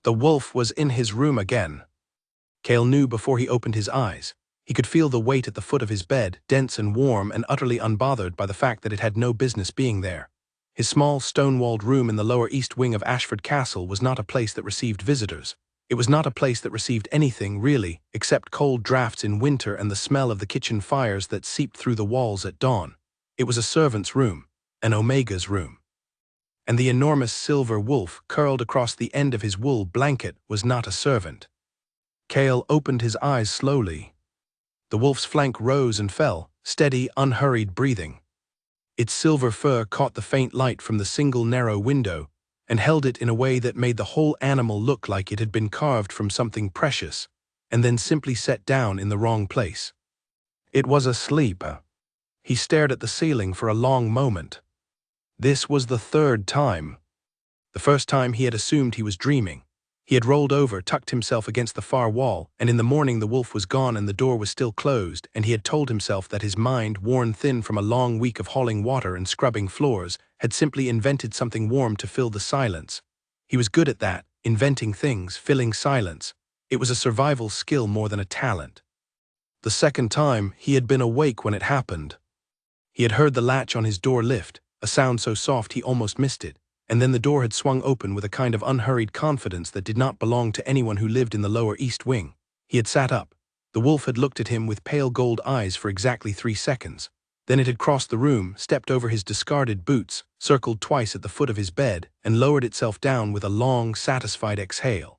The wolf was in his room again. Cale knew before he opened his eyes. He could feel the weight at the foot of his bed, dense and warm and utterly unbothered by the fact that it had no business being there. His small, stone-walled room in the lower east wing of Ashford Castle was not a place that received visitors. It was not a place that received anything, really, except cold drafts in winter and the smell of the kitchen fires that seeped through the walls at dawn. It was a servant's room, an Omega's room. And the enormous silver wolf curled across the end of his wool blanket was not a servant. Cale opened his eyes slowly. The wolf's flank rose and fell, steady, unhurried breathing. Its silver fur caught the faint light from the single narrow window and held it in a way that made the whole animal look like it had been carved from something precious and then simply set down in the wrong place. It was asleep. He stared at the ceiling for a long moment. This was the third time. The first time he had assumed he was dreaming. He had rolled over, tucked himself against the far wall, and in the morning the wolf was gone and the door was still closed, and he had told himself that his mind, worn thin from a long week of hauling water and scrubbing floors, had simply invented something warm to fill the silence. He was good at that, inventing things, filling silence. It was a survival skill more than a talent. The second time, he had been awake when it happened. He had heard the latch on his door lift, a sound so soft he almost missed it. And then the door had swung open with a kind of unhurried confidence that did not belong to anyone who lived in the lower east wing. He had sat up. The wolf had looked at him with pale gold eyes for exactly 3 seconds. Then it had crossed the room, stepped over his discarded boots, circled twice at the foot of his bed, and lowered itself down with a long, satisfied exhale.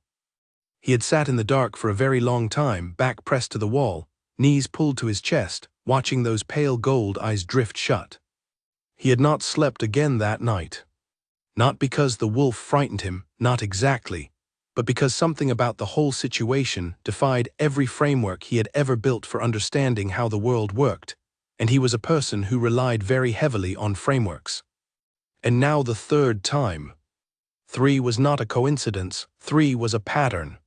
He had sat in the dark for a very long time, back pressed to the wall, knees pulled to his chest, watching those pale gold eyes drift shut. He had not slept again that night. Not because the wolf frightened him, not exactly, but because something about the whole situation defied every framework he had ever built for understanding how the world worked, and he was a person who relied very heavily on frameworks. And now the third time. 3 was not a coincidence, 3 was a pattern.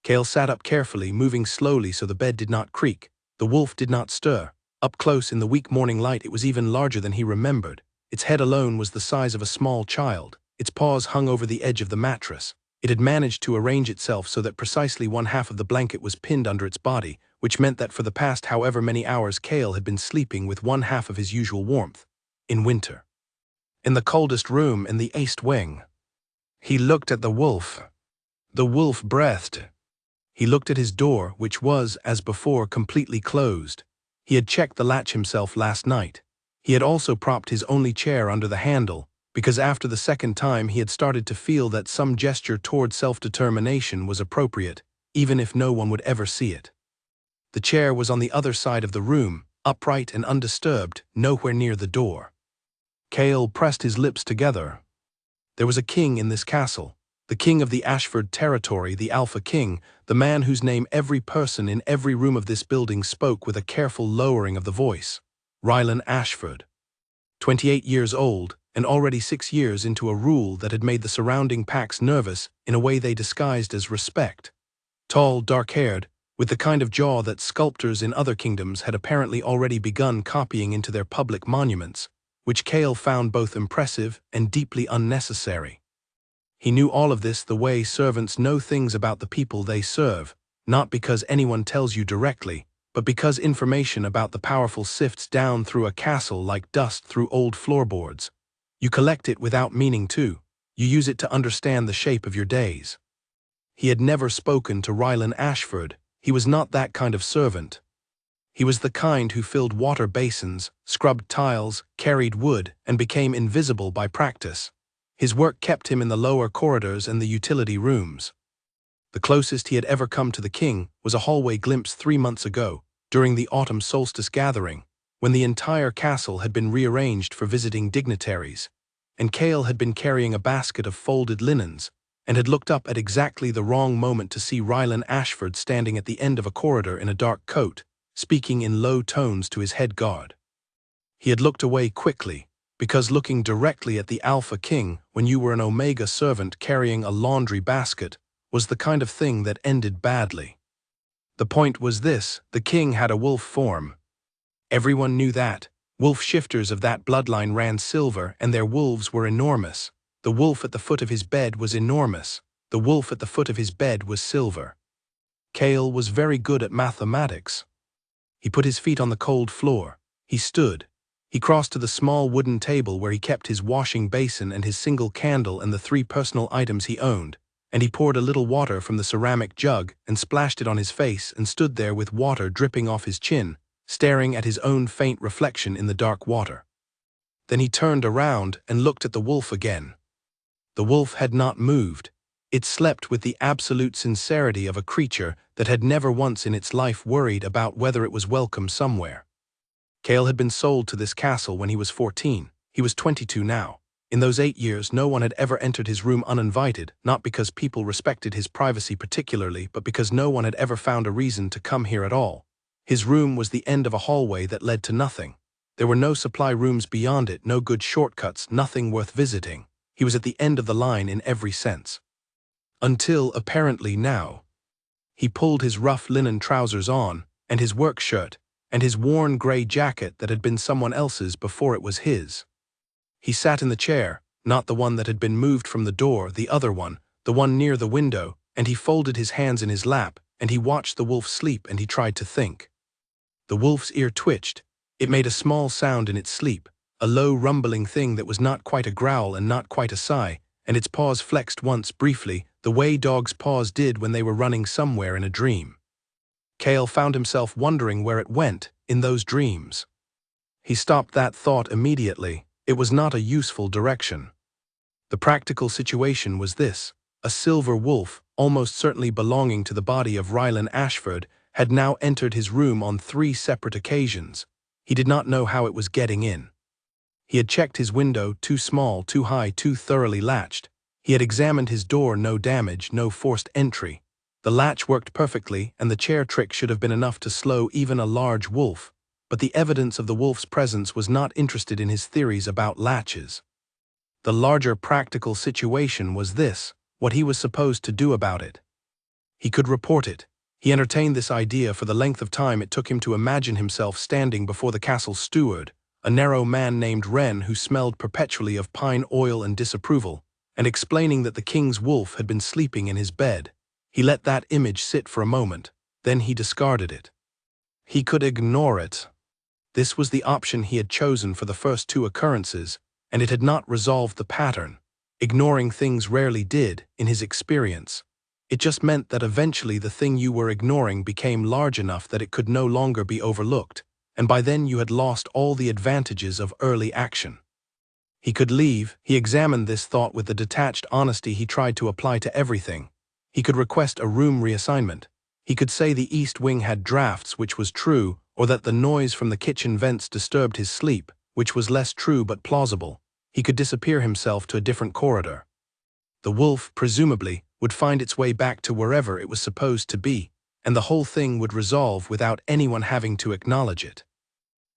Cale sat up carefully, moving slowly so the bed did not creak. The wolf did not stir. Up close in the weak morning light it was even larger than he remembered. Its head alone was the size of a small child. Its paws hung over the edge of the mattress. It had managed to arrange itself so that precisely one half of the blanket was pinned under its body, which meant that for the past however many hours Cale had been sleeping with one half of his usual warmth. In winter. In the coldest room in the east wing. He looked at the wolf. The wolf breathed. He looked at his door, which was, as before, completely closed. He had checked the latch himself last night. He had also propped his only chair under the handle, because after the second time he had started to feel that some gesture toward self-determination was appropriate, even if no one would ever see it. The chair was on the other side of the room, upright and undisturbed, nowhere near the door. Cale pressed his lips together. There was a king in this castle, the king of the Ashford territory, the Alpha King, the man whose name every person in every room of this building spoke with a careful lowering of the voice. Rylan Ashford. 28 years old, and already 6 years into a rule that had made the surrounding packs nervous in a way they disguised as respect. Tall, dark-haired, with the kind of jaw that sculptors in other kingdoms had apparently already begun copying into their public monuments, which Cale found both impressive and deeply unnecessary. He knew all of this the way servants know things about the people they serve, not because anyone tells you directly, but because information about the powerful sifts down through a castle like dust through old floorboards. You collect it without meaning to. You use it to understand the shape of your days. He had never spoken to Rylan Ashford. He was not that kind of servant. He was the kind who filled water basins, scrubbed tiles, carried wood, and became invisible by practice. His work kept him in the lower corridors and the utility rooms. The closest he had ever come to the king was a hallway glimpse 3 months ago, during the autumn solstice gathering, when the entire castle had been rearranged for visiting dignitaries, and Cale had been carrying a basket of folded linens, and had looked up at exactly the wrong moment to see Rylan Ashford standing at the end of a corridor in a dark coat, speaking in low tones to his head guard. He had looked away quickly, because looking directly at the Alpha King when you were an Omega servant carrying a laundry basket was the kind of thing that ended badly. The point was this: the king had a wolf form. Everyone knew that. Wolf shifters of that bloodline ran silver, and their wolves were enormous. The wolf at the foot of his bed was enormous. The wolf at the foot of his bed was Silver. Cale was very good at mathematics. He put his feet on the cold floor. He stood. He crossed to the small wooden table where he kept his washing basin and his single candle and the 3 personal items he owned, and he poured a little water from the ceramic jug and splashed it on his face and stood there with water dripping off his chin, staring at his own faint reflection in the dark water. Then he turned around and looked at the wolf again. The wolf had not moved. It slept with the absolute sincerity of a creature that had never once in its life worried about whether it was welcome somewhere. Cale had been sold to this castle when he was 14. He was 22 now. In those 8 years, no one had ever entered his room uninvited, not because people respected his privacy particularly, but because no one had ever found a reason to come here at all. His room was the end of a hallway that led to nothing. There were no supply rooms beyond it, no good shortcuts, nothing worth visiting. He was at the end of the line in every sense. Until, apparently now. He pulled his rough linen trousers on, and his work shirt, and his worn gray jacket that had been someone else's before it was his. He sat in the chair, not the one that had been moved from the door, the other one, the one near the window, and he folded his hands in his lap, and he watched the wolf sleep and he tried to think. The wolf's ear twitched. It made a small sound in its sleep, a low rumbling thing that was not quite a growl and not quite a sigh, and its paws flexed once briefly, the way dogs' paws did when they were running somewhere in a dream. Cale found himself wondering where it went in those dreams. He stopped that thought immediately. It was not a useful direction. The practical situation was this. A silver wolf, almost certainly belonging to the body of Rylan Ashford, had now entered his room on 3 separate occasions. He did not know how it was getting in. He had checked his window, too small, too high, too thoroughly latched. He had examined his door, no damage, no forced entry. The latch worked perfectly, and the chair trick should have been enough to slow even a large wolf, but the evidence of the wolf's presence was not interested in his theories about latches. The larger practical situation was this, what he was supposed to do about it. He could report it. He entertained this idea for the length of time it took him to imagine himself standing before the castle's steward, a narrow man named Wren who smelled perpetually of pine oil and disapproval, and explaining that the king's wolf had been sleeping in his bed. He let that image sit for a moment, then he discarded it. He could ignore it. This was the option he had chosen for the first 2 occurrences, and it had not resolved the pattern. Ignoring things rarely did, in his experience. It just meant that eventually the thing you were ignoring became large enough that it could no longer be overlooked, and by then you had lost all the advantages of early action. He could leave. He examined this thought with the detached honesty he tried to apply to everything. He could request a room reassignment. He could say the east wing had drafts, which was true, or that the noise from the kitchen vents disturbed his sleep, which was less true but plausible. He could disappear himself to a different corridor. The wolf, presumably, would find its way back to wherever it was supposed to be, and the whole thing would resolve without anyone having to acknowledge it.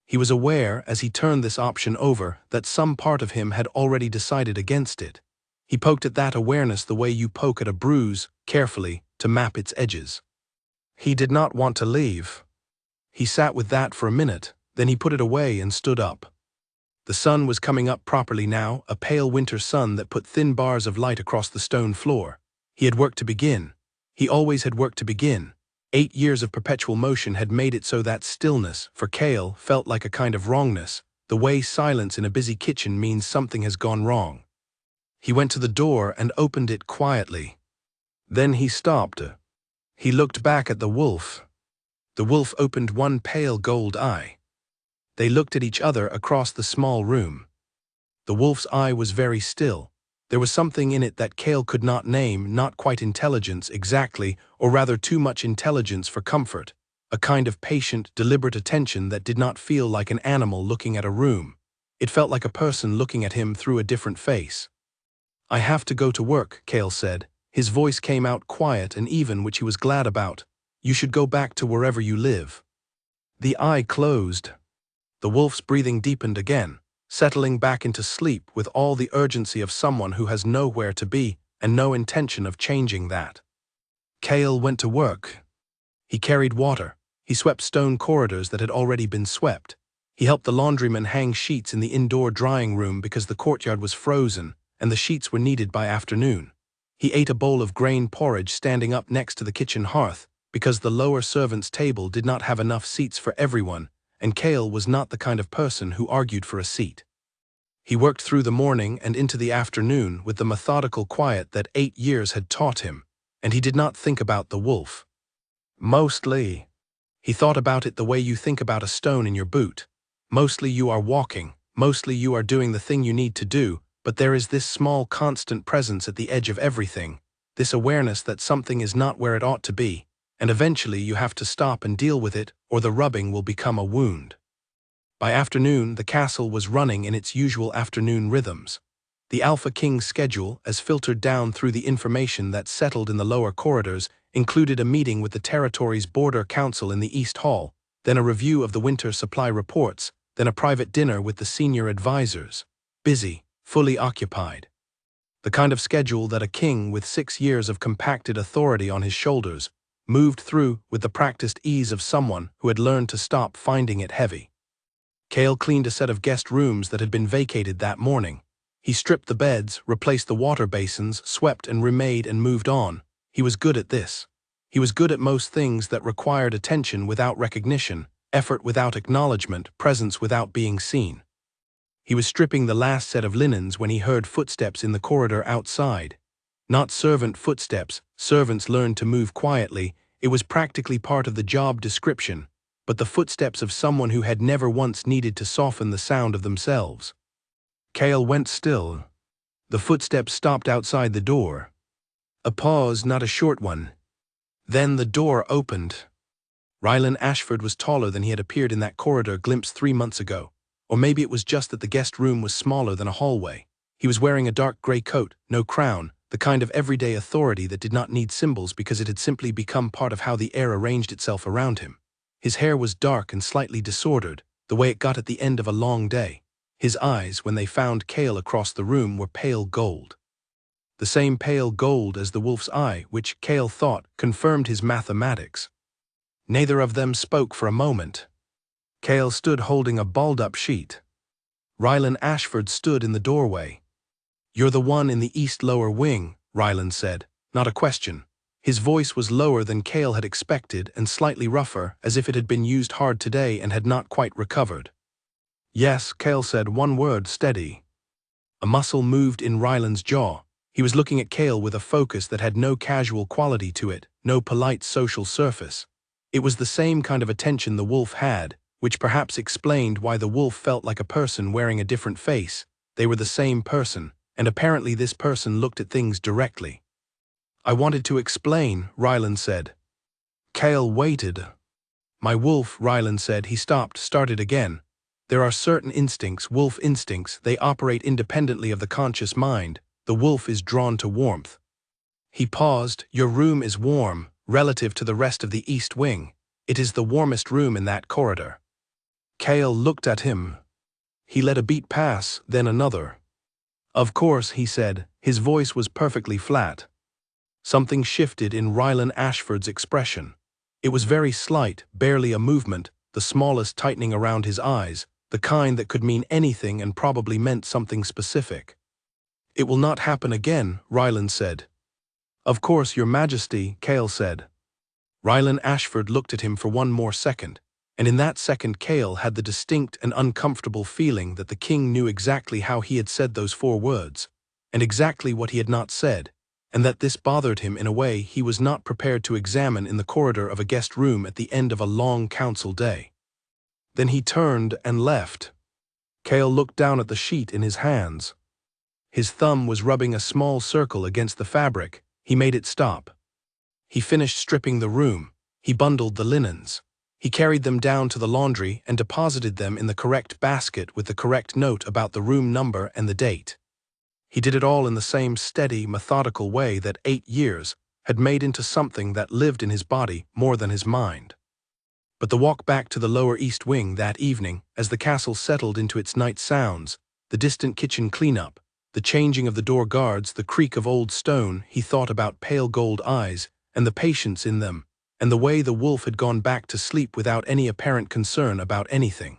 He was aware, as he turned this option over, that some part of him had already decided against it. He poked at that awareness the way you poke at a bruise, carefully, to map its edges. He did not want to leave. He sat with that for a minute, then he put it away and stood up. The sun was coming up properly now, a pale winter sun that put thin bars of light across the stone floor. He had work to begin. He always had work to begin. 8 years of perpetual motion had made it so that stillness, for Cale, felt like a kind of wrongness, the way silence in a busy kitchen means something has gone wrong. He went to the door and opened it quietly. Then he stopped. He looked back at the wolf. The wolf opened one pale gold eye. They looked at each other across the small room. The wolf's eye was very still. There was something in it that Cale could not name, not quite intelligence exactly, or rather too much intelligence for comfort, a kind of patient, deliberate attention that did not feel like an animal looking at a room. It felt like a person looking at him through a different face. "I have to go to work," Cale said. His voice came out quiet and even, which he was glad about. "You should go back to wherever you live." The eye closed. The wolf's breathing deepened again, settling back into sleep with all the urgency of someone who has nowhere to be and no intention of changing that. Cale went to work. He carried water. He swept stone corridors that had already been swept. He helped the laundryman hang sheets in the indoor drying room because the courtyard was frozen and the sheets were needed by afternoon. He ate a bowl of grain porridge standing up next to the kitchen hearth, because the lower servants' table did not have enough seats for everyone, and Kale was not the kind of person who argued for a seat. He worked through the morning and into the afternoon with the methodical quiet that 8 years had taught him, and he did not think about the wolf. Mostly. He thought about it the way you think about a stone in your boot. Mostly you are walking, mostly you are doing the thing you need to do, but there is this small constant presence at the edge of everything, this awareness that something is not where it ought to be, and eventually you have to stop and deal with it, or the rubbing will become a wound. By afternoon, the castle was running in its usual afternoon rhythms. The Alpha King's schedule, as filtered down through the information that settled in the lower corridors, included a meeting with the territory's border council in the East Hall, then a review of the winter supply reports, then a private dinner with the senior advisors. Busy, fully occupied. The kind of schedule that a king with 6 years of compacted authority on his shoulders moved through with the practiced ease of someone who had learned to stop finding it heavy. Kale cleaned a set of guest rooms that had been vacated that morning. He stripped the beds, replaced the water basins, swept and remade and moved on. He was good at this. He was good at most things that required attention without recognition, effort without acknowledgement, presence without being seen. He was stripping the last set of linens when he heard footsteps in the corridor outside. Not servant footsteps, servants learned to move quietly, it was practically part of the job description, but the footsteps of someone who had never once needed to soften the sound of themselves. Kale went still. The footsteps stopped outside the door. A pause, not a short one. Then the door opened. Rylan Ashford was taller than he had appeared in that corridor glimpsed 3 months ago, or maybe it was just that the guest room was smaller than a hallway. He was wearing a dark gray coat, no crown, the kind of everyday authority that did not need symbols because it had simply become part of how the air arranged itself around him. His hair was dark and slightly disordered, the way it got at the end of a long day. His eyes, when they found Kale across the room, were pale gold. The same pale gold as the wolf's eye, which, Kale thought, confirmed his mathematics. Neither of them spoke for a moment. Kale stood holding a balled-up sheet. Rylan Ashford stood in the doorway. "You're the one in the east lower wing," Rylan said, not a question. His voice was lower than Kale had expected and slightly rougher, as if it had been used hard today and had not quite recovered. "Yes," Kale said, one word, "steady." A muscle moved in Rylan's jaw. He was looking at Kale with a focus that had no casual quality to it, no polite social surface. It was the same kind of attention the wolf had, which perhaps explained why the wolf felt like a person wearing a different face. They were the same person, and apparently this person looked at things directly. "I wanted to explain," Rylan said. Kale waited. "My wolf," Rylan said. He stopped, started again. "There are certain instincts, wolf instincts, they operate independently of the conscious mind. The wolf is drawn to warmth." He paused. "Your room is warm, relative to the rest of the east wing. It is the warmest room in that corridor." Kale looked at him. He let a beat pass, then another. "Of course," he said. His voice was perfectly flat. Something shifted in Rylan Ashford's expression. It was very slight, barely a movement, the smallest tightening around his eyes, the kind that could mean anything and probably meant something specific. "It will not happen again," Rylan said. "Of course, Your Majesty," Kale said. Rylan Ashford looked at him for one more second, and in that second Kale had the distinct and uncomfortable feeling that the king knew exactly how he had said those 4 words, and exactly what he had not said, and that this bothered him in a way he was not prepared to examine in the corridor of a guest room at the end of a long council day. Then he turned and left. Kale looked down at the sheet in his hands. His thumb was rubbing a small circle against the fabric. He made it stop. He finished stripping the room. He bundled the linens. He carried them down to the laundry and deposited them in the correct basket with the correct note about the room number and the date. He did it all in the same steady, methodical way that 8 years had made into something that lived in his body more than his mind. But the walk back to the lower east wing that evening, as the castle settled into its night sounds, the distant kitchen cleanup, the changing of the door guards, the creak of old stone, he thought about pale gold eyes and the patience in them, and the way the wolf had gone back to sleep without any apparent concern about anything.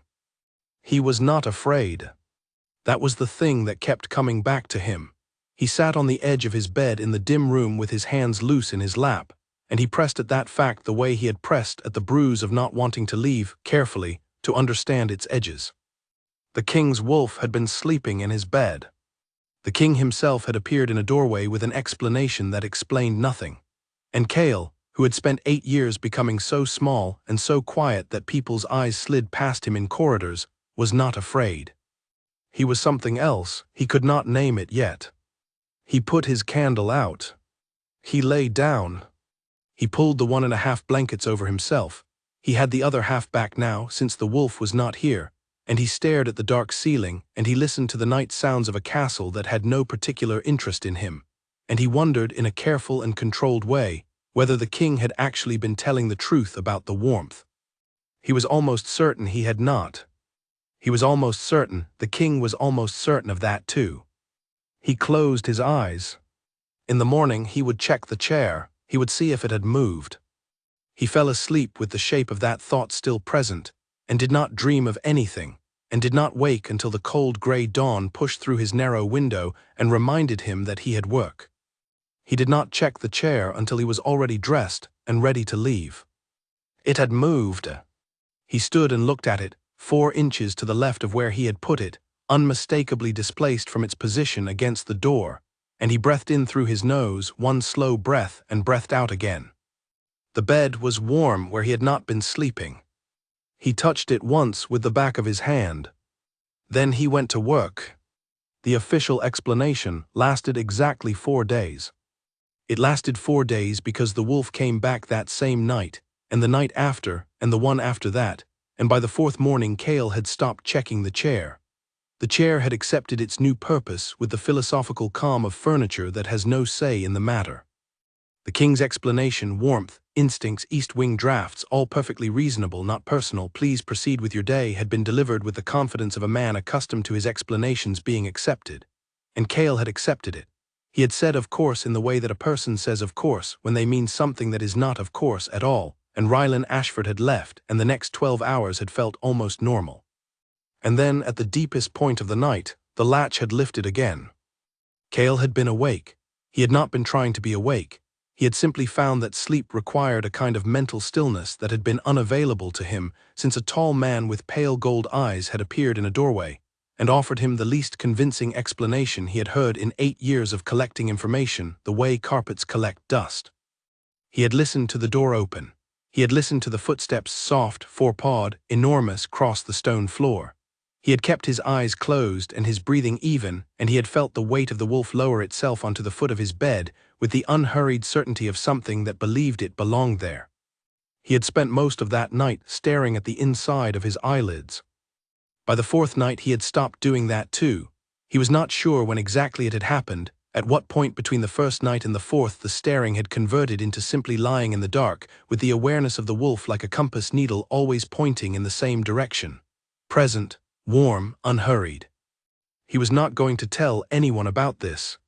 He was not afraid. That was the thing that kept coming back to him. He sat on the edge of his bed in the dim room with his hands loose in his lap, and he pressed at that fact the way he had pressed at the bruise of not wanting to leave, carefully, to understand its edges. The king's wolf had been sleeping in his bed. The king himself had appeared in a doorway with an explanation that explained nothing. And Cale, who had spent 8 years becoming so small and so quiet that people's eyes slid past him in corridors, was not afraid. He was something else, he could not name it yet. He put his candle out. He lay down. He pulled the 1.5 blankets over himself. He had the other half back now, since the wolf was not here, and he stared at the dark ceiling, and he listened to the night sounds of a castle that had no particular interest in him, and he wondered in a careful and controlled way whether the king had actually been telling the truth about the warmth. He was almost certain he had not. He was almost certain, the king was almost certain of that too. He closed his eyes. In the morning he would check the chair, he would see if it had moved. He fell asleep with the shape of that thought still present, and did not dream of anything, and did not wake until the cold gray dawn pushed through his narrow window and reminded him that he had work. He did not check the chair until he was already dressed and ready to leave. It had moved. He stood and looked at it, 4 inches to the left of where he had put it, unmistakably displaced from its position against the door, and he breathed in through his nose 1 slow breath and breathed out again. The bed was warm where he had not been sleeping. He touched it once with the back of his hand. Then he went to work. The official explanation lasted exactly 4 days. It lasted 4 days because the wolf came back that same night, and the night after, and the one after that, and by the 4th morning Cale had stopped checking the chair. The chair had accepted its new purpose with the philosophical calm of furniture that has no say in the matter. The king's explanation, warmth, instincts, east wing drafts, all perfectly reasonable, not personal, please proceed with your day, had been delivered with the confidence of a man accustomed to his explanations being accepted. And Cale had accepted it. He had said of course in the way that a person says of course when they mean something that is not of course at all, and Rylan Ashford had left, and the next 12 hours had felt almost normal. And then, at the deepest point of the night, the latch had lifted again. Cale had been awake. He had not been trying to be awake. He had simply found that sleep required a kind of mental stillness that had been unavailable to him since a tall man with pale gold eyes had appeared in a doorway and offered him the least convincing explanation he had heard in 8 years of collecting information, the way carpets collect dust. He had listened to the door open. He had listened to the footsteps, soft, 4-pawed, enormous, cross the stone floor. He had kept his eyes closed and his breathing even, and he had felt the weight of the wolf lower itself onto the foot of his bed with the unhurried certainty of something that believed it belonged there. He had spent most of that night staring at the inside of his eyelids. By the 4th night he had stopped doing that too. He was not sure when exactly it had happened, at what point between the 1st night and the 4th the staring had converted into simply lying in the dark, with the awareness of the wolf like a compass needle always pointing in the same direction. Present, warm, unhurried. He was not going to tell anyone about this.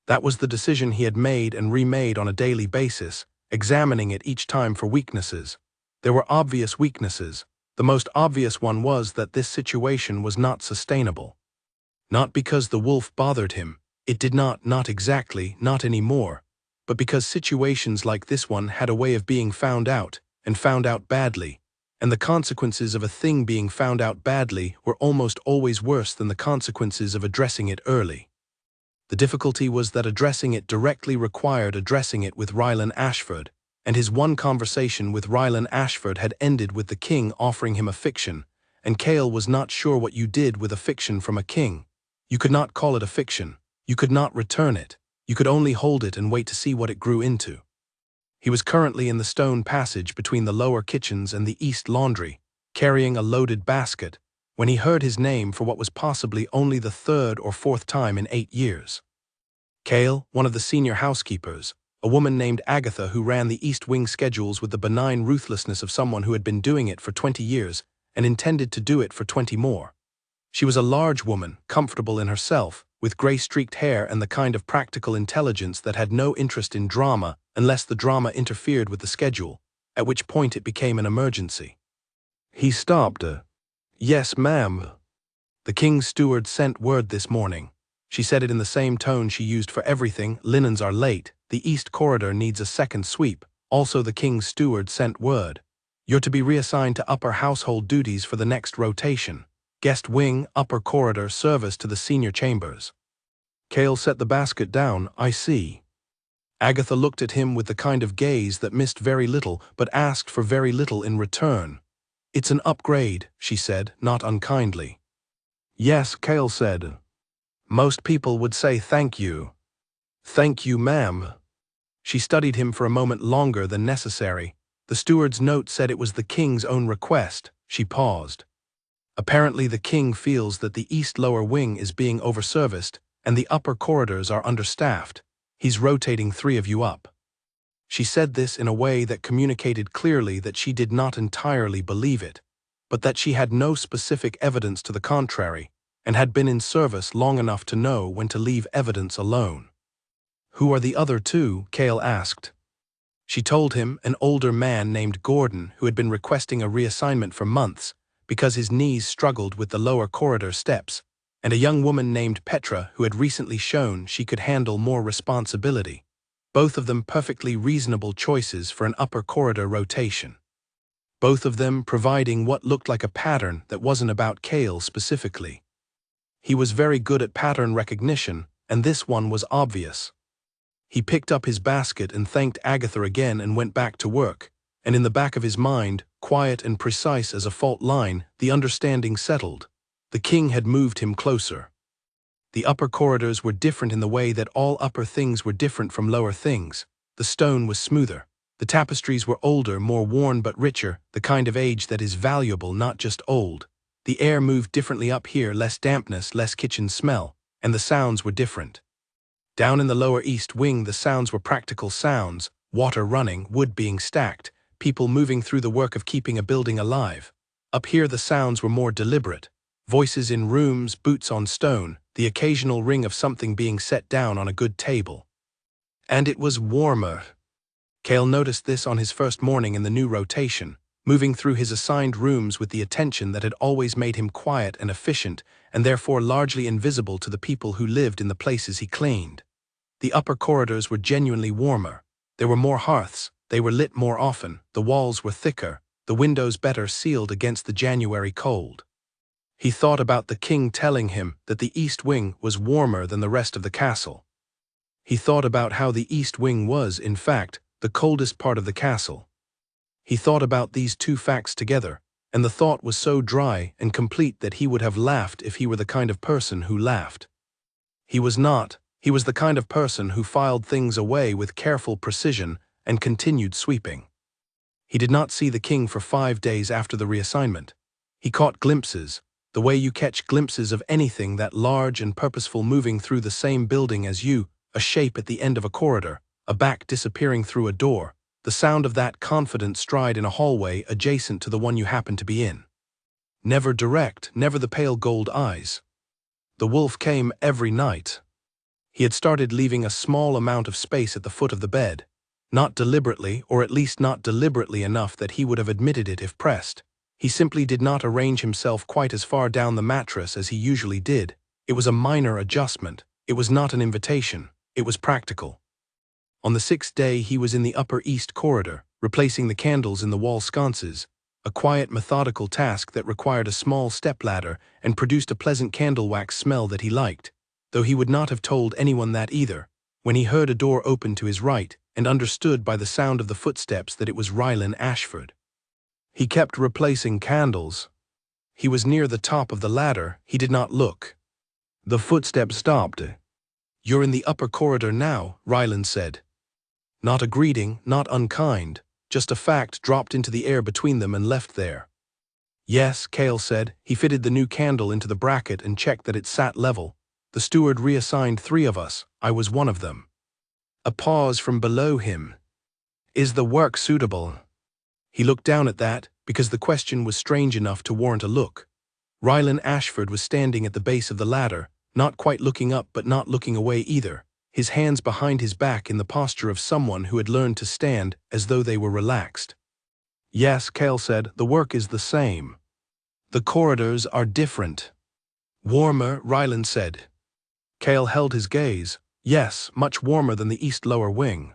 That was the decision he had made and remade on a daily basis, examining it each time for weaknesses. There were obvious weaknesses. The most obvious one was that this situation was not sustainable. Not because the wolf bothered him, it did not exactly, not anymore, but because situations like this one had a way of being found out, and found out badly, and the consequences of a thing being found out badly were almost always worse than the consequences of addressing it early. The difficulty was that addressing it directly required addressing it with Rylan Ashford, and his one conversation with Rylan Ashford had ended with the king offering him a fiction, and Cale was not sure what you did with a fiction from a king. You could not call it a fiction. You could not return it. You could only hold it and wait to see what it grew into. He was currently in the stone passage between the lower kitchens and the east laundry, carrying a loaded basket, when he heard his name for what was possibly only the 3rd or 4th time in 8 years. Cale, one of the senior housekeepers, a woman named Agatha who ran the East Wing schedules with the benign ruthlessness of someone who had been doing it for 20 years and intended to do it for 20 more. She was a large woman, comfortable in herself, with gray-streaked hair and the kind of practical intelligence that had no interest in drama unless the drama interfered with the schedule, at which point it became an emergency. He stopped. Yes, ma'am. The king's steward sent word this morning. She said it in the same tone she used for everything. Linens are late. The East Corridor needs a second sweep. Also, the King's steward sent word. You're to be reassigned to upper household duties for the next rotation. Guest wing, upper corridor, service to the senior chambers. Cale set the basket down. I see. Agatha looked at him with the kind of gaze that missed very little but asked for very little in return. It's an upgrade, she said, not unkindly. Yes, Cale said. Most people would say thank you. Thank you, ma'am. She studied him for a moment longer than necessary. The steward's note said it was the King's own request. She paused. Apparently the King feels that the East Lower Wing is being overserviced and the upper corridors are understaffed. He's rotating 3 of you up. She said this in a way that communicated clearly that she did not entirely believe it, but that she had no specific evidence to the contrary and had been in service long enough to know when to leave evidence alone. Who are the other 2? Cale asked. She told him, an older man named Gordon who had been requesting a reassignment for months because his knees struggled with the lower corridor steps, and a young woman named Petra who had recently shown she could handle more responsibility, both of them perfectly reasonable choices for an upper corridor rotation. Both of them providing what looked like a pattern that wasn't about Cale specifically. He was very good at pattern recognition, and this one was obvious. He picked up his basket and thanked Agatha again and went back to work, and in the back of his mind, quiet and precise as a fault line, the understanding settled. The King had moved him closer. The upper corridors were different in the way that all upper things were different from lower things. The stone was smoother. The tapestries were older, more worn but richer, the kind of age that is valuable, not just old. The air moved differently up here, less dampness, less kitchen smell, and the sounds were different. Down in the lower East Wing, the sounds were practical sounds, water running, wood being stacked, people moving through the work of keeping a building alive. Up here the sounds were more deliberate. Voices in rooms, boots on stone, the occasional ring of something being set down on a good table. And it was warmer. Cale noticed this on his first morning in the new rotation, moving through his assigned rooms with the attention that had always made him quiet and efficient, and therefore largely invisible to the people who lived in the places he cleaned. The upper corridors were genuinely warmer. There were more hearths, they were lit more often, the walls were thicker, the windows better sealed against the January cold. He thought about the King telling him that the East Wing was warmer than the rest of the castle. He thought about how the East Wing was, in fact, the coldest part of the castle. He thought about these 2 facts together, and the thought was so dry and complete that he would have laughed if he were the kind of person who laughed. He was not. He was the kind of person who filed things away with careful precision and continued sweeping. He did not see the King for 5 days after the reassignment. He caught glimpses, the way you catch glimpses of anything that large and purposeful moving through the same building as you, a shape at the end of a corridor, a back disappearing through a door, the sound of that confident stride in a hallway adjacent to the one you happen to be in. Never direct, never the pale gold eyes. The wolf came every night. He had started leaving a small amount of space at the foot of the bed, not deliberately, or at least not deliberately enough that he would have admitted it if pressed. He simply did not arrange himself quite as far down the mattress as he usually did. It was a minor adjustment. It was not an invitation. It was practical. On the 6th day he was in the upper East Corridor, replacing the candles in the wall sconces, a quiet, methodical task that required a small stepladder and produced a pleasant candle wax smell that he liked, though he would not have told anyone that either, when he heard a door open to his right and understood by the sound of the footsteps that it was Rylan Ashford. He kept replacing candles. He was near the top of the ladder. He did not look. The footsteps stopped. "You're in the upper corridor now," Rylan said. Not a greeting, not unkind, just a fact dropped into the air between them and left there. "Yes," Cale said. He fitted the new candle into the bracket and checked that it sat level. "The steward reassigned 3 of us. I was one of them." A pause from below him. "Is the work suitable?" He looked down at that, because the question was strange enough to warrant a look. Rylan Ashford was standing at the base of the ladder, not quite looking up but not looking away either, his hands behind his back in the posture of someone who had learned to stand as though they were relaxed. "Yes," Cale said, "the work is the same. The corridors are different." "Warmer," Rylan said. Cale held his gaze. Yes, much warmer than the east lower wing.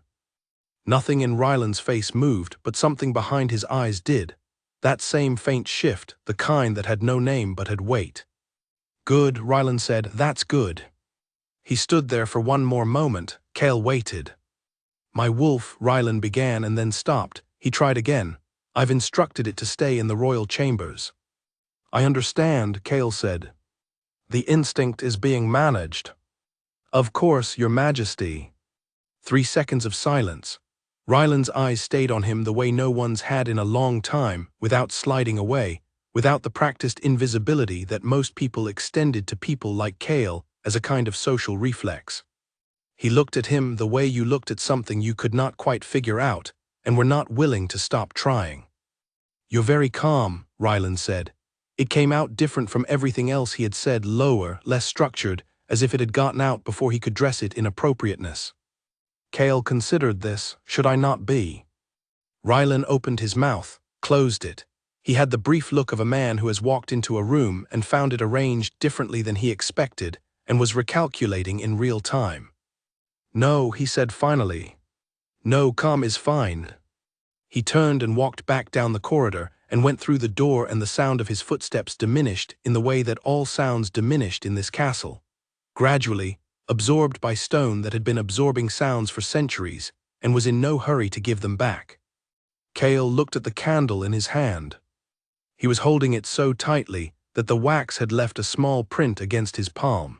Nothing in Ryland's face moved, but something behind his eyes did. That same faint shift, the kind that had no name but had weight. Good, Ryland said, that's good. He stood there for one more moment. Cale waited. My wolf, Ryland began and then stopped. He tried again. I've instructed it to stay in the royal chambers. I understand, Cale said. The instinct is being managed. Of course, Your Majesty. 3 seconds of silence. Ryland's eyes stayed on him the way no one's had in a long time, without sliding away, without the practiced invisibility that most people extended to people like Cale as a kind of social reflex. He looked at him the way you looked at something you could not quite figure out, and were not willing to stop trying. You're very calm, Ryland said. It came out different from everything else he had said, lower, less structured, as if it had gotten out before he could dress it in appropriateness. Cale considered this. Should I not be? Ryland opened his mouth, closed it. He had the brief look of a man who has walked into a room and found it arranged differently than he expected, and was recalculating in real time. No, he said finally. No, calm is fine. He turned and walked back down the corridor and went through the door, and the sound of his footsteps diminished in the way that all sounds diminished in this castle. Gradually, absorbed by stone that had been absorbing sounds for centuries and was in no hurry to give them back. Cale looked at the candle in his hand. He was holding it so tightly that the wax had left a small print against his palm.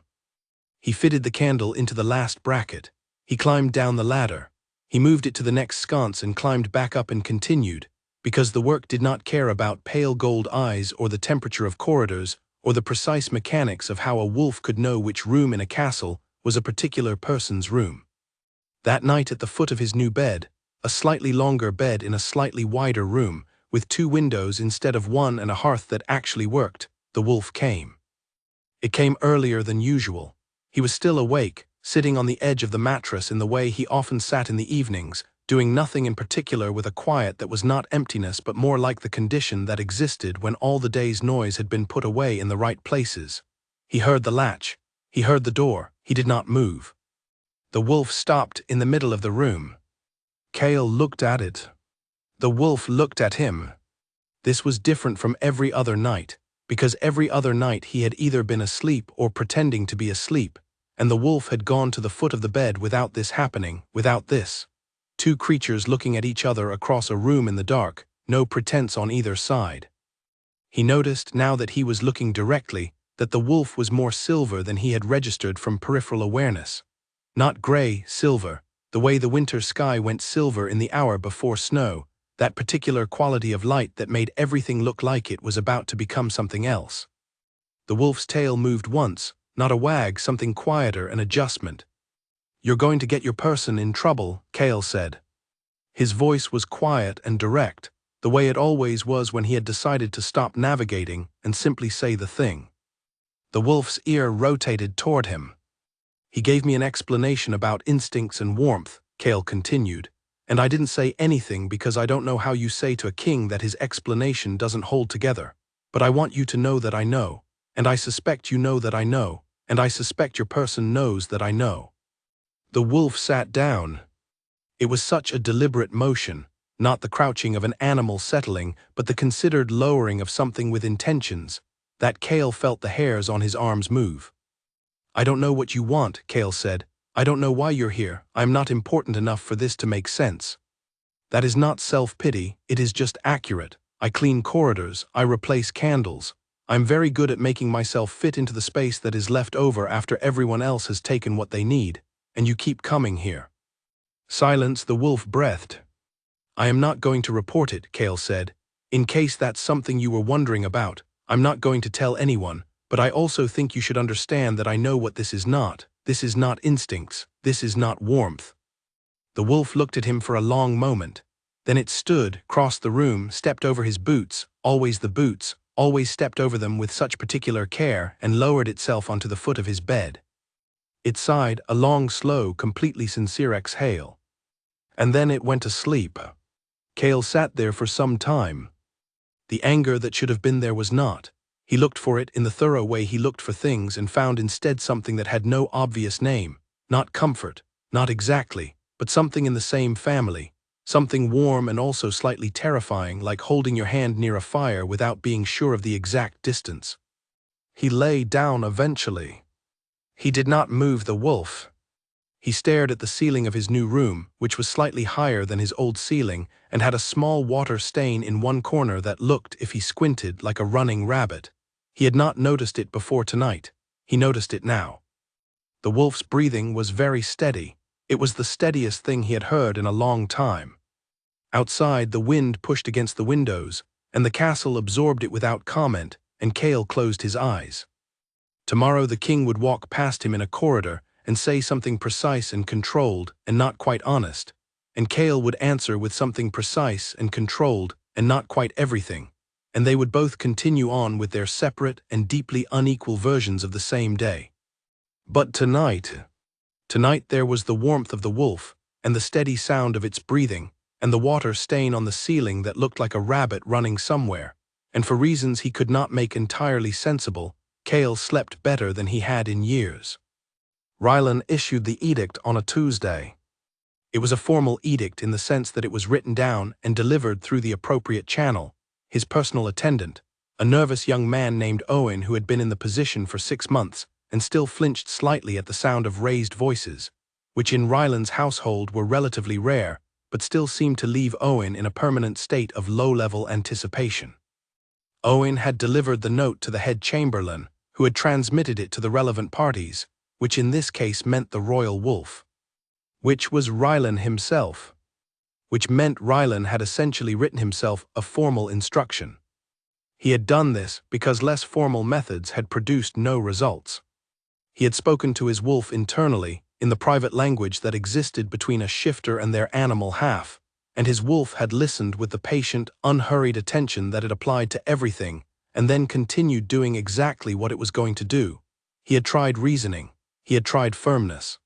He fitted the candle into the last bracket. He climbed down the ladder. He moved it to the next sconce and climbed back up and continued, because the work did not care about pale gold eyes or the temperature of corridors or the precise mechanics of how a wolf could know which room in a castle was a particular person's room. That night at the foot of his new bed, a slightly longer bed in a slightly wider room, with 2 windows instead of 1 and a hearth that actually worked, the wolf came. It came earlier than usual. He was still awake, sitting on the edge of the mattress in the way he often sat in the evenings, doing nothing in particular, with a quiet that was not emptiness but more like the condition that existed when all the day's noise had been put away in the right places. He heard the latch. He heard the door. He did not move. The wolf stopped in the middle of the room. Cale looked at it. The wolf looked at him. This was different from every other night, because every other night he had either been asleep or pretending to be asleep, and the wolf had gone to the foot of the bed without this happening, without this. 2 creatures looking at each other across a room in the dark, no pretense on either side. He noticed, now that he was looking directly, that the wolf was more silver than he had registered from peripheral awareness. Not gray, silver, the way the winter sky went silver in the hour before snow, that particular quality of light that made everything look like it was about to become something else. The wolf's tail moved once, not a wag, something quieter, an adjustment. You're going to get your person in trouble, Cale said. His voice was quiet and direct, the way it always was when he had decided to stop navigating and simply say the thing. The wolf's ear rotated toward him. He gave me an explanation about instincts and warmth, Cale continued, and I didn't say anything because I don't know how you say to a king that his explanation doesn't hold together. But I want you to know that I know, and I suspect you know that I know, and I suspect your person knows that I know. The wolf sat down. It was such a deliberate motion, not the crouching of an animal settling, but the considered lowering of something with intentions, that Cale felt the hairs on his arms move. I don't know what you want, Cale said. I don't know why you're here. I am not important enough for this to make sense. That is not self-pity, it is just accurate. I clean corridors, I replace candles. I'm very good at making myself fit into the space that is left over after everyone else has taken what they need, and you keep coming here. Silence, the wolf breathed. I am not going to report it, Cale said. In case that's something you were wondering about, I'm not going to tell anyone, but I also think you should understand that I know what this is not. This is not instincts. This is not warmth. The wolf looked at him for a long moment. Then it stood, crossed the room, stepped over his boots, always the boots, always stepped over them with such particular care, and lowered itself onto the foot of his bed. It sighed, a long, slow, completely sincere exhale. And then it went to sleep. Cale sat there for some time. The anger that should have been there was not. He looked for it in the thorough way he looked for things and found instead something that had no obvious name, not comfort, not exactly, but something in the same family, something warm and also slightly terrifying, like holding your hand near a fire without being sure of the exact distance. He lay down eventually. He did not move the wolf. He stared at the ceiling of his new room, which was slightly higher than his old ceiling and had a small water stain in one corner that looked, if he squinted, like a running rabbit. He had not noticed it before tonight. He noticed it now. The wolf's breathing was very steady. It was the steadiest thing he had heard in a long time. Outside, the wind pushed against the windows, and the castle absorbed it without comment, and Cale closed his eyes. Tomorrow the king would walk past him in a corridor and say something precise and controlled and not quite honest, and Cale would answer with something precise and controlled and not quite everything, and they would both continue on with their separate and deeply unequal versions of the same day. But tonight there was the warmth of the wolf, and the steady sound of its breathing, and the water stain on the ceiling that looked like a rabbit running somewhere, and for reasons he could not make entirely sensible, Cale slept better than he had in years. Rylan issued the edict on a Tuesday. It was a formal edict in the sense that it was written down and delivered through the appropriate channel, his personal attendant, a nervous young man named Owen who had been in the position for 6 months and still flinched slightly at the sound of raised voices, which in Rylan's household were relatively rare, but still seemed to leave Owen in a permanent state of low-level anticipation. Owen had delivered the note to the head chamberlain, who had transmitted it to the relevant parties, which in this case meant the royal wolf, which was Rylan himself, which meant Rylan had essentially written himself a formal instruction. He had done this because less formal methods had produced no results. He had spoken to his wolf internally, in the private language that existed between a shifter and their animal half, and his wolf had listened with the patient, unhurried attention that it applied to everything, and then continued doing exactly what it was going to do. He had tried reasoning. He had tried firmness.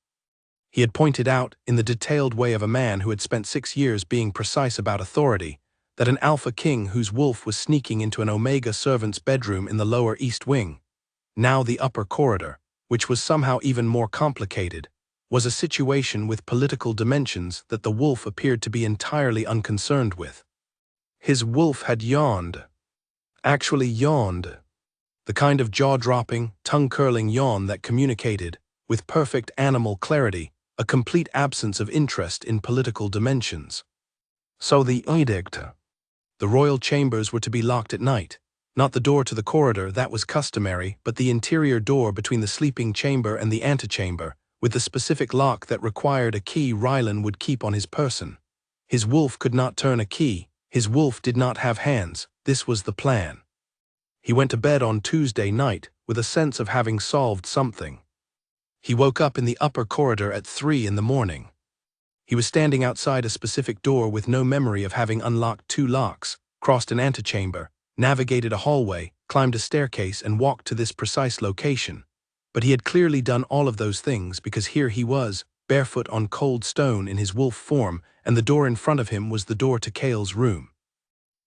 He had pointed out, in the detailed way of a man who had spent 6 years being precise about authority, that an alpha king whose wolf was sneaking into an omega servant's bedroom in the lower east wing, now the upper corridor, which was somehow even more complicated, was a situation with political dimensions that the wolf appeared to be entirely unconcerned with. His wolf had yawned. Actually yawned. The kind of jaw-dropping, tongue-curling yawn that communicated, with perfect animal clarity, a complete absence of interest in political dimensions. So the edict. The royal chambers were to be locked at night. Not the door to the corridor, that was customary, but the interior door between the sleeping chamber and the antechamber, with the specific lock that required a key Rylan would keep on his person. His wolf could not turn a key. His wolf did not have hands. This was the plan. He went to bed on Tuesday night with a sense of having solved something. He woke up in the upper corridor at 3 in the morning. He was standing outside a specific door with no memory of having unlocked 2 locks, crossed an antechamber, navigated a hallway, climbed a staircase, and walked to this precise location. But he had clearly done all of those things because here he was, barefoot on cold stone in his wolf form, and the door in front of him was the door to Cale's room.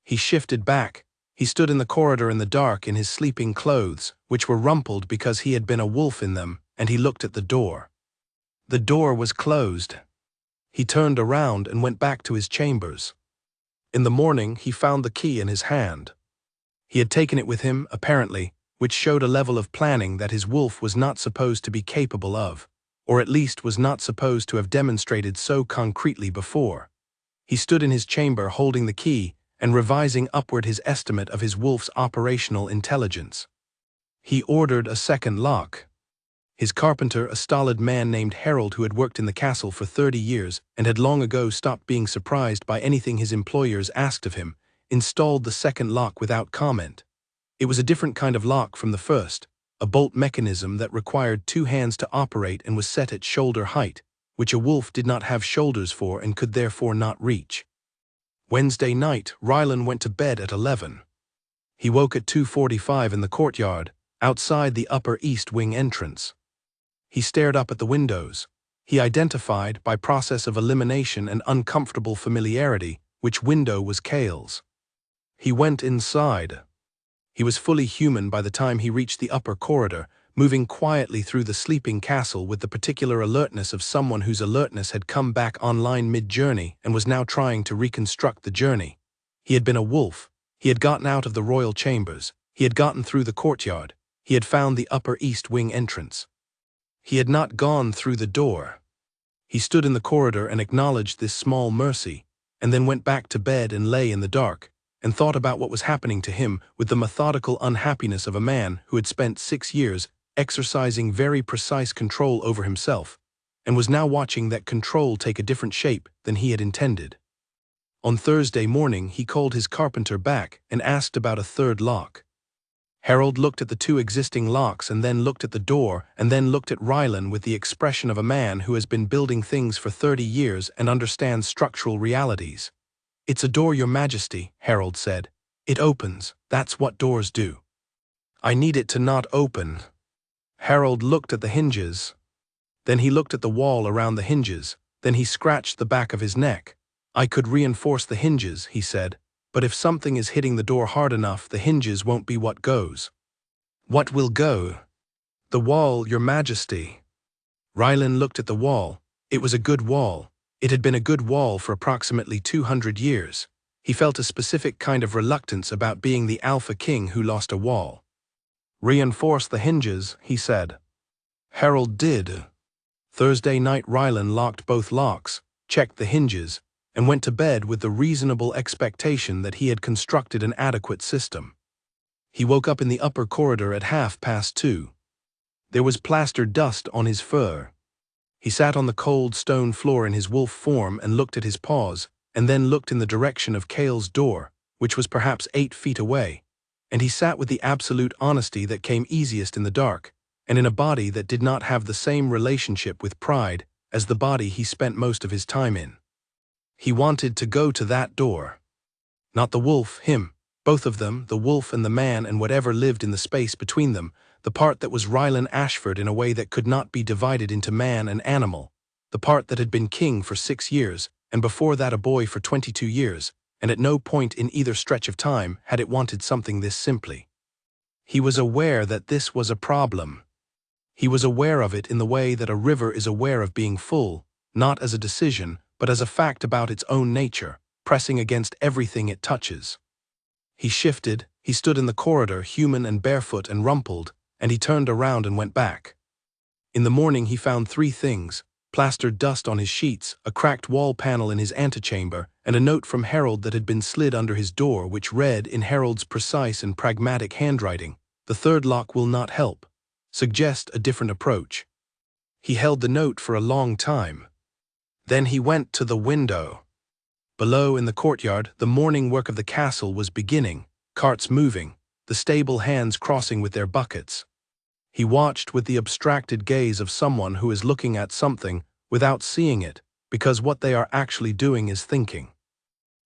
He shifted back. He stood in the corridor in the dark in his sleeping clothes, which were rumpled because he had been a wolf in them, and he looked at the door. The door was closed. He turned around and went back to his chambers. In the morning, he found the key in his hand. He had taken it with him, apparently, which showed a level of planning that his wolf was not supposed to be capable of, or at least was not supposed to have demonstrated so concretely before. He stood in his chamber holding the key and revising upward his estimate of his wolf's operational intelligence. He ordered a second lock. His carpenter, a stolid man named Harold who had worked in the castle for 30 years and had long ago stopped being surprised by anything his employers asked of him, installed the second lock without comment. It was a different kind of lock from the first, a bolt mechanism that required 2 hands to operate and was set at shoulder height, which a wolf did not have shoulders for and could therefore not reach. Wednesday night, Rylan went to bed at 11. He woke at 2:45 in the courtyard, outside the upper east wing entrance. He stared up at the windows. He identified, by process of elimination and uncomfortable familiarity, which window was Cale's. He went inside. He was fully human by the time he reached the upper corridor, moving quietly through the sleeping castle with the particular alertness of someone whose alertness had come back online mid-journey and was now trying to reconstruct the journey. He had been a wolf. He had gotten out of the royal chambers. He had gotten through the courtyard. He had found the upper east wing entrance. He had not gone through the door. He stood in the corridor and acknowledged this small mercy, and then went back to bed and lay in the dark, and thought about what was happening to him with the methodical unhappiness of a man who had spent 6 years exercising very precise control over himself, and was now watching that control take a different shape than he had intended. On Thursday morning he called his carpenter back and asked about a third lock. Harold looked at the 2 existing locks and then looked at the door and then looked at Rylan with the expression of a man who has been building things for 30 years and understands structural realities. "It's a door, Your Majesty," Harold said. "It opens. That's what doors do." "I need it to not open." Harold looked at the hinges. Then he looked at the wall around the hinges. Then he scratched the back of his neck. "I could reinforce the hinges," he said. "But if something is hitting the door hard enough, the hinges won't be what goes." "What will go?" "The wall, Your Majesty." Rylan looked at the wall. It was a good wall. It had been a good wall for approximately 200 years. He felt a specific kind of reluctance about being the Alpha King who lost a wall. "Reinforce the hinges," he said. Harold did. Thursday night Rylan locked both locks, checked the hinges, and went to bed with the reasonable expectation that he had constructed an adequate system. He woke up in the upper corridor at 2:30. There was plaster dust on his fur. He sat on the cold stone floor in his wolf form and looked at his paws, and then looked in the direction of Cale's door, which was perhaps 8 feet away, and he sat with the absolute honesty that came easiest in the dark, and in a body that did not have the same relationship with pride as the body he spent most of his time in. He wanted to go to that door. Not the wolf, him. Both of them, the wolf and the man and whatever lived in the space between them, the part that was Rylan Ashford in a way that could not be divided into man and animal, the part that had been king for 6 years, and before that a boy for 22 years, and at no point in either stretch of time had it wanted something this simply. He was aware that this was a problem. He was aware of it in the way that a river is aware of being full, not as a decision, but as a fact about its own nature, pressing against everything it touches. He shifted, he stood in the corridor, human and barefoot and rumpled, and he turned around and went back. In the morning he found 3 things: plastered dust on his sheets, a cracked wall panel in his antechamber, and a note from Harold that had been slid under his door which read in Harold's precise and pragmatic handwriting, "The third lock will not help. Suggest a different approach." He held the note for a long time. Then he went to the window. Below in the courtyard, the morning work of the castle was beginning, carts moving, the stable hands crossing with their buckets. He watched with the abstracted gaze of someone who is looking at something without seeing it, because what they are actually doing is thinking.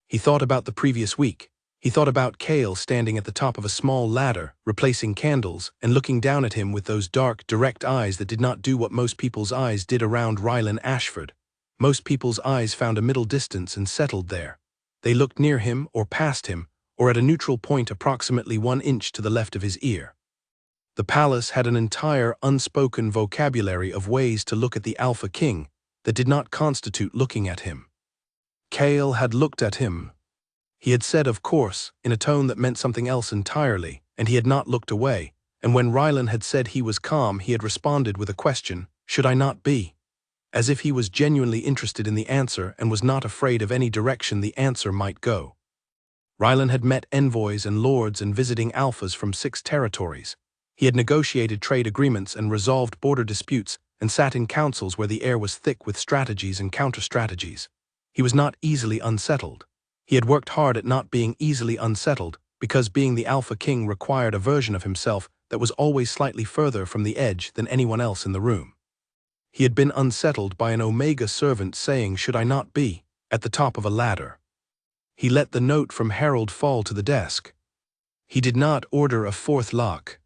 He thought about the previous week. He thought about Cale standing at the top of a small ladder, replacing candles, and looking down at him with those dark, direct eyes that did not do what most people's eyes did around Rylan Ashford. Most people's eyes found a middle distance and settled there. They looked near him or past him, or at a neutral point approximately 1 inch to the left of his ear. The palace had an entire unspoken vocabulary of ways to look at the Alpha King that did not constitute looking at him. Cale had looked at him. He had said, of course, in a tone that meant something else entirely, and he had not looked away, and when Rylan had said he was calm, he had responded with a question, "Should I not be?" As if he was genuinely interested in the answer and was not afraid of any direction the answer might go. Rylan had met envoys and lords and visiting alphas from 6 territories. He had negotiated trade agreements and resolved border disputes and sat in councils where the air was thick with strategies and counter-strategies. He was not easily unsettled. He had worked hard at not being easily unsettled because being the Alpha King required a version of himself that was always slightly further from the edge than anyone else in the room. He had been unsettled by an Omega servant saying, "Should I not be?" at the top of a ladder. He let the note from Harold fall to the desk. He did not order a 4th lock.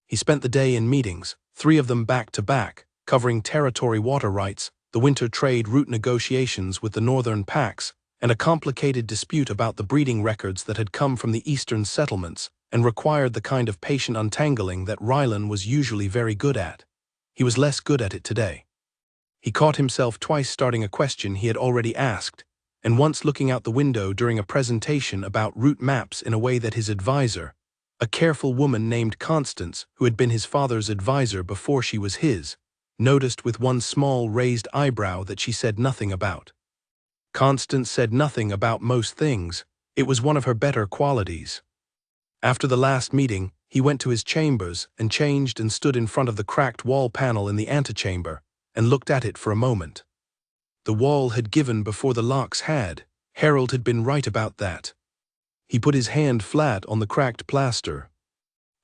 He spent the day in meetings, 3 of them back-to-back, covering territory water rights, the winter trade route negotiations with the northern packs, and a complicated dispute about the breeding records that had come from the eastern settlements, and required the kind of patient untangling that Rylan was usually very good at. He was less good at it today. He caught himself twice starting a question he had already asked, and once looking out the window during a presentation about route maps in a way that his advisor, a careful woman named Constance, who had been his father's advisor before she was his, noticed with one small raised eyebrow that she said nothing about. Constance said nothing about most things. It was one of her better qualities. After the last meeting, he went to his chambers and changed and stood in front of the cracked wall panel in the antechamber and looked at it for a moment. The wall had given before the locks had. Harold had been right about that. He put his hand flat on the cracked plaster.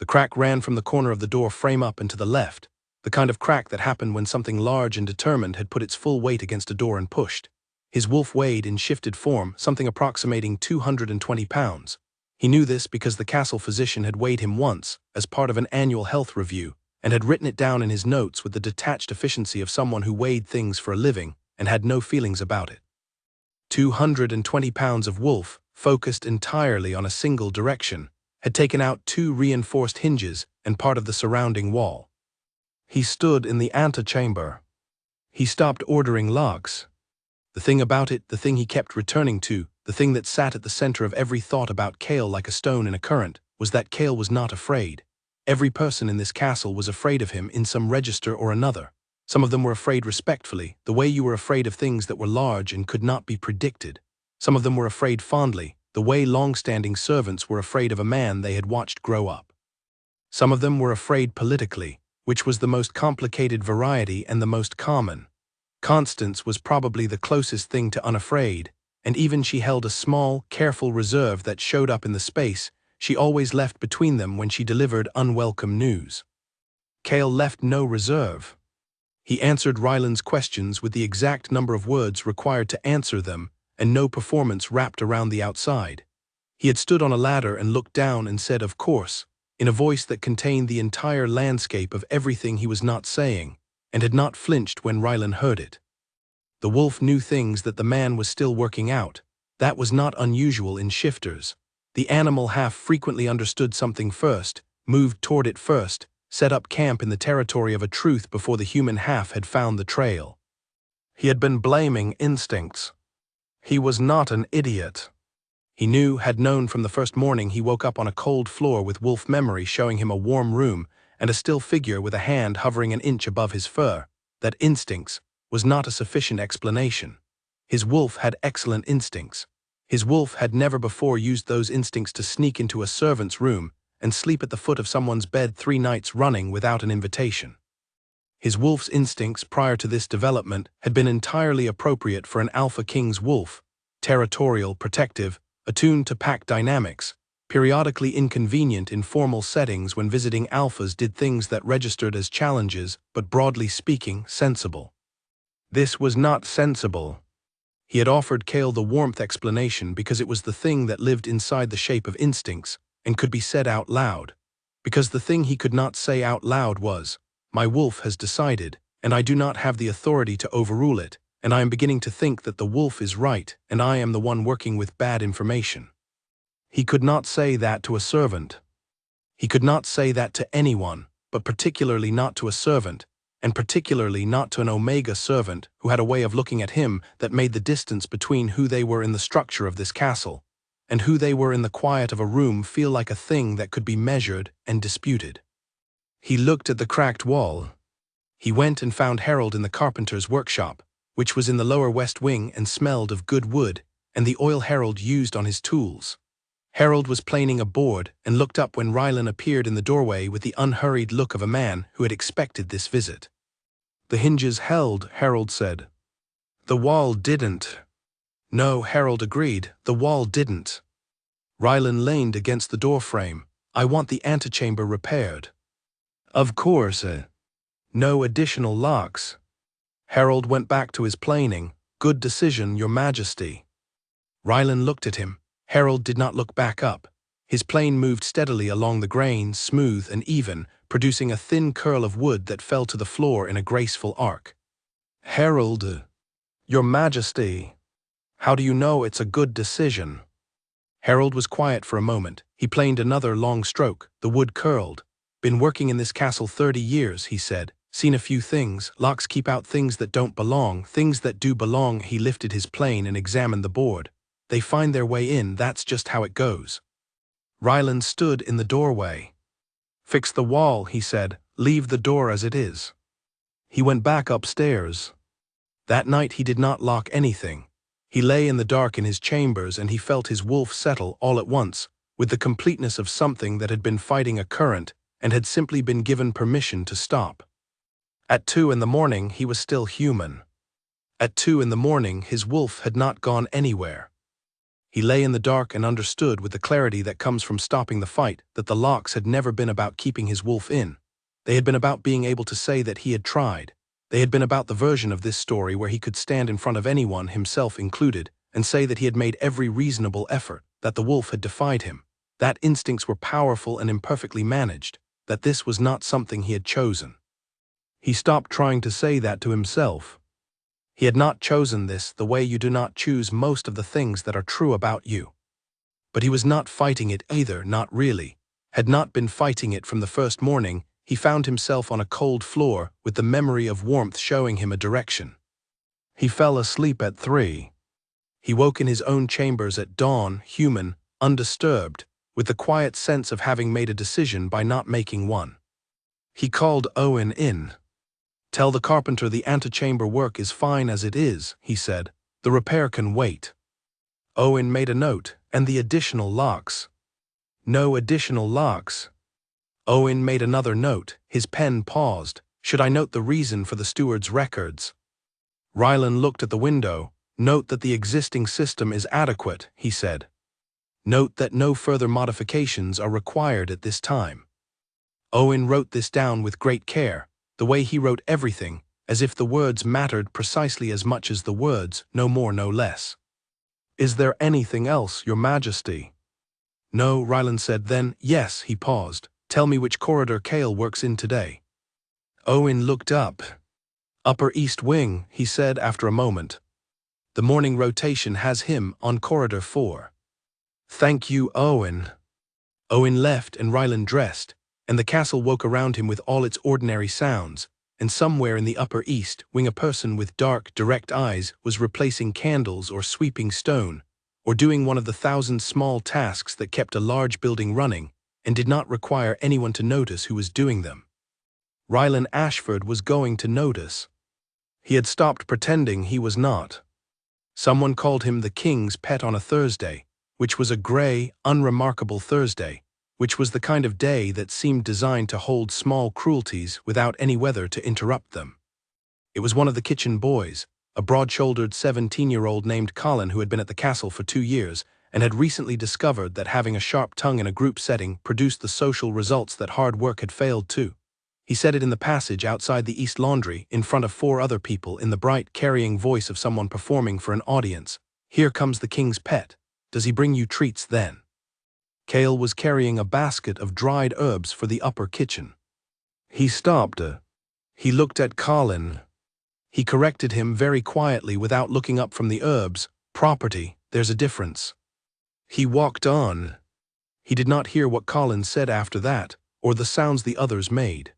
The crack ran from the corner of the door frame up and to the left, the kind of crack that happened when something large and determined had put its full weight against a door and pushed. His wolf weighed in shifted form something approximating 220 pounds. He knew this because the castle physician had weighed him once as part of an annual health review and had written it down in his notes with the detached efficiency of someone who weighed things for a living and had no feelings about it. 220 pounds of wolf, focused entirely on a single direction, had taken out 2 reinforced hinges and part of the surrounding wall. He stood in the antechamber. He stopped ordering locks. The thing about it, the thing he kept returning to, the thing that sat at the center of every thought about Cale like a stone in a current, was that Cale was not afraid. Every person in this castle was afraid of him in some register or another. Some of them were afraid respectfully, the way you were afraid of things that were large and could not be predicted. Some of them were afraid fondly, the way long-standing servants were afraid of a man they had watched grow up. Some of them were afraid politically, which was the most complicated variety and the most common. Constance was probably the closest thing to unafraid, and even she held a small, careful reserve that showed up in the space she always left between them when she delivered unwelcome news. Cale left no reserve. He answered Rylan's questions with the exact number of words required to answer them, and no performance wrapped around the outside. He had stood on a ladder and looked down and said, "Of course," in a voice that contained the entire landscape of everything he was not saying, and had not flinched when Rylan heard it. The wolf knew things that the man was still working out. That was not unusual in shifters. The animal half frequently understood something first, moved toward it first, set up camp in the territory of a truth before the human half had found the trail. He had been blaming instincts. He was not an idiot. He had known from the first morning he woke up on a cold floor with wolf memory showing him a warm room and a still figure with a hand hovering an inch above his fur, that instincts was not a sufficient explanation. His wolf had excellent instincts. His wolf had never before used those instincts to sneak into a servant's room and sleep at the foot of someone's bed 3 nights running without an invitation. His wolf's instincts prior to this development had been entirely appropriate for an alpha king's wolf, territorial, protective, attuned to pack dynamics, periodically inconvenient in formal settings when visiting alphas did things that registered as challenges, but broadly speaking, sensible. This was not sensible. He had offered Cale the warmth explanation because it was the thing that lived inside the shape of instincts and could be said out loud. Because the thing he could not say out loud was, "My wolf has decided, and I do not have the authority to overrule it, and I am beginning to think that the wolf is right and I am the one working with bad information." He could not say that to a servant. He could not say that to anyone, but particularly not to a servant, and particularly not to an Omega servant who had a way of looking at him that made the distance between who they were in the structure of this castle and who they were in the quiet of a room feel like a thing that could be measured and disputed. He looked at the cracked wall. He went and found Harold in the carpenter's workshop, which was in the lower west wing and smelled of good wood and the oil Harold used on his tools. Harold was planing a board and looked up when Rylan appeared in the doorway with the unhurried look of a man who had expected this visit. "The hinges held," Harold said. "The wall didn't." "No," Harold agreed, "the wall didn't." Rylan leaned against the doorframe. "I want the antechamber repaired." "Of course. No additional locks." Harold went back to his planing. "Good decision, Your Majesty." Rylan looked at him. Harold did not look back up. His plane moved steadily along the grain, smooth and even, producing a thin curl of wood that fell to the floor in a graceful arc. "Harold, Your Majesty, how do you know it's a good decision?" Harold was quiet for a moment. He planed another long stroke. The wood curled. Been working in this castle 30 years, he said. Seen a few things. Locks keep out things that don't belong. Things that do belong. He lifted his plane and examined the board. They find their way in. That's just how it goes. Ryland stood in the doorway. Fix the wall, he said. Leave the door as it is. He went back upstairs. That night he did not lock anything. He lay in the dark in his chambers and he felt his wolf settle all at once, with the completeness of something that had been fighting a current and had simply been given permission to stop. At 2 in the morning he was still human. At 2 in the morning his wolf had not gone anywhere. He lay in the dark and understood with the clarity that comes from stopping the fight that the locks had never been about keeping his wolf in. They had been about being able to say that he had tried. They had been about the version of this story where he could stand in front of anyone, himself included, and say that he had made every reasonable effort, that the wolf had defied him, that instincts were powerful and imperfectly managed, that this was not something he had chosen. He stopped trying to say that to himself. He had not chosen this the way you do not choose most of the things that are true about you. But he was not fighting it either, not really. Had not been fighting it from the first morning. He found himself on a cold floor with the memory of warmth showing him a direction. He fell asleep at 3. He woke in his own chambers at dawn, human, undisturbed, with the quiet sense of having made a decision by not making one. He called Owen in. Tell the carpenter the antechamber work is fine as it is, he said. The repair can wait. Owen made a note, and the additional locks. No additional locks. Owen made another note. His pen paused. Should I note the reason for the steward's records? Ryland looked at the window. Note that the existing system is adequate, he said. Note that no further modifications are required at this time. Owen wrote this down with great care, the way he wrote everything, as if the words mattered precisely as much as the words, no more, no less. Is there anything else, Your Majesty? No, Ryland said. Then, yes, he paused. Tell me which corridor Cale works in today. Owen looked up. Upper East Wing, he said after a moment. The morning rotation has him on corridor 4. Thank you, Owen. Owen left and Ryland dressed, and the castle woke around him with all its ordinary sounds, and somewhere in the Upper East Wing a person with dark, direct eyes was replacing candles or sweeping stone, or doing one of the 1,000 small tasks that kept a large building running, and did not require anyone to notice who was doing them. Ryland Ashford was going to notice. He had stopped pretending he was not. Someone called him the King's Pet on a Thursday, which was a gray, unremarkable Thursday, which was the kind of day that seemed designed to hold small cruelties without any weather to interrupt them. It was one of the kitchen boys, a broad-shouldered 17-year-old named Colin who had been at the castle for 2 years, and had recently discovered that having a sharp tongue in a group setting produced the social results that hard work had failed to. He said it in the passage outside the East Laundry, in front of 4 other people, in the bright, carrying voice of someone performing for an audience. Here comes the King's Pet. Does he bring you treats then? Cale was carrying a basket of dried herbs for the upper kitchen. He stopped. He looked at Colin. He corrected him very quietly without looking up from the herbs. Property, there's a difference. He walked on. He did not hear what Colin said after that, or the sounds the others made.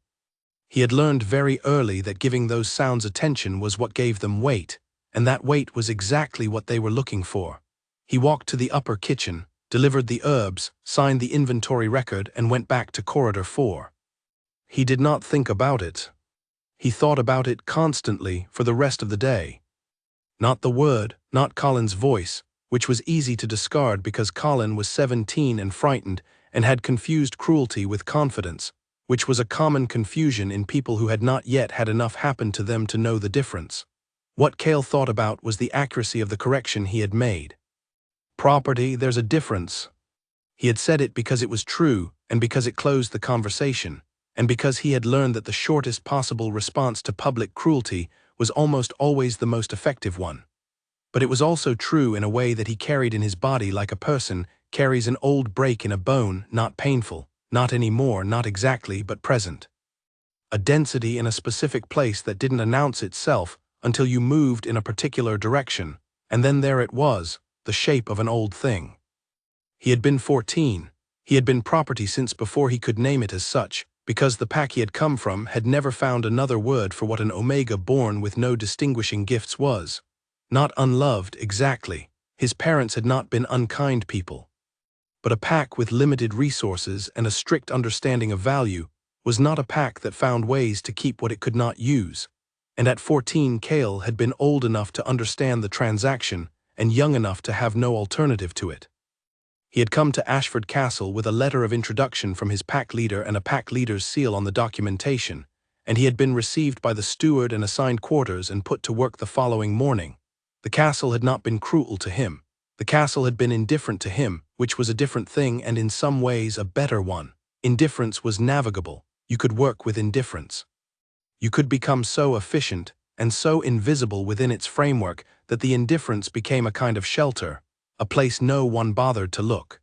He had learned very early that giving those sounds attention was what gave them weight, and that weight was exactly what they were looking for. He walked to the upper kitchen, delivered the herbs, signed the inventory record, and went back to corridor 4. He did not think about it. He thought about it constantly for the rest of the day. Not the word, not Colin's voice, which was easy to discard because Colin was 17 and frightened and had confused cruelty with confidence, which was a common confusion in people who had not yet had enough happen to them to know the difference. What Cale thought about was the accuracy of the correction he had made. Property, there's a difference. He had said it because it was true, and because it closed the conversation, and because he had learned that the shortest possible response to public cruelty was almost always the most effective one. But it was also true in a way that he carried in his body like a person carries an old break in a bone, not painful, not anymore, not exactly, but present. A density in a specific place that didn't announce itself until you moved in a particular direction, and then there it was, the shape of an old thing. He had been 14. He had been property since before he could name it as such, because the pack he had come from had never found another word for what an Omega born with no distinguishing gifts was. Not unloved, exactly. His parents had not been unkind people. But a pack with limited resources and a strict understanding of value was not a pack that found ways to keep what it could not use. And at 14, Cale had been old enough to understand the transaction and young enough to have no alternative to it. He had come to Ashford Castle with a letter of introduction from his pack leader and a pack leader's seal on the documentation, and he had been received by the steward and assigned quarters and put to work the following morning. The castle had not been cruel to him. The castle had been indifferent to him, which was a different thing and in some ways a better one. Indifference was navigable. You could work with indifference. You could become so efficient and so invisible within its framework that the indifference became a kind of shelter, a place no one bothered to look.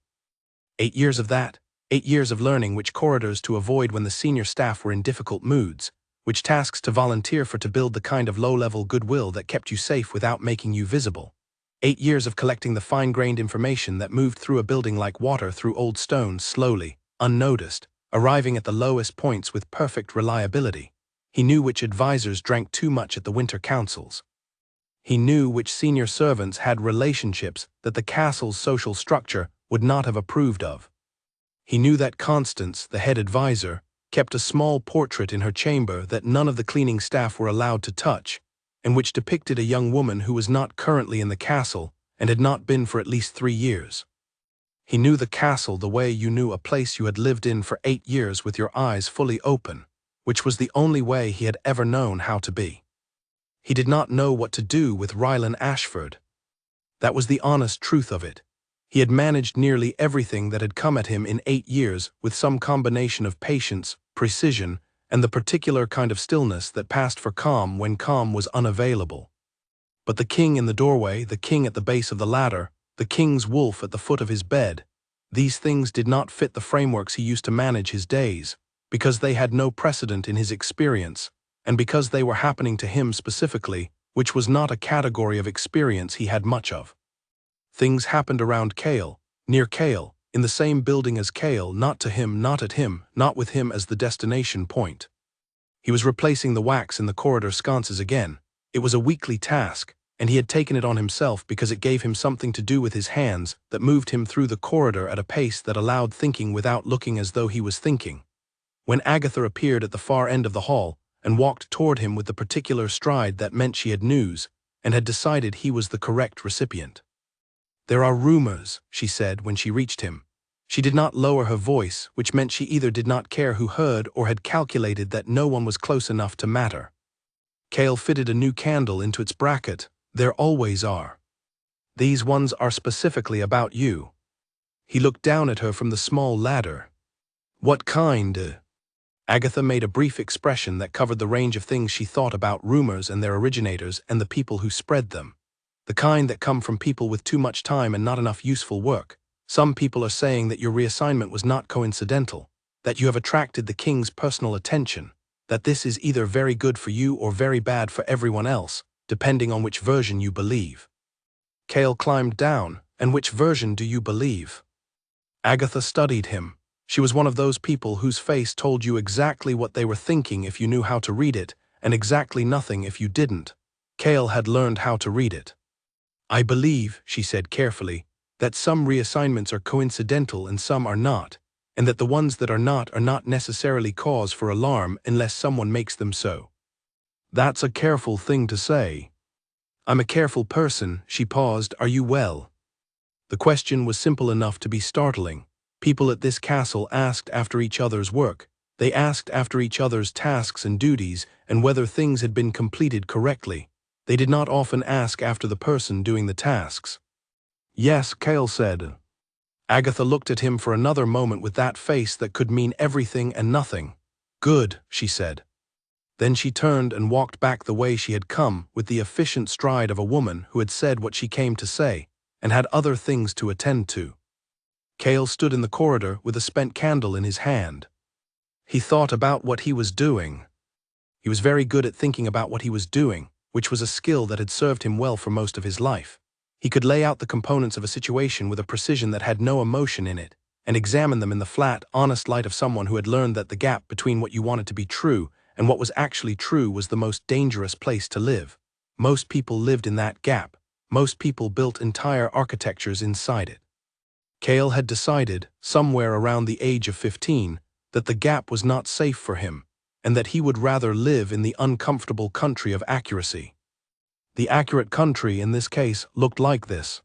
8 years of that, 8 years of learning which corridors to avoid when the senior staff were in difficult moods, which tasks to volunteer for to build the kind of low-level goodwill that kept you safe without making you visible. 8 years of collecting the fine-grained information that moved through a building like water through old stones slowly, unnoticed, arriving at the lowest points with perfect reliability. He knew which advisors drank too much at the winter councils. He knew which senior servants had relationships that the castle's social structure would not have approved of. He knew that Constance, the head advisor, kept a small portrait in her chamber that none of the cleaning staff were allowed to touch, and which depicted a young woman who was not currently in the castle and had not been for at least 3 years. He knew the castle the way you knew a place you had lived in for 8 years with your eyes fully open, which was the only way he had ever known how to be. He did not know what to do with Rylan Ashford. That was the honest truth of it. He had managed nearly everything that had come at him in 8 years with some combination of patience, precision, and the particular kind of stillness that passed for calm when calm was unavailable. But the king in the doorway, the king at the base of the ladder, the king's wolf at the foot of his bed, these things did not fit the frameworks he used to manage his days, because they had no precedent in his experience, and because they were happening to him specifically, which was not a category of experience he had much of. Things happened around Cale, near Cale, in the same building as Cale, not to him, not at him, not with him as the destination point. He was replacing the wax in the corridor sconces again. It was a weekly task, and he had taken it on himself because it gave him something to do with his hands that moved him through the corridor at a pace that allowed thinking without looking as though he was thinking. When Agatha appeared at the far end of the hall and walked toward him with the particular stride that meant she had news and had decided he was the correct recipient. "There are rumors," she said when she reached him. She did not lower her voice, which meant she either did not care who heard or had calculated that no one was close enough to matter. Cale fitted a new candle into its bracket. "There always are. These ones are specifically about you." He looked down at her from the small ladder. "What kind?" Agatha made a brief expression that covered the range of things she thought about rumors and their originators and the people who spread them. The kind that come from people with too much time and not enough useful work. Some people are saying that your reassignment was not coincidental, that you have attracted the king's personal attention, that this is either very good for you or very bad for everyone else, depending on which version you believe. Cale climbed down. "And which version do you believe?" Agatha studied him. She was one of those people whose face told you exactly what they were thinking if you knew how to read it, and exactly nothing if you didn't. Cale had learned how to read it. "I believe," she said carefully, "that some reassignments are coincidental and some are not, and that the ones that are not necessarily cause for alarm unless someone makes them so." "That's a careful thing to say." "I'm a careful person." She paused. "Are you well?" The question was simple enough to be startling. People at this castle asked after each other's work. They asked after each other's tasks and duties and whether things had been completed correctly. They did not often ask after the person doing the tasks. "Yes," Cale said. Agatha looked at him for another moment with that face that could mean everything and nothing. "Good," she said. Then she turned and walked back the way she had come with the efficient stride of a woman who had said what she came to say and had other things to attend to. Cale stood in the corridor with a spent candle in his hand. He thought about what he was doing. He was very good at thinking about what he was doing, which was a skill that had served him well for most of his life. He could lay out the components of a situation with a precision that had no emotion in it, and examine them in the flat, honest light of someone who had learned that the gap between what you wanted to be true and what was actually true was the most dangerous place to live. Most people lived in that gap. Most people built entire architectures inside it. Cale had decided, somewhere around the age of 15, that the gap was not safe for him, and that he would rather live in the uncomfortable country of accuracy. The accurate country, in this case, looked like this.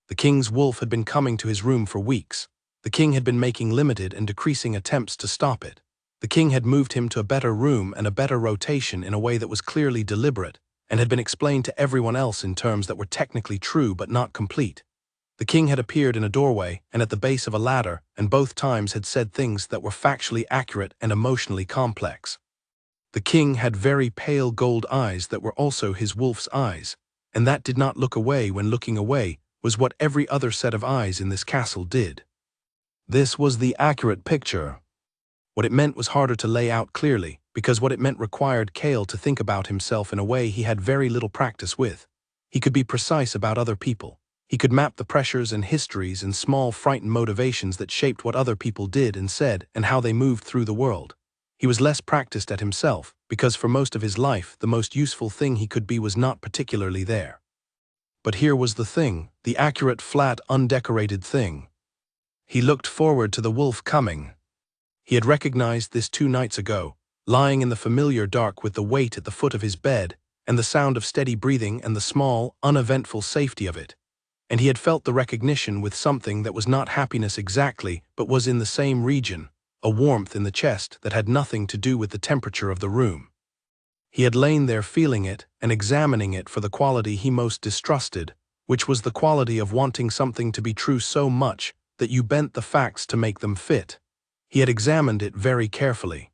The king's wolf had been coming to his room for weeks. The king had been making limited and decreasing attempts to stop it. The king had moved him to a better room and a better rotation in a way that was clearly deliberate, and had been explained to everyone else in terms that were technically true but not complete. The king had appeared in a doorway and at the base of a ladder, and both times had said things that were factually accurate and emotionally complex. The king had very pale gold eyes that were also his wolf's eyes, and that did not look away when looking away was what every other set of eyes in this castle did. This was the accurate picture. What it meant was harder to lay out clearly, because what it meant required Cale to think about himself in a way he had very little practice with. He could be precise about other people. He could map the pressures and histories and small frightened motivations that shaped what other people did and said and how they moved through the world. He was less practiced at himself, because for most of his life the most useful thing he could be was not particularly there. But here was the thing, the accurate, flat, undecorated thing. He looked forward to the wolf coming. He had recognized this 2 nights ago, lying in the familiar dark with the weight at the foot of his bed, and the sound of steady breathing and the small, uneventful safety of it. And he had felt the recognition with something that was not happiness exactly, but was in the same region, a warmth in the chest that had nothing to do with the temperature of the room. He had lain there feeling it and examining it for the quality he most distrusted, which was the quality of wanting something to be true so much that you bent the facts to make them fit. He had examined it very carefully.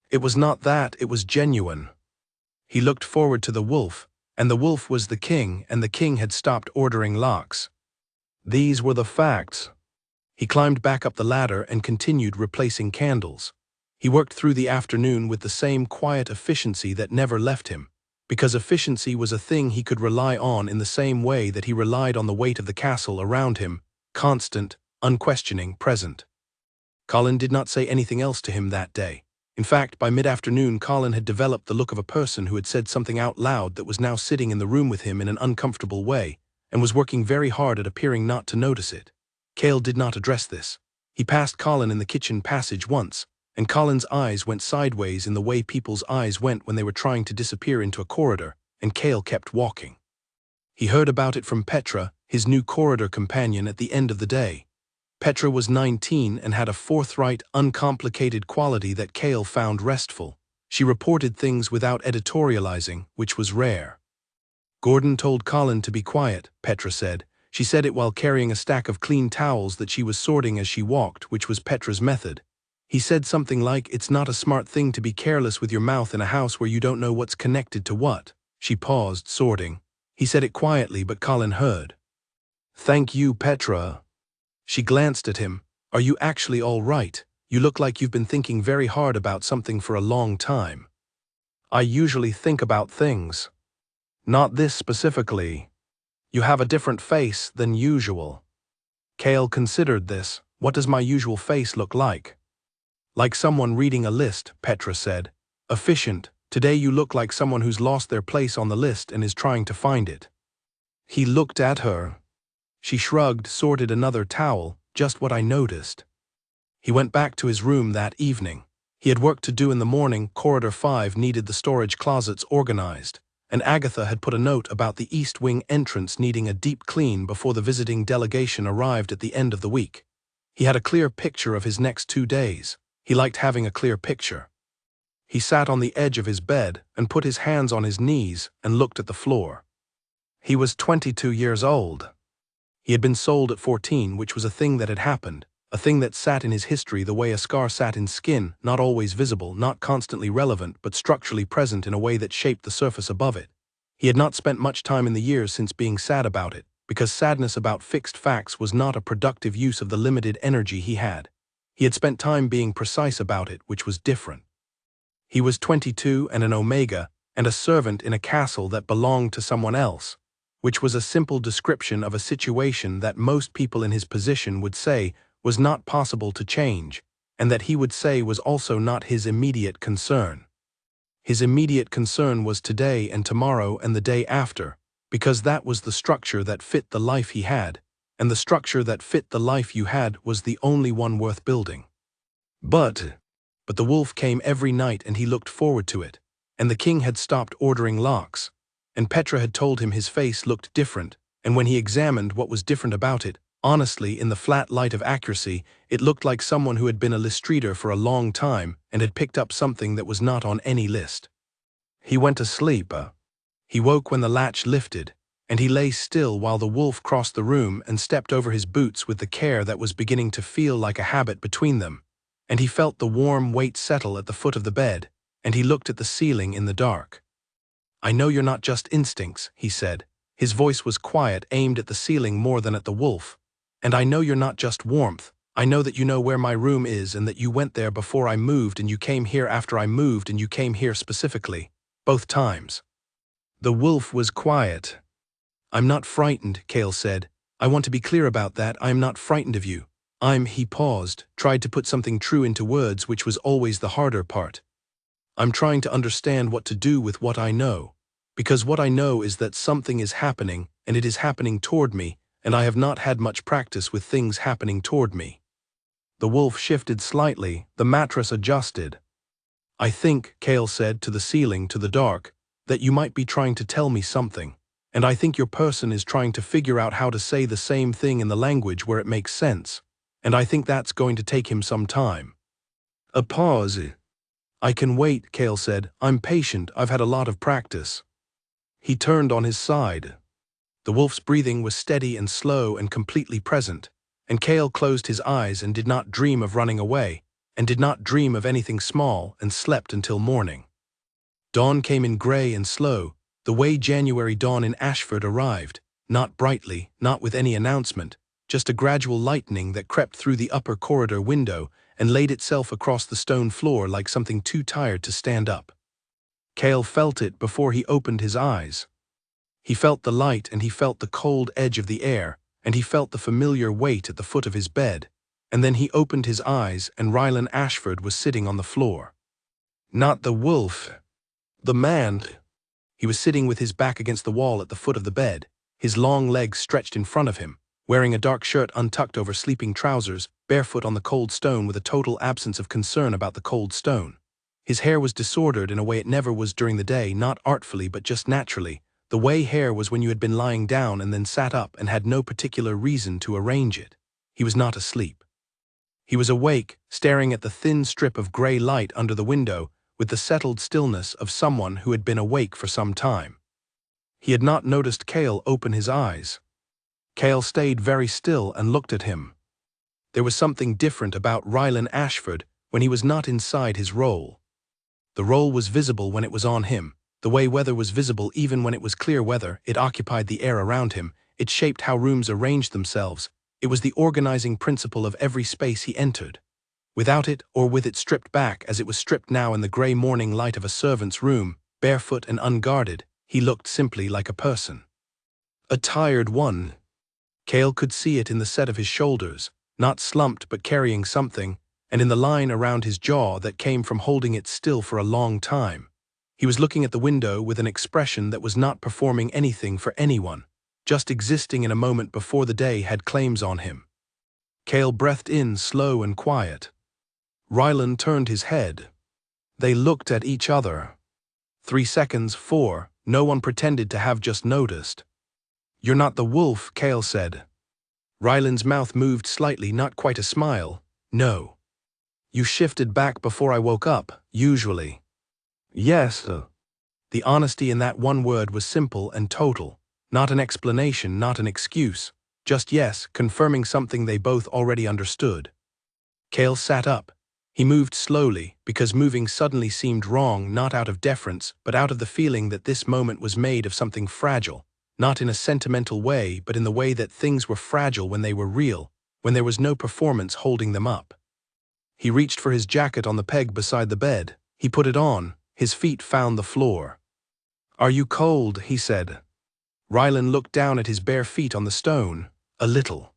It was not that, it was genuine. He looked forward to the wolf, and the wolf was the king, and the king had stopped ordering locks. These were the facts. He climbed back up the ladder and continued replacing candles. He worked through the afternoon with the same quiet efficiency that never left him, because efficiency was a thing he could rely on in the same way that he relied on the weight of the castle around him, constant, unquestioning, present. Colin did not say anything else to him that day. In fact, by mid-afternoon, Colin had developed the look of a person who had said something out loud that was now sitting in the room with him in an uncomfortable way, and was working very hard at appearing not to notice it. Cale did not address this. He passed Colin in the kitchen passage once, and Colin's eyes went sideways in the way people's eyes went when they were trying to disappear into a corridor, and Cale kept walking. He heard about it from Petra, his new corridor companion, at the end of the day. Petra was 19 and had a forthright, uncomplicated quality that Cale found restful. She reported things without editorializing, which was rare. Gordon told Colin to be quiet, Petra said. She said it while carrying a stack of clean towels that she was sorting as she walked, which was Petra's method. He said something like, "It's not a smart thing to be careless with your mouth in a house where you don't know what's connected to what." She paused, sorting. He said it quietly, but Colin heard. "Thank you, Petra." She glanced at him. "Are you actually all right? You look like you've been thinking very hard about something for a long time." "I usually think about things. Not this specifically." "You have a different face than usual." Cale considered this. "What does my usual face look like?" "Like someone reading a list," Petra said. "Efficient. Today you look like someone who's lost their place on the list and is trying to find it." He looked at her. She shrugged, sorted another towel. "Just what I noticed." He went back to his room that evening. He had work to do in the morning. Corridor 5 needed the storage closets organized, and Agatha had put a note about the East Wing entrance needing a deep clean before the visiting delegation arrived at the end of the week. He had a clear picture of his next 2 days. He liked having a clear picture. He sat on the edge of his bed and put his hands on his knees and looked at the floor. He was 22 years old. He had been sold at 14, which was a thing that had happened, a thing that sat in his history the way a scar sat in skin, not always visible, not constantly relevant, but structurally present in a way that shaped the surface above it. He had not spent much time in the years since being sad about it, because sadness about fixed facts was not a productive use of the limited energy he had. He had spent time being precise about it, which was different. He was 22 and an Omega, and a servant in a castle that belonged to someone else, which was a simple description of a situation that most people in his position would say was not possible to change, and that he would say was also not his immediate concern. His immediate concern was today and tomorrow and the day after, because that was the structure that fit the life he had, and the structure that fit the life you had was the only one worth building. But the wolf came every night and he looked forward to it, and the king had stopped ordering lox, and Petra had told him his face looked different, and when he examined what was different about it, honestly, in the flat light of accuracy, it looked like someone who had been a list reader for a long time and had picked up something that was not on any list. He went to sleep. He woke when the latch lifted, and he lay still while the wolf crossed the room and stepped over his boots with the care that was beginning to feel like a habit between them, and he felt the warm weight settle at the foot of the bed, and he looked at the ceiling in the dark. "I know you're not just instincts," he said. His voice was quiet, aimed at the ceiling more than at the wolf. "And I know you're not just warmth. I know that you know where my room is and that you went there before I moved and you came here after I moved and you came here specifically. Both times." The wolf was quiet. "I'm not frightened," Cale said. "I want to be clear about that. I am not frightened of you. He paused, tried to put something true into words, which was always the harder part. "I'm trying to understand what to do with what I know. Because what I know is that something is happening, and it is happening toward me, and I have not had much practice with things happening toward me." The wolf shifted slightly, the mattress adjusted. "I think," Cale said, to the ceiling, to the dark, "that you might be trying to tell me something, and I think your person is trying to figure out how to say the same thing in the language where it makes sense, and I think that's going to take him some time." A pause. "I can wait," Cale said. "I'm patient, I've had a lot of practice." He turned on his side. The wolf's breathing was steady and slow and completely present, and Cale closed his eyes and did not dream of running away, and did not dream of anything small, and slept until morning. Dawn came in gray and slow, the way January dawn in Ashford arrived, not brightly, not with any announcement, just a gradual lightening that crept through the upper corridor window and laid itself across the stone floor like something too tired to stand up. Cale felt it before he opened his eyes. He felt the light and he felt the cold edge of the air, and he felt the familiar weight at the foot of his bed, and then he opened his eyes and Rylan Ashford was sitting on the floor. Not the wolf. The man. He was sitting with his back against the wall at the foot of the bed, his long legs stretched in front of him, wearing a dark shirt untucked over sleeping trousers, barefoot on the cold stone with a total absence of concern about the cold stone. His hair was disordered in a way it never was during the day, not artfully but just naturally, the way hair was when you had been lying down and then sat up and had no particular reason to arrange it. He was not asleep. He was awake, staring at the thin strip of gray light under the window, with the settled stillness of someone who had been awake for some time. He had not noticed Cale open his eyes. Cale stayed very still and looked at him. There was something different about Rylan Ashford when he was not inside his role. The role was visible when it was on him, the way weather was visible even when it was clear weather. It occupied the air around him, it shaped how rooms arranged themselves, it was the organizing principle of every space he entered. Without it, or with it stripped back as it was stripped now in the gray morning light of a servant's room, barefoot and unguarded, he looked simply like a person. A tired one. Cale could see it in the set of his shoulders, not slumped but carrying something, and in the line around his jaw that came from holding it still for a long time. He was looking at the window with an expression that was not performing anything for anyone, just existing in a moment before the day had claims on him. Cale breathed in slow and quiet. Rylan turned his head. They looked at each other. 3 seconds, 4, no one pretended to have just noticed. "You're not the wolf," Cale said. Rylan's mouth moved slightly, not quite a smile. "No." "You shifted back before I woke up, usually." "Yes." The honesty in that one word was simple and total, not an explanation, not an excuse, just yes, confirming something they both already understood. Cale sat up. He moved slowly, because moving suddenly seemed wrong, not out of deference, but out of the feeling that this moment was made of something fragile, not in a sentimental way, but in the way that things were fragile when they were real, when there was no performance holding them up. He reached for his jacket on the peg beside the bed. He put it on. His feet found the floor. "Are you cold?" he said. Rylan looked down at his bare feet on the stone, a little.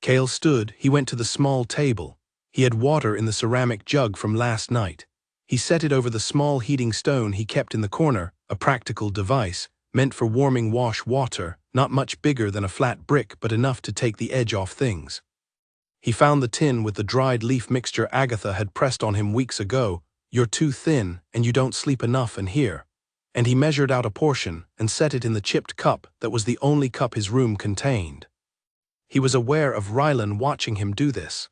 Cale stood. He went to the small table. He had water in the ceramic jug from last night. He set it over the small heating stone he kept in the corner, a practical device, meant for warming wash water, not much bigger than a flat brick but enough to take the edge off things. He found the tin with the dried leaf mixture Agatha had pressed on him weeks ago. "You're too thin, and you don't sleep enough in here." And he measured out a portion and set it in the chipped cup that was the only cup his room contained. He was aware of Rylan watching him do this.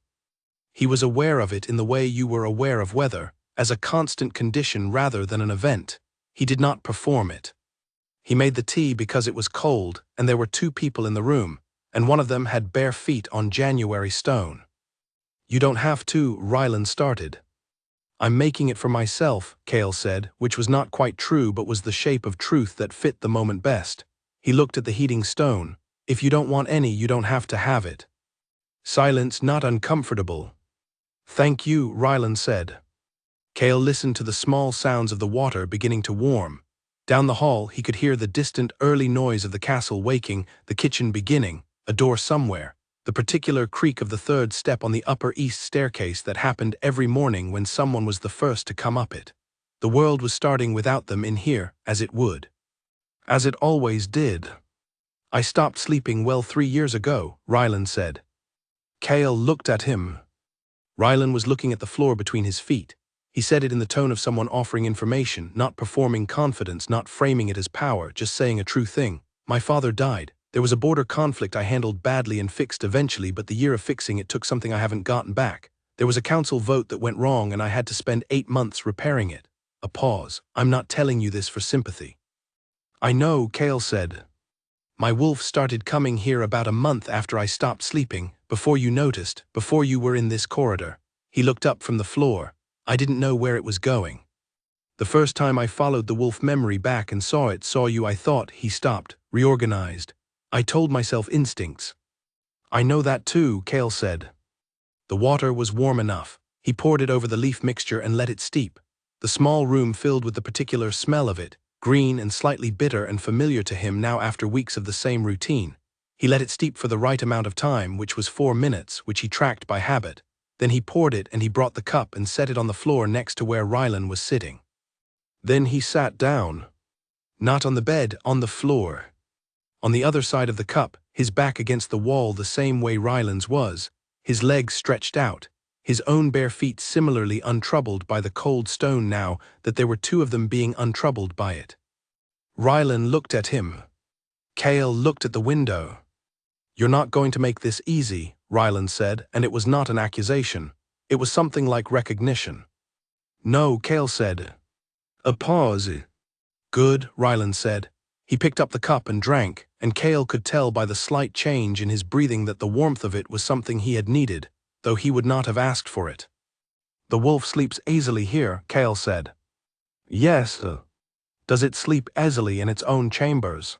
He was aware of it in the way you were aware of weather, as a constant condition rather than an event. He did not perform it. He made the tea because it was cold, and there were 2 people in the room, and one of them had bare feet on January stone. "You don't have to," Rylan started. "I'm making it for myself," Cale said, which was not quite true but was the shape of truth that fit the moment best. He looked at the heating stone. "If you don't want any, you don't have to have it." Silence, not uncomfortable. "Thank you," Rylan said. Cale listened to the small sounds of the water beginning to warm. Down the hall, he could hear the distant early noise of the castle waking, the kitchen beginning, a door somewhere, the particular creak of the 3rd step on the upper east staircase that happened every morning when someone was the first to come up it. The world was starting without them in here, as it would. As it always did. "I stopped sleeping well 3 years ago," Rylan said. Cale looked at him. Rylan was looking at the floor between his feet. He said it in the tone of someone offering information, not performing confidence, not framing it as power, just saying a true thing. "My father died. There was a border conflict I handled badly and fixed eventually, but the year of fixing it took something I haven't gotten back. There was a council vote that went wrong and I had to spend 8 months repairing it." A pause. "I'm not telling you this for sympathy." "I know," Cale said. "My wolf started coming here about a month after I stopped sleeping, before you noticed, before you were in this corridor." He looked up from the floor. "I didn't know where it was going. The first time I followed the wolf memory back and saw you, I thought." He stopped, reorganized. "I told myself instincts." "I know that too," Cale said. The water was warm enough. He poured it over the leaf mixture and let it steep. The small room filled with the particular smell of it, green and slightly bitter and familiar to him now after weeks of the same routine. He let it steep for the right amount of time, which was 4 minutes, which he tracked by habit. Then he poured it and he brought the cup and set it on the floor next to where Rylan was sitting. Then he sat down. Not on the bed, on the floor. On the other side of the cup, his back against the wall the same way Rylan's was, his legs stretched out, his own bare feet similarly untroubled by the cold stone now that there were 2 of them being untroubled by it. Rylan looked at him. Cale looked at the window. "You're not going to make this easy," Rylan said, and it was not an accusation. It was something like recognition. "No," Cale said. A pause. "Good," Rylan said. He picked up the cup and drank, and Cale could tell by the slight change in his breathing that the warmth of it was something he had needed, though he would not have asked for it. "The wolf sleeps easily here," Cale said. "Yes. Does it sleep easily in its own chambers?"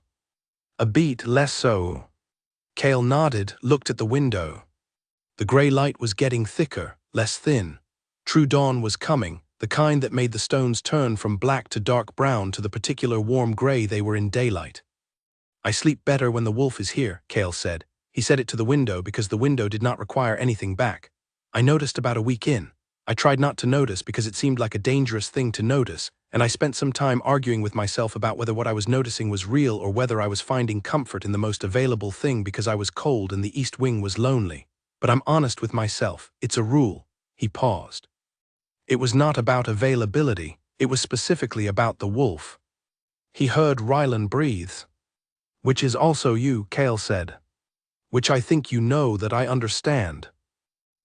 "A bit less so." Cale nodded, looked at the window. The grey light was getting thicker, less thin. True dawn was coming, the kind that made the stones turn from black to dark brown to the particular warm grey they were in daylight. "I sleep better when the wolf is here," Cale said. He said it to the window because the window did not require anything back. "I noticed about a week in. I tried not to notice because it seemed like a dangerous thing to notice, and I spent some time arguing with myself about whether what I was noticing was real or whether I was finding comfort in the most available thing because I was cold and the east wing was lonely. But I'm honest with myself, it's a rule." He paused. It was not about availability, it was specifically about the wolf. He heard Rylan breathe. "Which is also you," Cale said. "Which I think you know that I understand."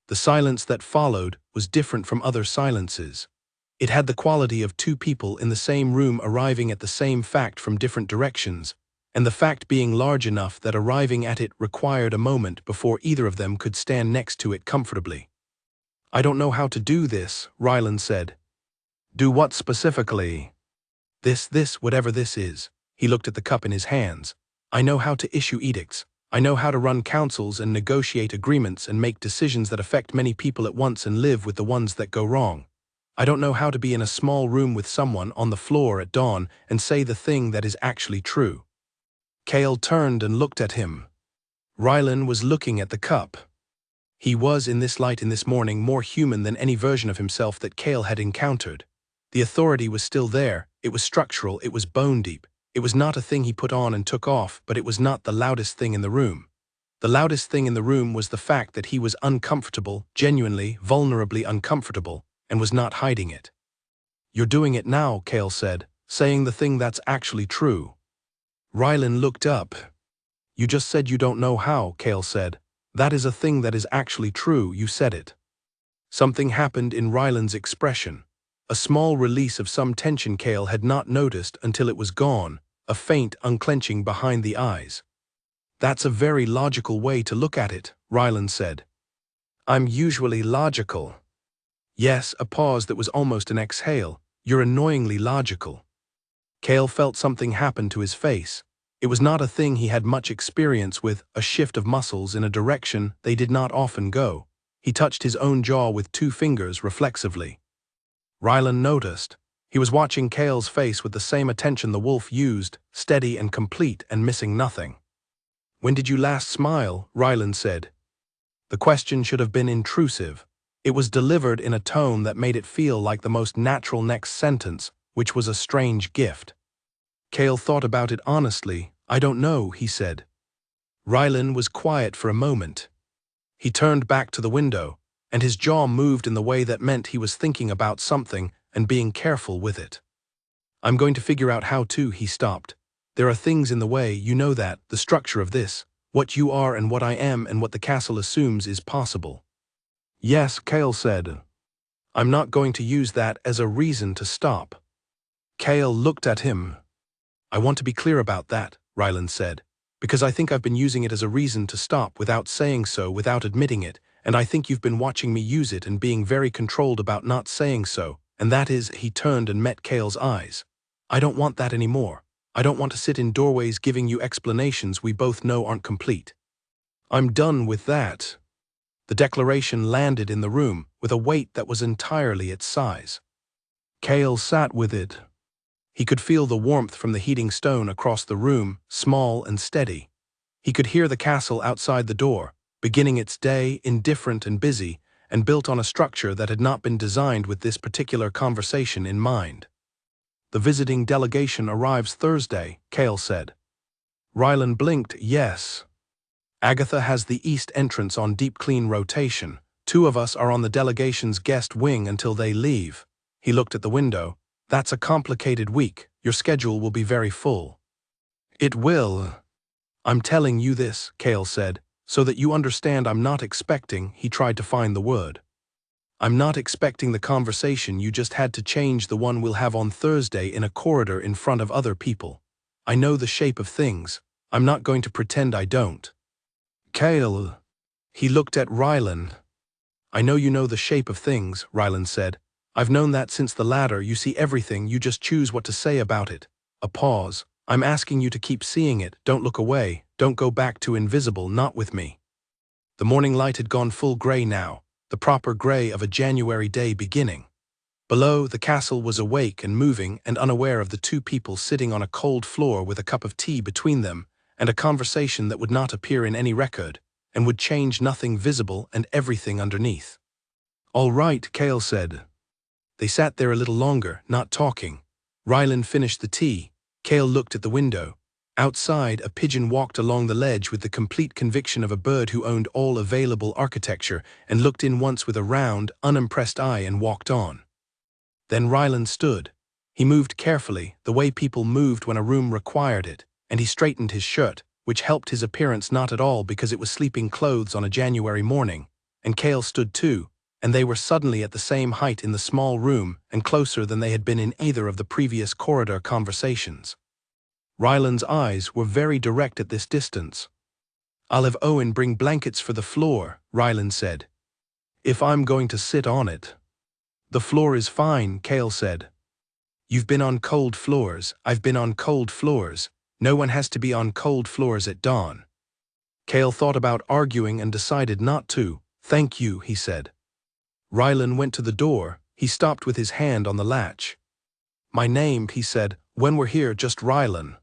The silence that followed was different from other silences. It had the quality of 2 people in the same room arriving at the same fact from different directions, and the fact being large enough that arriving at it required a moment before either of them could stand next to it comfortably. "I don't know how to do this," Rylan said. "Do what specifically?" This, whatever this is." He looked at the cup in his hands. "I know how to issue edicts. I know how to run councils and negotiate agreements and make decisions that affect many people at once and live with the ones that go wrong. I don't know how to be in a small room with someone on the floor at dawn and say the thing that is actually true." Cale turned and looked at him. Rylan was looking at the cup. He was, in this light in this morning, more human than any version of himself that Cale had encountered. The authority was still there, it was structural, it was bone-deep. It was not a thing he put on and took off, but it was not the loudest thing in the room. The loudest thing in the room was the fact that he was uncomfortable, genuinely, vulnerably uncomfortable, and was not hiding it. "You're doing it now," Cale said, "saying the thing that's actually true." Rylan looked up. "You just said you don't know how," Cale said. "That is a thing that is actually true, you said it." Something happened in Rylan's expression. A small release of some tension Cale had not noticed until it was gone, a faint unclenching behind the eyes. "That's a very logical way to look at it," Rylan said. "I'm usually logical." Yes, a pause that was almost an exhale. "You're annoyingly logical." Cale felt something happen to his face. It was not a thing he had much experience with, a shift of muscles in a direction they did not often go. He touched his own jaw with 2 fingers reflexively. Rylan noticed. He was watching Cale's face with the same attention the wolf used, steady and complete and missing nothing. "When did you last smile?" Rylan said. The question should have been intrusive. It was delivered in a tone that made it feel like the most natural next sentence, which was a strange gift. Cale thought about it honestly. "I don't know," he said. Rylan was quiet for a moment. He turned back to the window, and his jaw moved in the way that meant he was thinking about something and being careful with it. "I'm going to figure out how to," he stopped. "There are things in the way, you know that, the structure of this, what you are and what I am and what the castle assumes is possible." "Yes," Cale said. "I'm not going to use that as a reason to stop." Cale looked at him. "I want to be clear about that," Rylan said, "because I think I've been using it as a reason to stop without saying so, without admitting it, and I think you've been watching me use it and being very controlled about not saying so, and that is," he turned and met Cale's eyes. "I don't want that anymore. I don't want to sit in doorways giving you explanations we both know aren't complete. I'm done with that." The declaration landed in the room with a weight that was entirely its size. Cale sat with it. He could feel the warmth from the heating stone across the room, small and steady. He could hear the castle outside the door, beginning its day, indifferent and busy, and built on a structure that had not been designed with this particular conversation in mind. "The visiting delegation arrives Thursday," Cale said. Rylan blinked. "Yes. Agatha has the east entrance on deep clean rotation. 2 of us are on the delegation's guest wing until they leave." He looked at the window. "That's a complicated week. Your schedule will be very full." "It will." "I'm telling you this," Cale said, "so that you understand I'm not expecting," he tried to find the word. "I'm not expecting the conversation you just had to change the one we'll have on Thursday in a corridor in front of other people. I know the shape of things. I'm not going to pretend I don't." "Cale." He looked at Rylan. "I know you know the shape of things," Rylan said. "I've known that since the ladder. You see everything, you just choose what to say about it." A pause. "I'm asking you to keep seeing it, don't look away, don't go back to invisible, not with me." The morning light had gone full gray now, the proper gray of a January day beginning. Below, the castle was awake and moving and unaware of the 2 people sitting on a cold floor with a cup of tea between them, and a conversation that would not appear in any record, and would change nothing visible and everything underneath. "All right," Cale said. They sat there a little longer, not talking. Rylan finished the tea. Cale looked at the window. Outside, a pigeon walked along the ledge with the complete conviction of a bird who owned all available architecture and looked in once with a round, unimpressed eye and walked on. Then Rylan stood. He moved carefully, the way people moved when a room required it, and he straightened his shirt, which helped his appearance not at all because it was sleeping clothes on a January morning, and Cale stood too, and they were suddenly at the same height in the small room and closer than they had been in either of the previous corridor conversations. Rylan's eyes were very direct at this distance. "I'll have Owen bring blankets for the floor," Rylan said. "If I'm going to sit on it." "The floor is fine," Cale said. "You've been on cold floors, I've been on cold floors. No one has to be on cold floors at dawn." Cale thought about arguing and decided not to. "Thank you," he said. Rylan went to the door. He stopped with his hand on the latch. "My name," he said, "when we're here, just Rylan."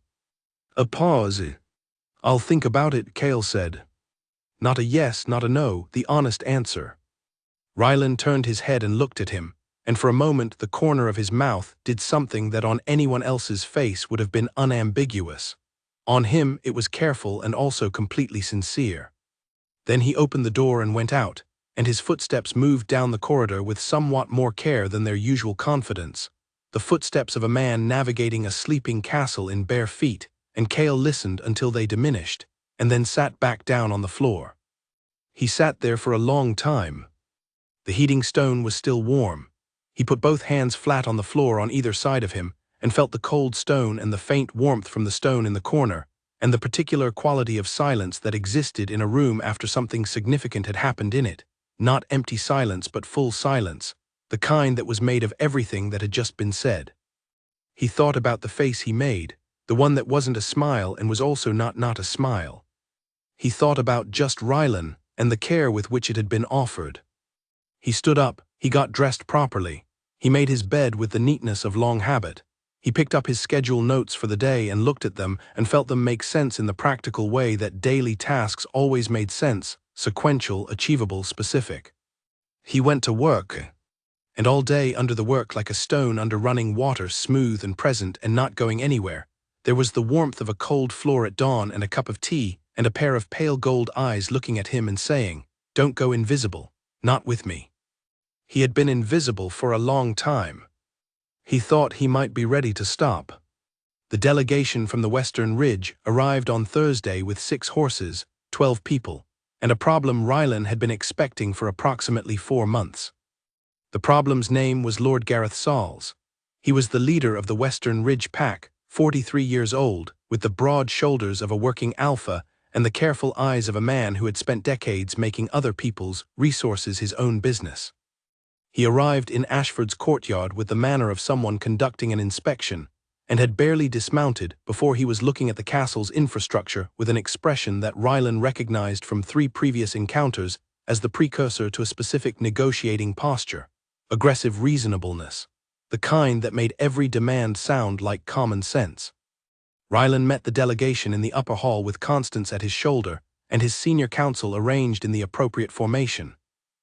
A pause. "I'll think about it," Cale said. Not a yes, not a no, the honest answer. Ryland turned his head and looked at him, and for a moment the corner of his mouth did something that on anyone else's face would have been unambiguous. On him it was careful and also completely sincere. Then he opened the door and went out, and his footsteps moved down the corridor with somewhat more care than their usual confidence, the footsteps of a man navigating a sleeping castle in bare feet, and Cale listened until they diminished, and then sat back down on the floor. He sat there for a long time. The heating stone was still warm. He put both hands flat on the floor on either side of him, and felt the cold stone and the faint warmth from the stone in the corner, and the particular quality of silence that existed in a room after something significant had happened in it. Not empty silence but full silence, the kind that was made of everything that had just been said. He thought about the face he made, the one that wasn't a smile and was also not a smile. He thought about just Rylan and the care with which it had been offered. He stood up, he got dressed properly, he made his bed with the neatness of long habit. He picked up his schedule notes for the day and looked at them and felt them make sense in the practical way that daily tasks always made sense, sequential, achievable, specific. He went to work, and all day under the work like a stone under running water, smooth and present and not going anywhere. There was the warmth of a cold floor at dawn and a cup of tea and a pair of pale gold eyes looking at him and saying, "Don't go invisible, not with me." He had been invisible for a long time. He thought he might be ready to stop. The delegation from the Western Ridge arrived on Thursday with 6 horses, 12 people, and a problem Rylan had been expecting for approximately 4 months. The problem's name was Lord Gareth Sauls. He was the leader of the Western Ridge Pack, 43 years old, with the broad shoulders of a working alpha and the careful eyes of a man who had spent decades making other people's resources his own business. He arrived in Ashford's courtyard with the manner of someone conducting an inspection, and had barely dismounted before he was looking at the castle's infrastructure with an expression that Rylan recognized from 3 previous encounters as the precursor to a specific negotiating posture, aggressive reasonableness, the kind that made every demand sound like common sense. Rylan met the delegation in the upper hall with Constance at his shoulder and his senior counsel arranged in the appropriate formation.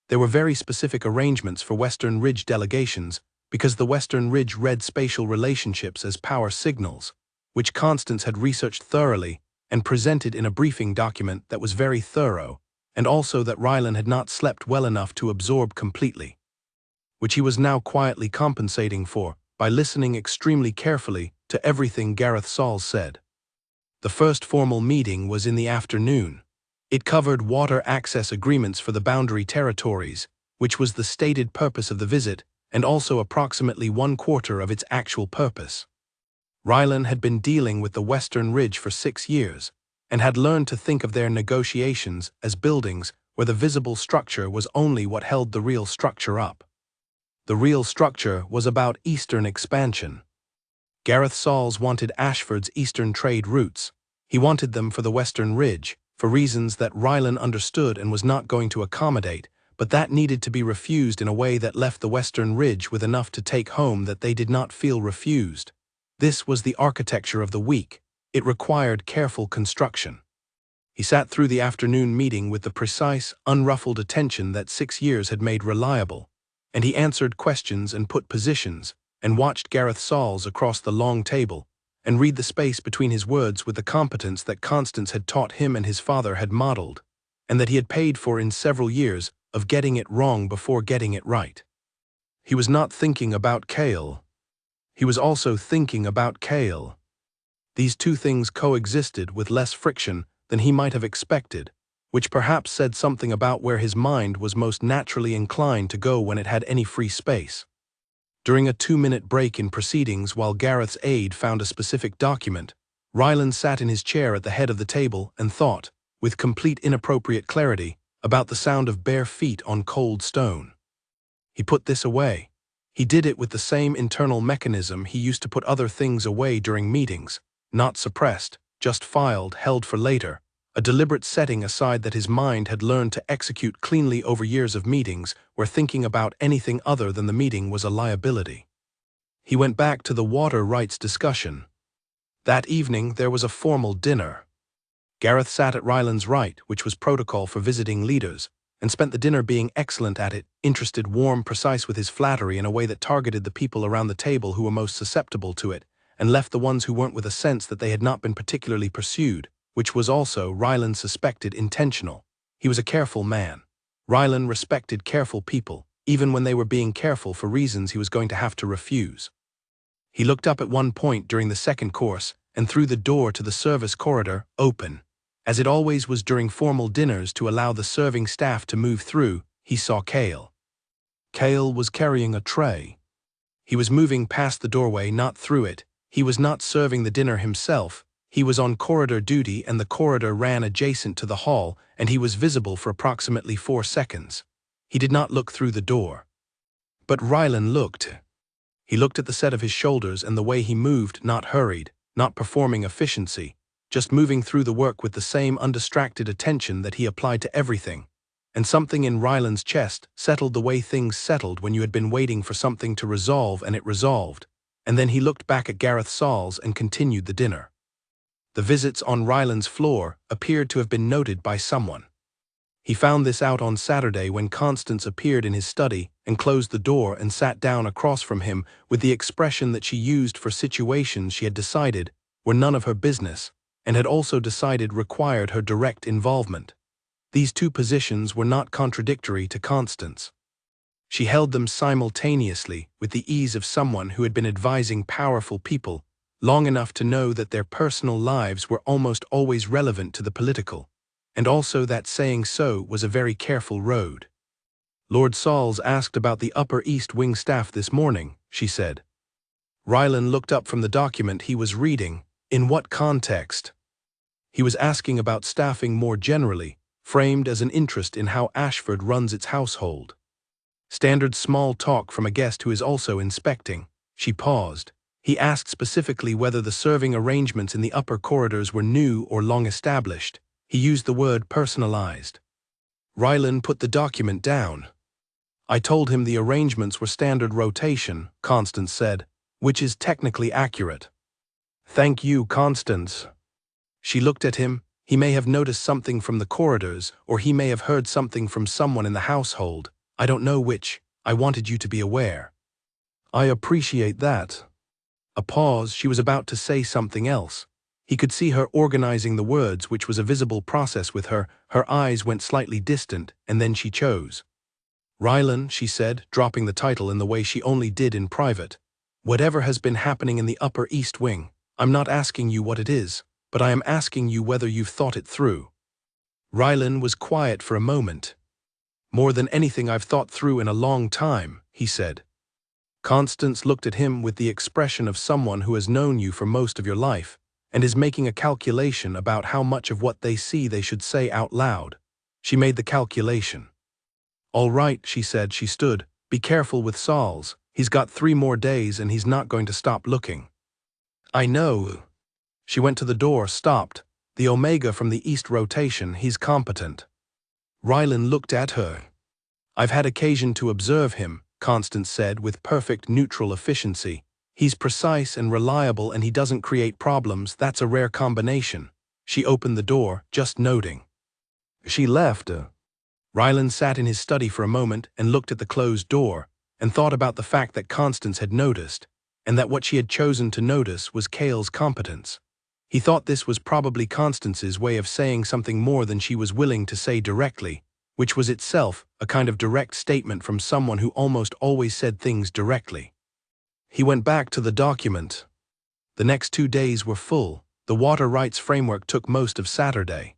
There were very specific arrangements for Western Ridge delegations because the Western Ridge read spatial relationships as power signals, which Constance had researched thoroughly and presented in a briefing document that was very thorough, and also that Rylan had not slept well enough to absorb completely, which he was now quietly compensating for by listening extremely carefully to everything Gareth Sauls said. The first formal meeting was in the afternoon. It covered water access agreements for the boundary territories, which was the stated purpose of the visit and also approximately 1/4 of its actual purpose. Rylan had been dealing with the Western Ridge for 6 years and had learned to think of their negotiations as buildings where the visible structure was only what held the real structure up. The real structure was about eastern expansion. Gareth Sauls wanted Ashford's eastern trade routes. He wanted them for the Western Ridge, for reasons that Rylan understood and was not going to accommodate, but that needed to be refused in a way that left the Western Ridge with enough to take home that they did not feel refused. This was the architecture of the week. It required careful construction. He sat through the afternoon meeting with the precise, unruffled attention that 6 years had made reliable, and he answered questions and put positions, and watched Gareth Sauls across the long table, and read the space between his words with the competence that Constance had taught him and his father had modeled, and that he had paid for in several years of getting it wrong before getting it right. He was not thinking about Cale. He was also thinking about Cale. These two things coexisted with less friction than he might have expected, which perhaps said something about where his mind was most naturally inclined to go when it had any free space. During a 2-minute break in proceedings while Gareth's aide found a specific document, Rylan sat in his chair at the head of the table and thought, with complete inappropriate clarity, about the sound of bare feet on cold stone. He put this away. He did it with the same internal mechanism he used to put other things away during meetings, not suppressed, just filed, held for later, a deliberate setting aside that his mind had learned to execute cleanly over years of meetings where thinking about anything other than the meeting was a liability. He went back to the water rights discussion. That evening there was a formal dinner. Gareth sat at Ryland's right, which was protocol for visiting leaders, and spent the dinner being excellent at it, interested, warm, precise with his flattery in a way that targeted the people around the table who were most susceptible to it, and left the ones who weren't with a sense that they had not been particularly pursued, which was also, Ryland suspected, intentional. He was a careful man. Ryland respected careful people, even when they were being careful for reasons he was going to have to refuse. He looked up at one point during the second course and threw the door to the service corridor open. As it always was during formal dinners to allow the serving staff to move through, he saw Cale. Cale was carrying a tray. He was moving past the doorway, not through it. He was not serving the dinner himself. He was on corridor duty, and the corridor ran adjacent to the hall, and he was visible for approximately 4 seconds. He did not look through the door. But Ryland looked. He looked at the set of his shoulders and the way he moved, not hurried, not performing efficiency, just moving through the work with the same undistracted attention that he applied to everything. And something in Ryland's chest settled the way things settled when you had been waiting for something to resolve and it resolved. And then he looked back at Gareth Sauls and continued the dinner. The visits on Ryland's floor appeared to have been noted by someone. He found this out on Saturday when Constance appeared in his study and closed the door and sat down across from him with the expression that she used for situations she had decided were none of her business and had also decided required her direct involvement. These two positions were not contradictory to Constance. She held them simultaneously with the ease of someone who had been advising powerful people long enough to know that their personal lives were almost always relevant to the political, and also that saying so was a very careful road. Lord Sauls asked about the Upper East Wing staff this morning, she said. Ryland looked up from the document he was reading. In what context? He was asking about staffing more generally, framed as an interest in how Ashford runs its household. Standard small talk from a guest who is also inspecting. She paused. He asked specifically whether the serving arrangements in the upper corridors were new or long established. He used the word personalized. Ryland put the document down. I told him the arrangements were standard rotation, Constance said, which is technically accurate. Thank you, Constance. She looked at him. He may have noticed something from the corridors, or he may have heard something from someone in the household. I don't know which. I wanted you to be aware. I appreciate that. A pause. She was about to say something else. He could see her organizing the words, which was a visible process with her. Her eyes went slightly distant, and then she chose. Ryland, she said, dropping the title in the way she only did in private. Whatever has been happening in the Upper East Wing, I'm not asking you what it is, but I am asking you whether you've thought it through. Ryland was quiet for a moment. More than anything I've thought through in a long time, he said. Constance looked at him with the expression of someone who has known you for most of your life, and is making a calculation about how much of what they see they should say out loud. She made the calculation. All right, she said. She stood. Be careful with Sauls. He's got 3 more days and he's not going to stop looking. I know. She went to the door, stopped. The Omega from the East rotation, he's competent. Ryland looked at her. I've had occasion to observe him, Constance said with perfect neutral efficiency. He's precise and reliable and he doesn't create problems. That's a rare combination. She opened the door, just noting. She left. Ryland sat in his study for a moment and looked at the closed door, and thought about the fact that Constance had noticed, and that what she had chosen to notice was Cale's competence. He thought this was probably Constance's way of saying something more than she was willing to say directly, which was itself a kind of direct statement from someone who almost always said things directly. He went back to the document. The next 2 days were full. The water rights framework took most of Saturday.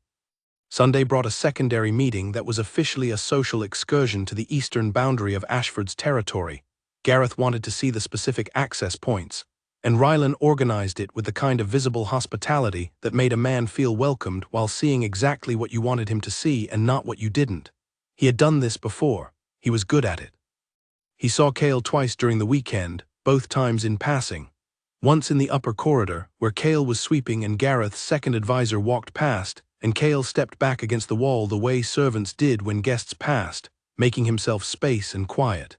Sunday brought a secondary meeting that was officially a social excursion to the eastern boundary of Ashford's territory. Gareth wanted to see the specific access points, and Ryland organized it with the kind of visible hospitality that made a man feel welcomed while seeing exactly what you wanted him to see and not what you didn't. He had done this before. He was good at it. He saw Cale twice during the weekend, both times in passing. Once in the upper corridor, where Cale was sweeping and Gareth's second advisor walked past, and Cale stepped back against the wall the way servants did when guests passed, making himself space and quiet.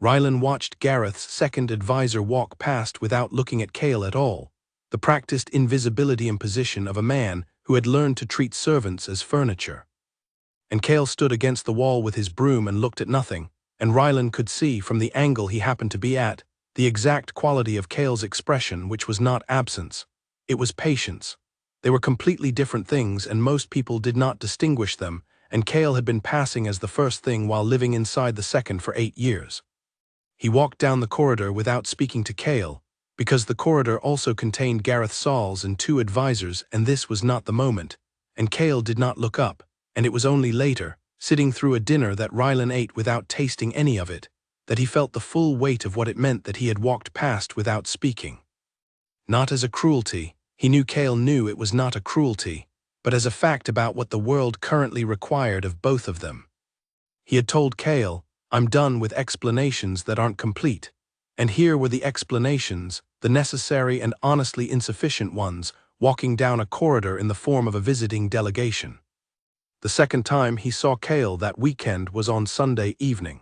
Ryland watched Gareth's second advisor walk past without looking at Cale at all, the practiced invisibility and position of a man who had learned to treat servants as furniture. And Cale stood against the wall with his broom and looked at nothing, and Ryland could see, from the angle he happened to be at, the exact quality of Cale's expression, which was not absence. It was patience. They were completely different things, and most people did not distinguish them, and Cale had been passing as the first thing while living inside the second for 8 years. He walked down the corridor without speaking to Cale, because the corridor also contained Gareth Sauls and 2 advisors, and this was not the moment, and Cale did not look up, and it was only later, sitting through a dinner that Ryland ate without tasting any of it, that he felt the full weight of what it meant that he had walked past without speaking. Not as a cruelty, he knew Cale knew it was not a cruelty, but as a fact about what the world currently required of both of them. He had told Cale, "I'm done with explanations that aren't complete," and here were the explanations, the necessary and honestly insufficient ones, walking down a corridor in the form of a visiting delegation. The second time he saw Cale that weekend was on Sunday evening.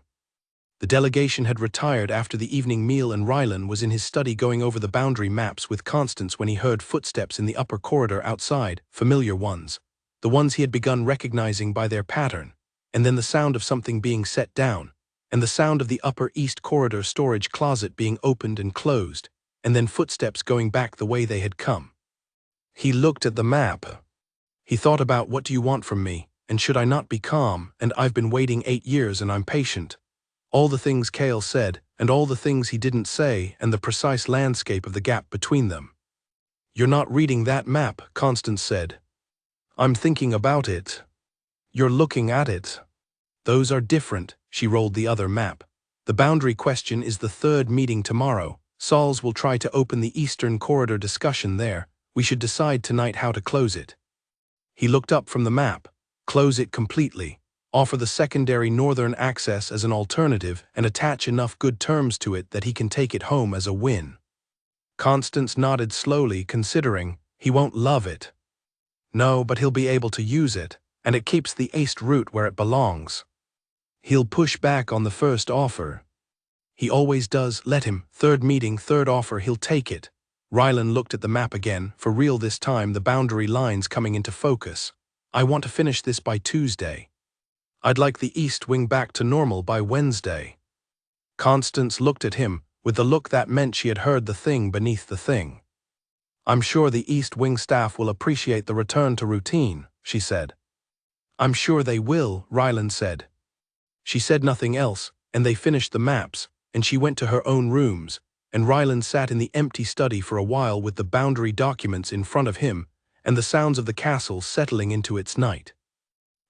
The delegation had retired after the evening meal, and Ryland was in his study going over the boundary maps with Constance when he heard footsteps in the upper corridor outside, familiar ones, the ones he had begun recognizing by their pattern, and then the sound of something being set down, and the sound of the upper east corridor storage closet being opened and closed, and then footsteps going back the way they had come. He looked at the map. He thought about, what do you want from me, and should I not be calm, and I've been waiting 8 years and I'm patient. All the things Cale said, and all the things he didn't say, and the precise landscape of the gap between them. "You're not reading that map," Constance said. "I'm thinking about it." "You're looking at it." "Those are different." She rolled the other map. "The boundary question is the 3rd meeting tomorrow. Sauls will try to open the Eastern Corridor discussion there. We should decide tonight how to close it." He looked up from the map. Close it completely. Offer the secondary northern access as an alternative, and attach enough good terms to it that he can take it home as a win. Constance nodded slowly, considering. "He won't love it." "No, but he'll be able to use it, and it keeps the east route where it belongs." "He'll push back on the first offer." "He always does. Let him. 3rd meeting, 3rd offer, he'll take it." Ryland looked at the map again, for real this time, the boundary lines coming into focus. "I want to finish this by Tuesday. I'd like the East Wing back to normal by Wednesday." Constance looked at him, with the look that meant she had heard the thing beneath the thing. "I'm sure the East Wing staff will appreciate the return to routine," she said. "I'm sure they will," Ryland said. She said nothing else, and they finished the maps, and she went to her own rooms, and Ryland sat in the empty study for a while with the boundary documents in front of him, and the sounds of the castle settling into its night.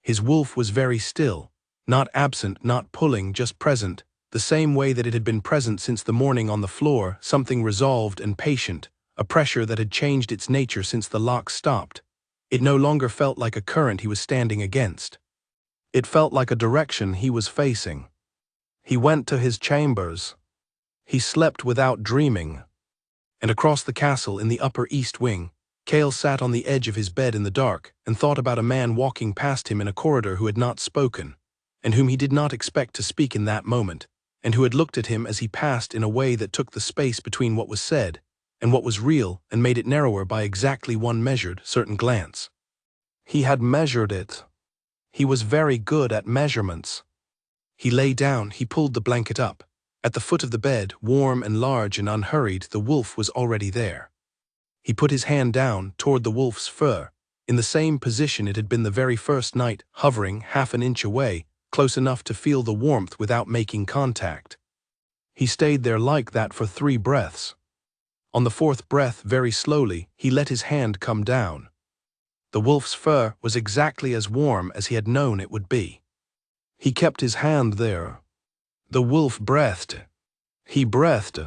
His wolf was very still, not absent, not pulling, just present, the same way that it had been present since the morning on the floor, something resolved and patient, a pressure that had changed its nature since the lock stopped. It no longer felt like a current he was standing against. It felt like a direction he was facing. He went to his chambers. He slept without dreaming. And across the castle in the upper east wing, Cale sat on the edge of his bed in the dark and thought about a man walking past him in a corridor who had not spoken, and whom he did not expect to speak in that moment, and who had looked at him as he passed in a way that took the space between what was said and what was real and made it narrower by exactly one measured, certain glance. He had measured it. He was very good at measurements. He lay down, he pulled the blanket up. At the foot of the bed, warm and large and unhurried, the wolf was already there. He put his hand down toward the wolf's fur, in the same position it had been the very first night, hovering half an inch away, close enough to feel the warmth without making contact. He stayed there like that for 3 breaths. On the 4th breath, very slowly, he let his hand come down. The wolf's fur was exactly as warm as he had known it would be. He kept his hand there. The wolf breathed. He breathed.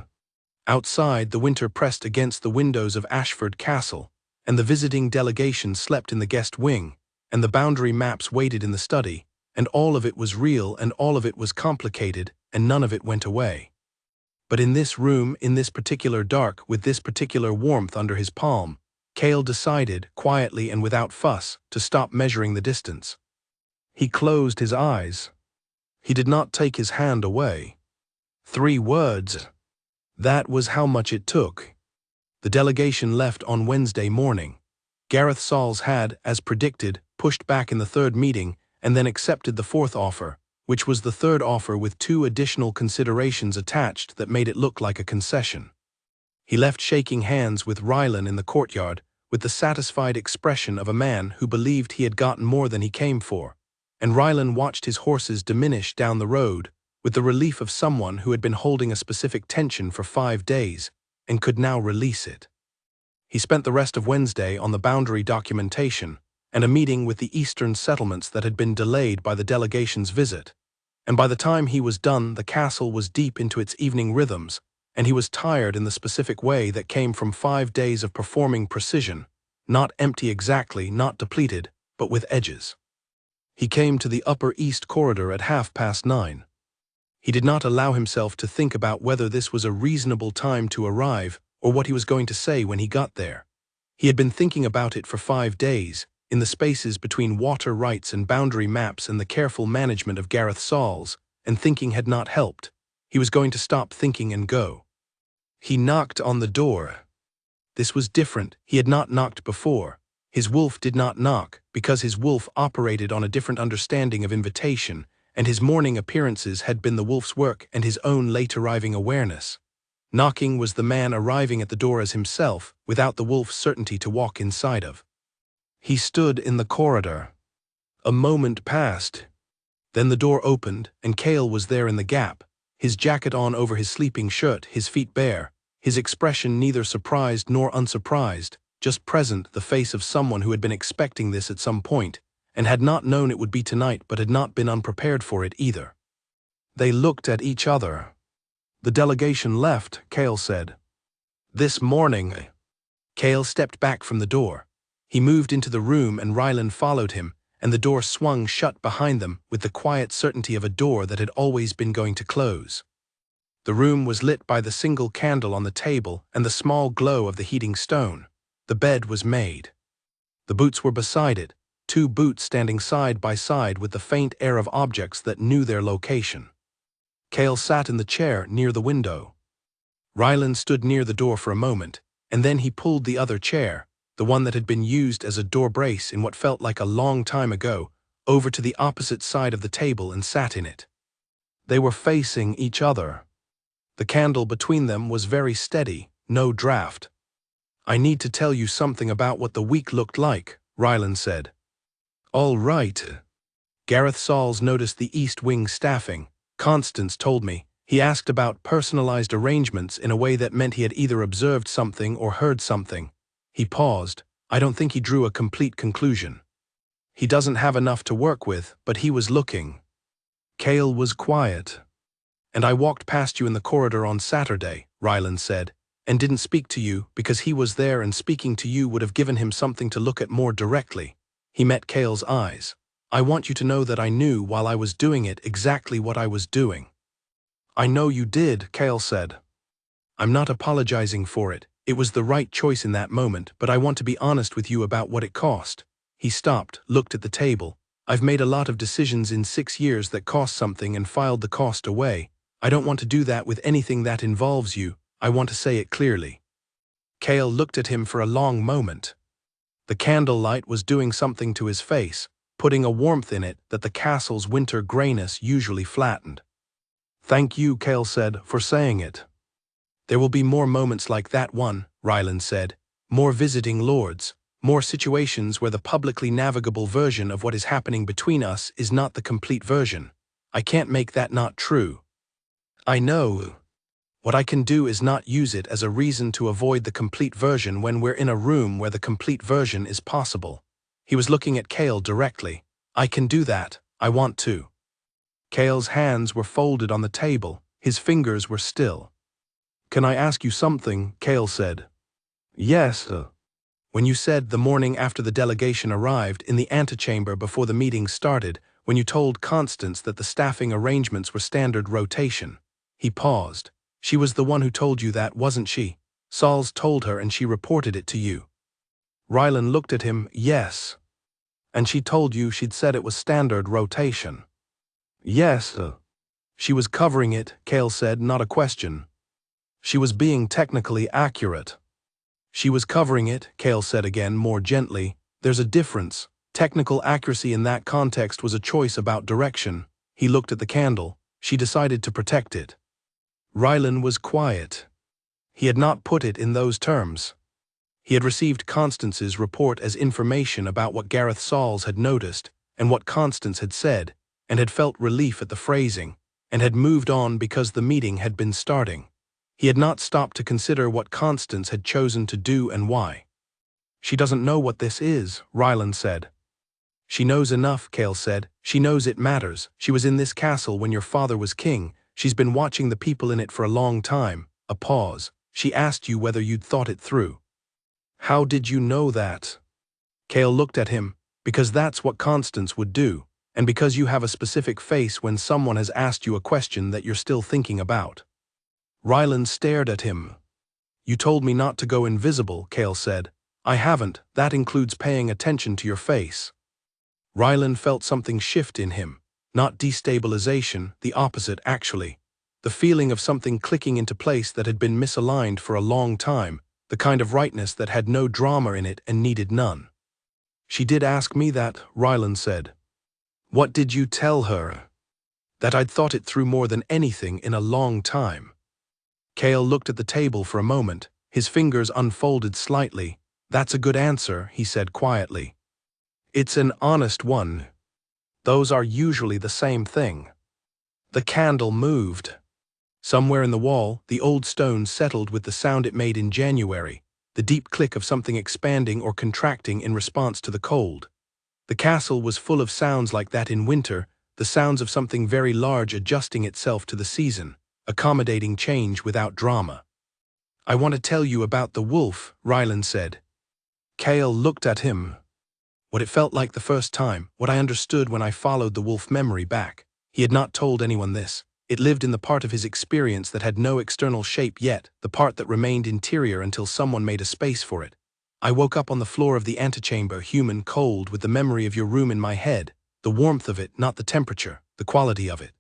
Outside, the winter pressed against the windows of Ashford Castle, and the visiting delegation slept in the guest wing, and the boundary maps waited in the study, and all of it was real and all of it was complicated, and none of it went away. But in this room, in this particular dark, with this particular warmth under his palm, Cale decided, quietly and without fuss, to stop measuring the distance. He closed his eyes. He did not take his hand away. 3 words. That was how much it took. The delegation left on Wednesday morning. Gareth Sauls had, as predicted, pushed back in the third meeting and then accepted the fourth offer, which was the third offer with 2 additional considerations attached that made it look like a concession. He left shaking hands with Rylan in the courtyard with the satisfied expression of a man who believed he had gotten more than he came for, and Rylan watched his horses diminish down the road with the relief of someone who had been holding a specific tension for 5 days and could now release it. He spent the rest of Wednesday on the boundary documentation and a meeting with the eastern settlements that had been delayed by the delegation's visit, and by the time he was done the castle was deep into its evening rhythms, and he was tired in the specific way that came from 5 days of performing precision, not empty exactly, not depleted, but with edges. He came to the upper east corridor at 9:30. He did not allow himself to think about whether this was a reasonable time to arrive or what he was going to say when he got there. He had been thinking about it for 5 days, in the spaces between water rights and boundary maps and the careful management of Gareth Sauls, and thinking had not helped. He was going to stop thinking and go. He knocked on the door. This was different. He had not knocked before. His wolf did not knock, because his wolf operated on a different understanding of invitation, and his morning appearances had been the wolf's work and his own late-arriving awareness. Knocking was the man arriving at the door as himself, without the wolf's certainty to walk inside of. He stood in the corridor. A moment passed. Then the door opened, and Cale was there in the gap, his jacket on over his sleeping shirt, his feet bare, his expression neither surprised nor unsurprised, just present, the face of someone who had been expecting this at some point, and had not known it would be tonight but had not been unprepared for it either. They looked at each other. "The delegation left," Cale said. "This morning." Cale stepped back from the door. He moved into the room and Rylan followed him, and the door swung shut behind them with the quiet certainty of a door that had always been going to close. The room was lit by the single candle on the table and the small glow of the heating stone. The bed was made. The boots were beside it, 2 boots standing side by side with the faint air of objects that knew their location. Cale sat in the chair near the window. Rylan stood near the door for a moment, and then he pulled the other chair, the one that had been used as a door brace in what felt like a long time ago, over to the opposite side of the table and sat in it. They were facing each other. The candle between them was very steady, no draft. "I need to tell you something about what the week looked like," Rylan said. "All right." Gareth Sauls noticed the East Wing staffing. "Constance told me." He asked about personalized arrangements in a way that meant he had either observed something or heard something. He paused. "I don't think he drew a complete conclusion. He doesn't have enough to work with, but he was looking." Cale was quiet. "And I walked past you in the corridor on Saturday," Rylan said, "and didn't speak to you because he was there, and speaking to you would have given him something to look at more directly." He met Cale's eyes. "I want you to know that I knew while I was doing it exactly what I was doing." "I know you did," Cale said. "I'm not apologizing for it. It was the right choice in that moment, but I want to be honest with you about what it cost." He stopped, looked at the table. "I've made a lot of decisions in 6 years that cost something and filed the cost away. I don't want to do that with anything that involves you. I want to say it clearly." Cale looked at him for a long moment. The candlelight was doing something to his face, putting a warmth in it that the castle's winter grayness usually flattened. "Thank you," Cale said, "for saying it." "There will be more moments like that one," Rylan said. "More visiting lords, more situations where the publicly navigable version of what is happening between us is not the complete version. I can't make that not true. I know. What I can do is not use it as a reason to avoid the complete version when we're in a room where the complete version is possible." He was looking at Cale directly. "I can do that. I want to." Cale's hands were folded on the table. His fingers were still. "Can I ask you something?" Cale said. "Yes." "When you said the morning after the delegation arrived in the antechamber before the meeting started, when you told Constance that the staffing arrangements were standard rotation." He paused. "She was the one who told you that, wasn't she? Sauls told her and she reported it to you." Rylan looked at him. "Yes." "And she told you she'd said it was standard rotation." "Yes." "She was covering it," Cale said, "not a question. She was being technically accurate." She was covering it, Cale said again, more gently. There's a difference. Technical accuracy in that context was a choice about direction. He looked at the candle. She decided to protect it. Rylan was quiet. He had not put it in those terms. He had received Constance's report as information about what Gareth Sauls had noticed and what Constance had said, and had felt relief at the phrasing, and had moved on because the meeting had been starting. He had not stopped to consider what Constance had chosen to do and why. She doesn't know what this is, Rylan said. She knows enough, Cale said. She knows it matters. She was in this castle when your father was king. She's been watching the people in it for a long time. A pause. She asked you whether you'd thought it through. How did you know that? Cale looked at him. Because that's what Constance would do, and because you have a specific face when someone has asked you a question that you're still thinking about. Rylan stared at him. You told me not to go invisible, Cale said. I haven't. That includes paying attention to your face. Rylan felt something shift in him. Not destabilization, the opposite actually. The feeling of something clicking into place that had been misaligned for a long time, the kind of rightness that had no drama in it and needed none. She did ask me that, Rylan said. What did you tell her? That I'd thought it through more than anything in a long time. Cale looked at the table for a moment, his fingers unfolded slightly. That's a good answer, he said quietly. It's an honest one. Those are usually the same thing. The candle moved. Somewhere in the wall, the old stone settled with the sound it made in January, the deep click of something expanding or contracting in response to the cold. The castle was full of sounds like that in winter, the sounds of something very large adjusting itself to the season, accommodating change without drama. I want to tell you about the wolf, Rylan said. Cale looked at him. What it felt like the first time, what I understood when I followed the wolf memory back. He had not told anyone this. It lived in the part of his experience that had no external shape yet, the part that remained interior until someone made a space for it. I woke up on the floor of the antechamber, human, cold, with the memory of your room in my head, the warmth of it, not the temperature, the quality of it.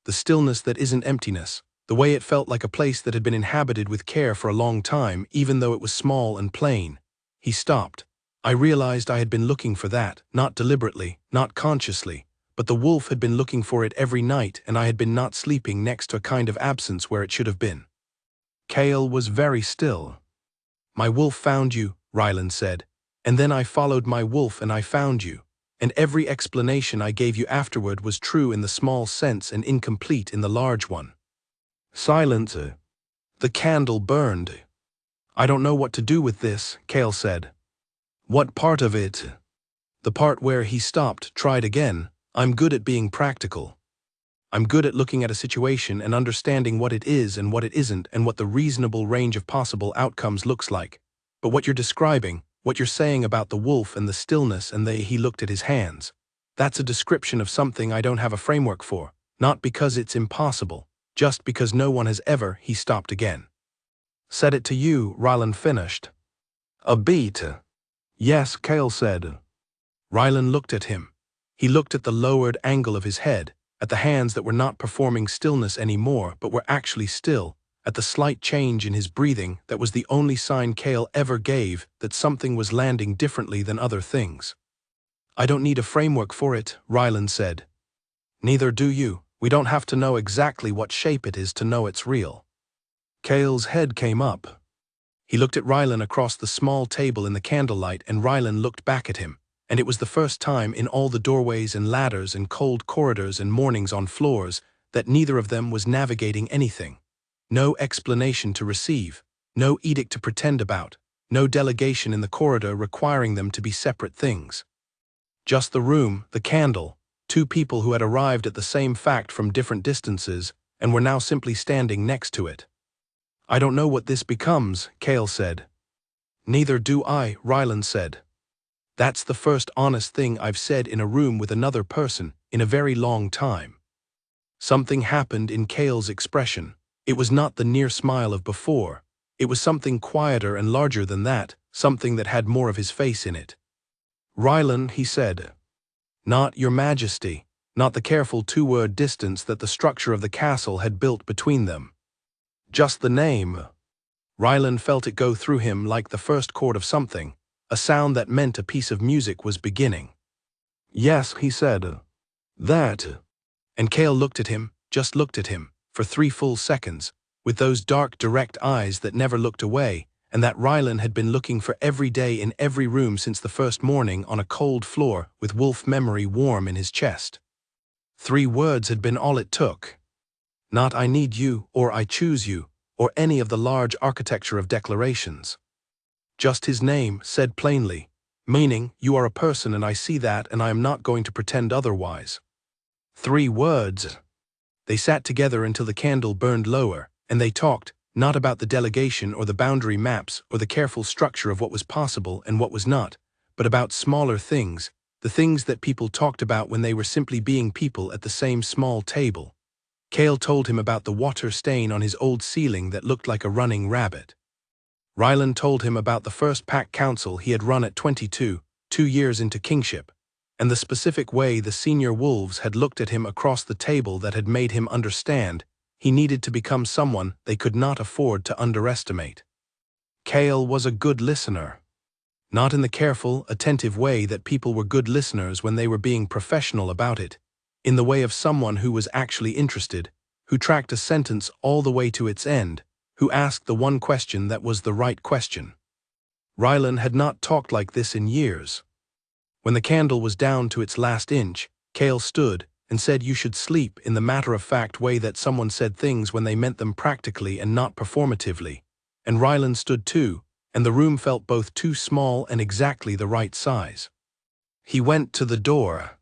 The stillness that isn't emptiness, the way it felt like a place that had been inhabited with care for a long time, even though it was small and plain. He stopped. I realized I had been looking for that, not deliberately, not consciously, but the wolf had been looking for it every night, and I had been not sleeping next to a kind of absence where it should have been. Cale was very still. My wolf found you, Rylan said, and then I followed my wolf and I found you, and every explanation I gave you afterward was true in the small sense and incomplete in the large one. Silence. The candle burned. I don't know what to do with this, Cale said. What part of it? The part where he stopped, tried again. I'm good at being practical. I'm good at looking at a situation and understanding what it is and what it isn't and what the reasonable range of possible outcomes looks like. But what you're describing, what you're saying about the wolf and the stillness and he looked at his hands, that's a description of something I don't have a framework for, not because it's impossible, just because no one has ever. He stopped again. Said it to you, Rylan finished. A beat. Yes, Cale said. Rylan looked at him. He looked at the lowered angle of his head, at the hands that were not performing stillness anymore but were actually still, at the slight change in his breathing that was the only sign Cale ever gave that something was landing differently than other things. I don't need a framework for it, Rylan said. Neither do you. We don't have to know exactly what shape it is to know it's real. Cale's head came up. He looked at Rylan across the small table in the candlelight, and Rylan looked back at him. And it was the first time in all the doorways and ladders and cold corridors and mornings on floors that neither of them was navigating anything. No explanation to receive, no edict to pretend about, no delegation in the corridor requiring them to be separate things. Just the room, the candle, two people who had arrived at the same fact from different distances and were now simply standing next to it. I don't know what this becomes, Cale said. Neither do I, Rylan said. That's the first honest thing I've said in a room with another person in a very long time. Something happened in Cale's expression. It was not the near smile of before. It was something quieter and larger than that, something that had more of his face in it. Rylan, he said. Not your majesty, not the careful two-word distance that the structure of the castle had built between them. Just the name. Ryland felt it go through him like the first chord of something, a sound that meant a piece of music was beginning. "Yes," he said. "That." And Cale looked at him, just looked at him, for 3 full seconds, with those dark, direct eyes that never looked away, and that Ryland had been looking for every day in every room since the first morning on a cold floor with wolf memory warm in his chest. 3 words had been all it took. Not "I need you," or "I choose you," or any of the large architecture of declarations. Just his name, said plainly, meaning, "You are a person and I see that and I am not going to pretend otherwise." 3 words. They sat together until the candle burned lower, and they talked, not about the delegation or the boundary maps or the careful structure of what was possible and what was not, but about smaller things, the things that people talked about when they were simply being people at the same small table. Cale told him about the water stain on his old ceiling that looked like a running rabbit. Ryland told him about the first pack council he had run at 22, 2 years into kingship, and the specific way the senior wolves had looked at him across the table that had made him understand he needed to become someone they could not afford to underestimate. Cale was a good listener. Not in the careful, attentive way that people were good listeners when they were being professional about it, in the way of someone who was actually interested, who tracked a sentence all the way to its end, who asked the one question that was the right question. Ryland had not talked like this in years. When the candle was down to its last inch, Cale stood and said you should sleep in the matter-of-fact way that someone said things when they meant them practically and not performatively, and Ryland stood too, and the room felt both too small and exactly the right size. He went to the door.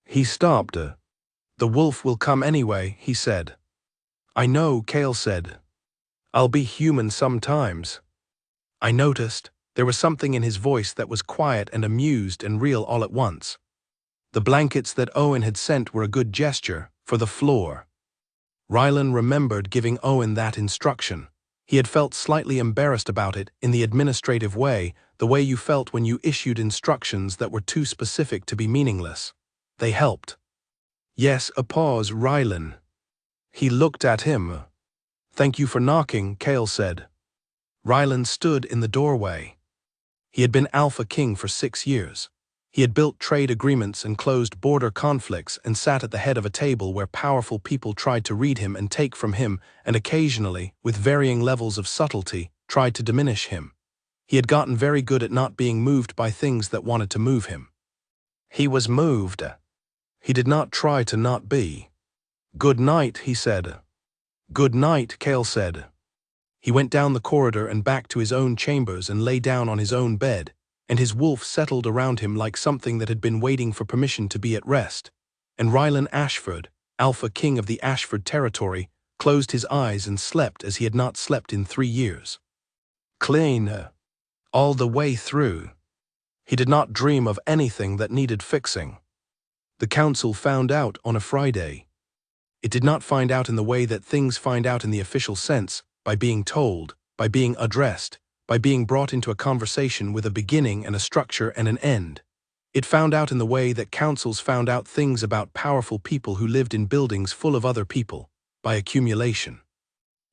He stopped. "The wolf will come anyway," he said. "I know," Cale said. "I'll be human sometimes." I noticed. There was something in his voice that was quiet and amused and real all at once. The blankets that Owen had sent were a good gesture, for the floor. Ryland remembered giving Owen that instruction. He had felt slightly embarrassed about it in the administrative way, the way you felt when you issued instructions that were too specific to be meaningless. They helped. "Yes," a pause, "Ryland." He looked at him. "Thank you for knocking," Cale said. Ryland stood in the doorway. He had been Alpha King for 6 years. He had built trade agreements and closed border conflicts and sat at the head of a table where powerful people tried to read him and take from him and occasionally, with varying levels of subtlety, tried to diminish him. He had gotten very good at not being moved by things that wanted to move him. He was moved. He did not try to not be. "Good night," he said. "Good night," Cale said. He went down the corridor and back to his own chambers and lay down on his own bed, and his wolf settled around him like something that had been waiting for permission to be at rest. And Ryland Ashford, Alpha King of the Ashford territory, closed his eyes and slept as he had not slept in 3 years. Clean. All the way through. He did not dream of anything that needed fixing. The council found out on a Friday. It did not find out in the way that things find out in the official sense, by being told, by being addressed, by being brought into a conversation with a beginning and a structure and an end. It found out in the way that councils found out things about powerful people who lived in buildings full of other people, by accumulation.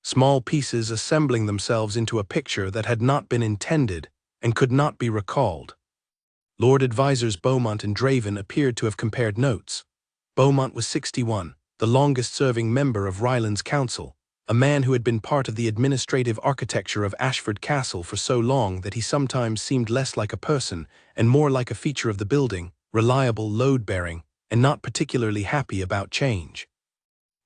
Small pieces assembling themselves into a picture that had not been intended and could not be recalled. Lord Advisors Beaumont and Draven appeared to have compared notes. Beaumont was 61, the longest-serving member of Ryland's council, a man who had been part of the administrative architecture of Ashford Castle for so long that he sometimes seemed less like a person and more like a feature of the building, reliable, load-bearing, and not particularly happy about change.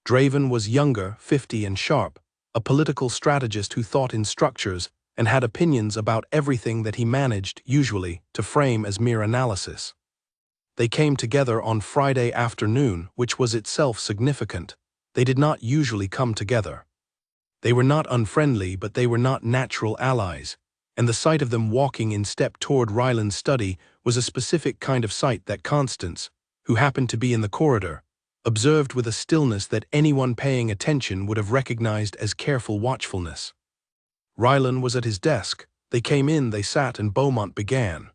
Draven was younger, 50 and sharp, a political strategist who thought in structures and had opinions about everything that he managed, usually, to frame as mere analysis. They came together on Friday afternoon, which was itself significant. They did not usually come together. They were not unfriendly, but they were not natural allies, and the sight of them walking in step toward Ryland's study was a specific kind of sight that Constance, who happened to be in the corridor, observed with a stillness that anyone paying attention would have recognized as careful watchfulness. Ryland was at his desk. They came in, they sat, and Beaumont began.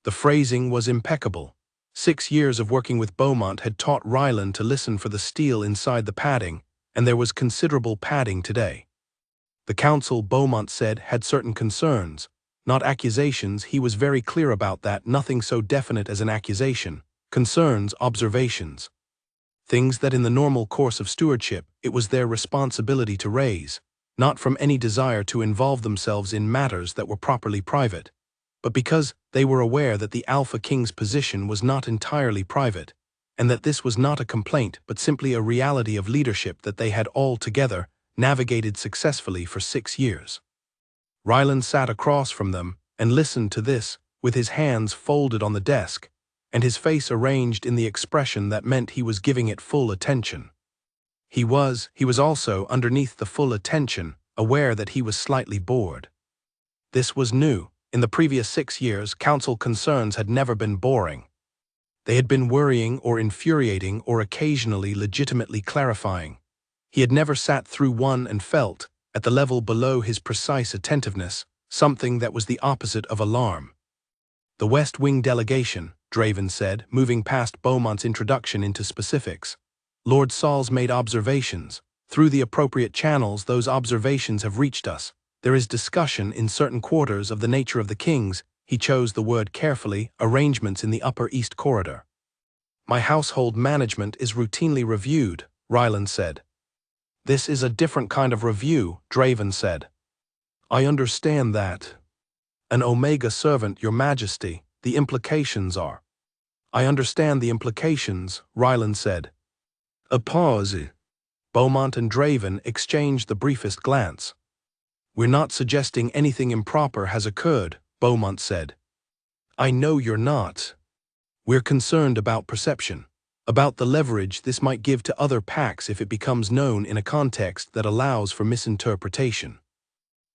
The phrasing was impeccable. 6 years of working with Beaumont had taught Ryland to listen for the steel inside the padding, and there was considerable padding today. The council, Beaumont said, had certain concerns, not accusations. He was very clear about that. Nothing so definite as an accusation. Concerns, observations. Things that in the normal course of stewardship it was their responsibility to raise, not from any desire to involve themselves in matters that were properly private, but because they were aware that the Alpha King's position was not entirely private, and that this was not a complaint but simply a reality of leadership that they had all together navigated successfully for 6 years. Ryland sat across from them and listened to this with his hands folded on the desk, and his face arranged in the expression that meant he was giving it full attention. He was also, underneath the full attention, aware that he was slightly bored. This was new. In the previous 6 years, council concerns had never been boring. They had been worrying or infuriating or occasionally legitimately clarifying. He had never sat through one and felt, at the level below his precise attentiveness, something that was the opposite of alarm. The West Wing delegation, Draven said, moving past Beaumont's introduction into specifics. Lord Sauls made observations. Through the appropriate channels, those observations have reached us. There is discussion in certain quarters of the nature of the king's, he chose the word carefully, arrangements in the Upper East Corridor. My household management is routinely reviewed, Ryland said. This is a different kind of review, Draven said. I understand that. An Omega servant, Your Majesty, the implications are. I understand the implications, Ryland said. A pause. Beaumont and Draven exchanged the briefest glance. We're not suggesting anything improper has occurred, Beaumont said. I know you're not. We're concerned about perception, about the leverage this might give to other packs if it becomes known in a context that allows for misinterpretation.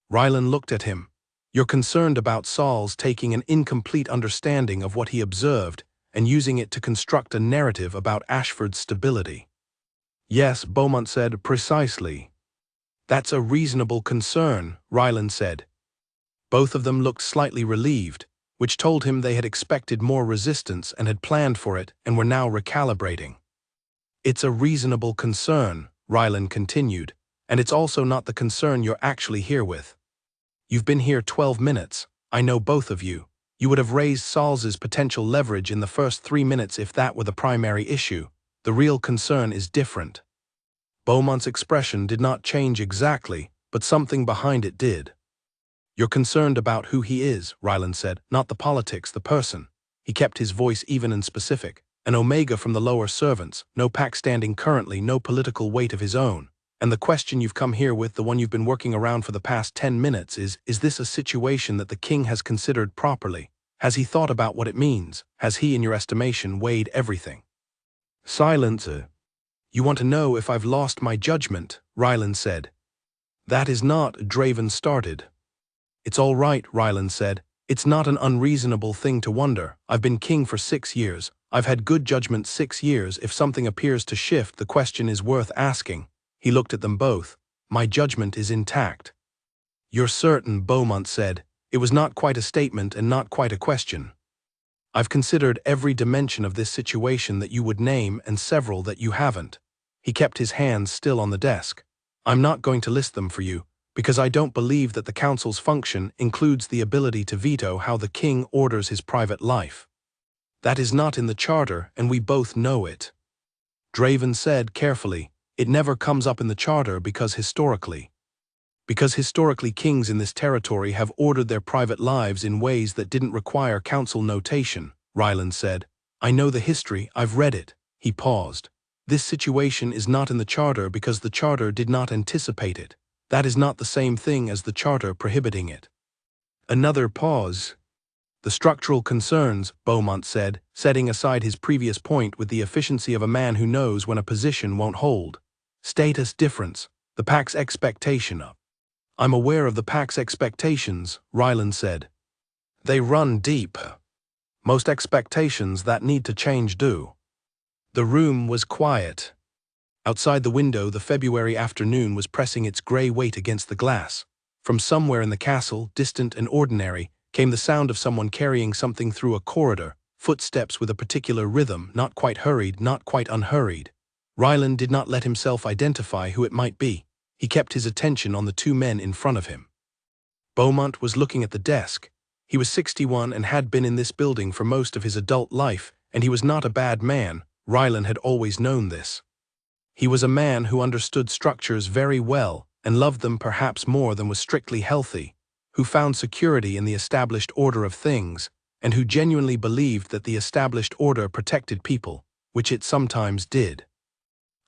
Ryland looked at him. You're concerned about Sauls taking an incomplete understanding of what he observed and using it to construct a narrative about Ashford's stability. Yes, Beaumont said, precisely. That's a reasonable concern, Ryland said. Both of them looked slightly relieved, which told him they had expected more resistance and had planned for it and were now recalibrating. It's a reasonable concern, Ryland continued, and it's also not the concern you're actually here with. You've been here 12 minutes. I know both of you. You would have raised Sauls's potential leverage in the first 3 minutes if that were the primary issue. The real concern is different. Beaumont's expression did not change exactly, but something behind it did. You're concerned about who he is, Ryland said, not the politics, the person. He kept his voice even and specific. An Omega from the lower servants, no pack standing currently, no political weight of his own. And the question you've come here with, the one you've been working around for the past 10 minutes is this a situation that the king has considered properly? Has he thought about what it means? Has he, in your estimation, weighed everything? Silence. You want to know if I've lost my judgment, Ryland said. That is not, Draven started. It's all right, Ryland said. It's not an unreasonable thing to wonder. I've been king for 6 years. I've had good judgment 6 years. If something appears to shift, the question is worth asking. He looked at them both. My judgment is intact. You're certain, Beaumont said. It was not quite a statement and not quite a question. I've considered every dimension of this situation that you would name and several that you haven't. He kept his hands still on the desk. I'm not going to list them for you, because I don't believe that the council's function includes the ability to veto how the king orders his private life. That is not in the charter, and we both know it. Draven said carefully, it never comes up in the charter because historically kings in this territory have ordered their private lives in ways that didn't require council notation, Ryland said. I know the history, I've read it. He paused. This situation is not in the charter because the charter did not anticipate it. That is not the same thing as the charter prohibiting it. Another pause. The structural concerns, Beaumont said, setting aside his previous point with the efficiency of a man who knows when a position won't hold. Status difference, the pack's expectation of. I'm aware of the pack's expectations, Ryland said. They run deep. Most expectations that need to change do. The room was quiet. Outside the window, the February afternoon was pressing its grey weight against the glass. From somewhere in the castle, distant and ordinary, came the sound of someone carrying something through a corridor, footsteps with a particular rhythm, not quite hurried, not quite unhurried. Ryland did not let himself identify who it might be. He kept his attention on the two men in front of him. Beaumont was looking at the desk. He was 61 and had been in this building for most of his adult life, and he was not a bad man. Rylan had always known this. He was a man who understood structures very well and loved them perhaps more than was strictly healthy, who found security in the established order of things, and who genuinely believed that the established order protected people, which it sometimes did.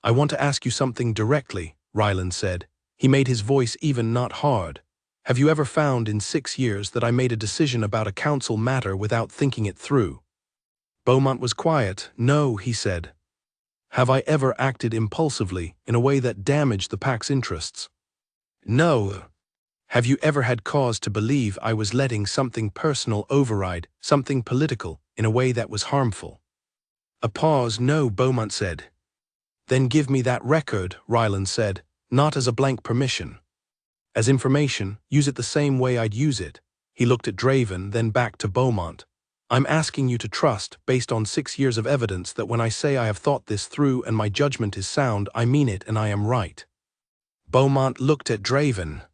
"I want to ask you something directly," Rylan said. He made his voice even not hard. "Have you ever found in 6 years that I made a decision about a council matter without thinking it through?" Beaumont was quiet. "No," he said. "Have I ever acted impulsively in a way that damaged the PAC's interests?" "No." "Have you ever had cause to believe I was letting something personal override something political in a way that was harmful?" A pause. "No," Beaumont said. "Then give me that record," Rylan said, "not as a blank permission. As information, use it the same way I'd use it." He looked at Draven, then back to Beaumont. "I'm asking you to trust, based on 6 years of evidence, that when I say I have thought this through and my judgment is sound, I mean it and I am right." Beaumont looked at Draven.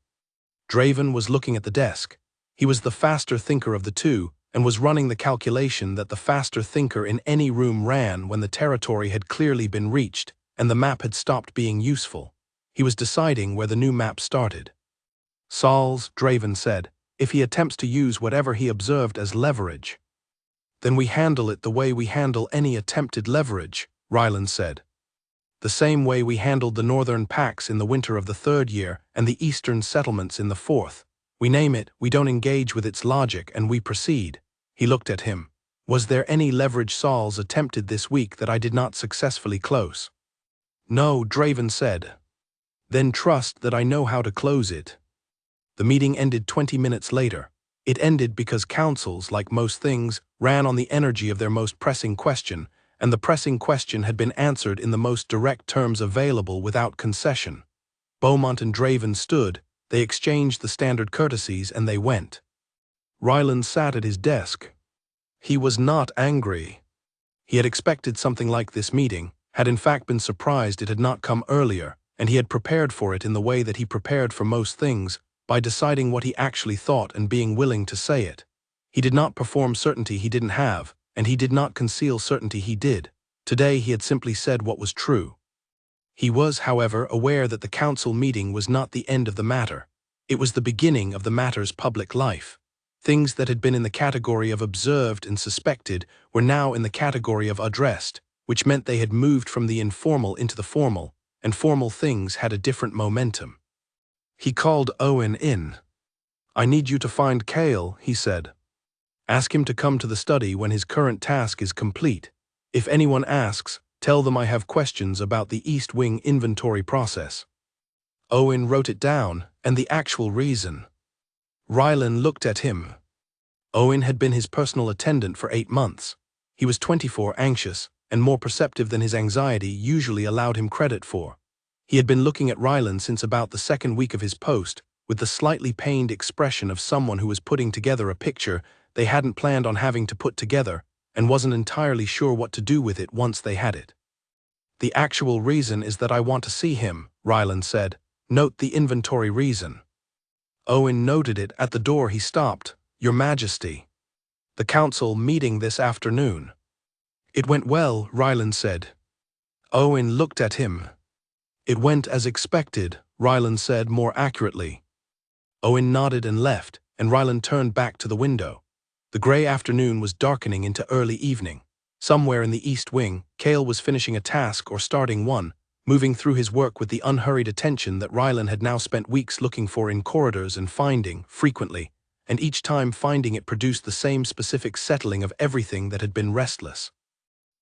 Draven was looking at the desk. He was the faster thinker of the two, and was running the calculation that the faster thinker in any room ran when the territory had clearly been reached, and the map had stopped being useful. He was deciding where the new map started. "Sauls," Draven said, "if he attempts to use whatever he observed as leverage." "Then we handle it the way we handle any attempted leverage," Rylan said. "The same way we handled the northern PACs in the winter of the 3rd year and the eastern settlements in the 4th. We name it, we don't engage with its logic, and we proceed." He looked at him. "Was there any leverage Sauls attempted this week that I did not successfully close?" "No," Draven said. "Then trust that I know how to close it." The meeting ended 20 minutes later. It ended because councils, like most things, ran on the energy of their most pressing question, and the pressing question had been answered in the most direct terms available without concession. Beaumont and Draven stood, they exchanged the standard courtesies, and they went. Rylan sat at his desk. He was not angry. He had expected something like this meeting, had in fact been surprised it had not come earlier, and he had prepared for it in the way that he prepared for most things, by deciding what he actually thought and being willing to say it. He did not perform certainty he didn't have, and he did not conceal certainty he did. Today he had simply said what was true. He was, however, aware that the council meeting was not the end of the matter. It was the beginning of the matter's public life. Things that had been in the category of observed and suspected were now in the category of addressed, which meant they had moved from the informal into the formal, and formal things had a different momentum. He called Owen in. "I need you to find Cale," he said. "Ask him to come to the study when his current task is complete. If anyone asks, tell them I have questions about the East Wing inventory process." Owen wrote it down, and the actual reason. Rylan looked at him. Owen had been his personal attendant for 8 months. He was 24, anxious, and more perceptive than his anxiety usually allowed him credit for. He had been looking at Rylan since about the 2nd week of his post, with the slightly pained expression of someone who was putting together a picture they hadn't planned on having to put together, and wasn't entirely sure what to do with it once they had it. "The actual reason is that I want to see him," Rylan said. "Note the inventory reason." Owen noted it. At the door he stopped. "Your Majesty. The council meeting this afternoon." "It went well," Rylan said. Owen looked at him. "It went as expected," Rylan said more accurately. Owen nodded and left, and Rylan turned back to the window. The gray afternoon was darkening into early evening. Somewhere in the East Wing, Cale was finishing a task or starting one, moving through his work with the unhurried attention that Rylan had now spent weeks looking for in corridors and finding, frequently, and each time finding it produced the same specific settling of everything that had been restless.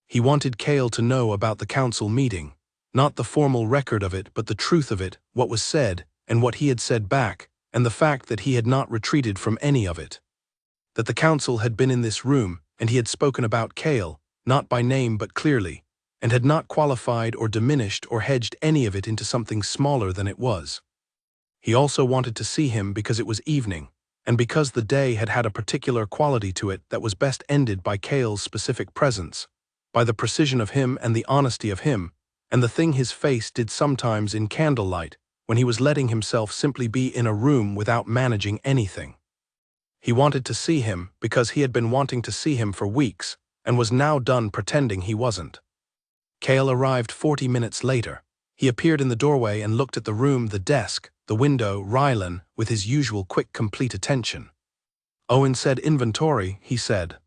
He wanted Cale to know about the council meeting, not the formal record of it but the truth of it, what was said, and what he had said back, and the fact that he had not retreated from any of it. That the council had been in this room, and he had spoken about Cale, not by name but clearly, and had not qualified or diminished or hedged any of it into something smaller than it was. He also wanted to see him because it was evening, and because the day had had a particular quality to it that was best ended by Cale's specific presence, by the precision of him and the honesty of him, and the thing his face did sometimes in candlelight, when he was letting himself simply be in a room without managing anything. He wanted to see him because he had been wanting to see him for weeks and was now done pretending he wasn't. Cale arrived 40 minutes later. He appeared in the doorway and looked at the room, the desk, the window, Rylan, with his usual quick, complete attention. Owen said inventory, he said.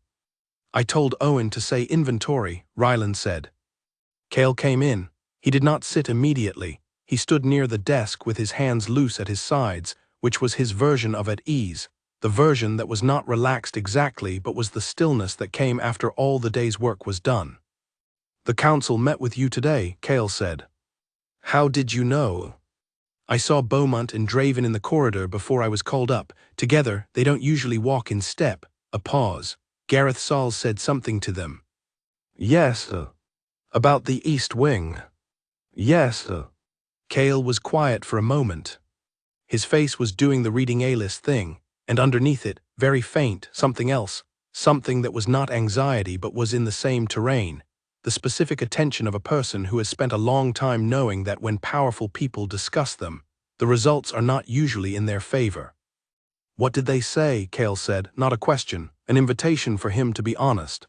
I told Owen to say inventory, Rylan said. Cale came in. He did not sit immediately. He stood near the desk with his hands loose at his sides, which was his version of at ease, the version that was not relaxed exactly but was the stillness that came after all the day's work was done. The council met with you today, Cale said. How did you know? I saw Beaumont and Draven in the corridor before I was called up. Together, they don't usually walk in step. A pause. Gareth Sauls said something to them. Yes, about the East Wing. Yes, Cale was quiet for a moment. His face was doing the reading A-list thing, and underneath it, very faint, something else, something that was not anxiety but was in the same terrain, the specific attention of a person who has spent a long time knowing that when powerful people discuss them, the results are not usually in their favor. What did they say? Cale said, not a question, an invitation for him to be honest.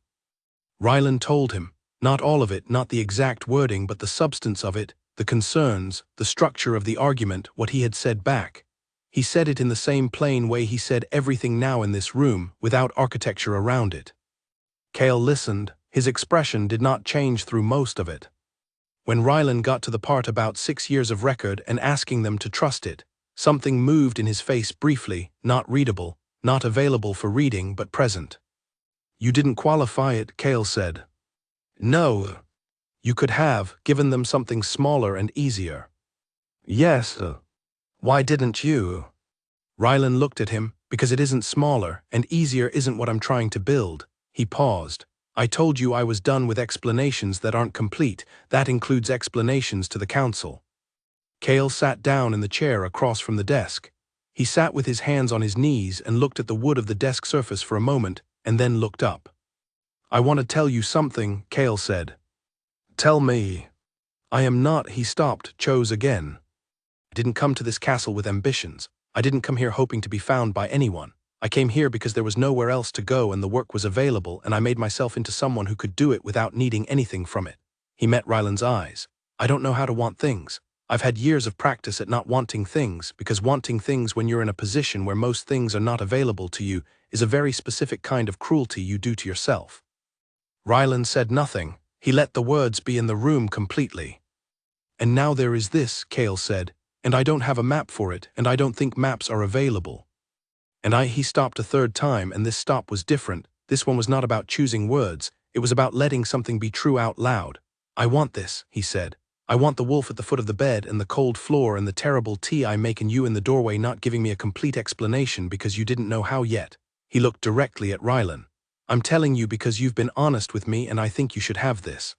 Rylan told him, not all of it, not the exact wording but the substance of it, the concerns, the structure of the argument, what he had said back. He said it in the same plain way he said everything now in this room, without architecture around it. Cale listened. His expression did not change through most of it. When Rylan got to the part about 6 years of record and asking them to trust it, something moved in his face briefly, not readable, not available for reading but present. You didn't qualify it, Cale said. No. You could have given them something smaller and easier. Yes. Why didn't you? Rylan looked at him, because it isn't smaller and easier isn't what I'm trying to build. He paused. I told you I was done with explanations that aren't complete. That includes explanations to the council. Cale sat down in the chair across from the desk. He sat with his hands on his knees and looked at the wood of the desk surface for a moment and then looked up. I want to tell you something, Cale said. Tell me. I am not, he stopped, chose again. I didn't come to this castle with ambitions. I didn't come here hoping to be found by anyone. I came here because there was nowhere else to go and the work was available and I made myself into someone who could do it without needing anything from it. He met Rylan's eyes. I don't know how to want things. I've had years of practice at not wanting things because wanting things when you're in a position where most things are not available to you is a very specific kind of cruelty you do to yourself. Rylan said nothing. He let the words be in the room completely. And now there is this, Cale said. And I don't have a map for it, and I don't think maps are available. And he stopped a third time, and this stop was different. This one was not about choosing words, it was about letting something be true out loud. I want this, he said. I want the wolf at the foot of the bed, and the cold floor, and the terrible tea I make, and you in the doorway not giving me a complete explanation because you didn't know how yet. He looked directly at Rylan. I'm telling you because you've been honest with me, and I think you should have this.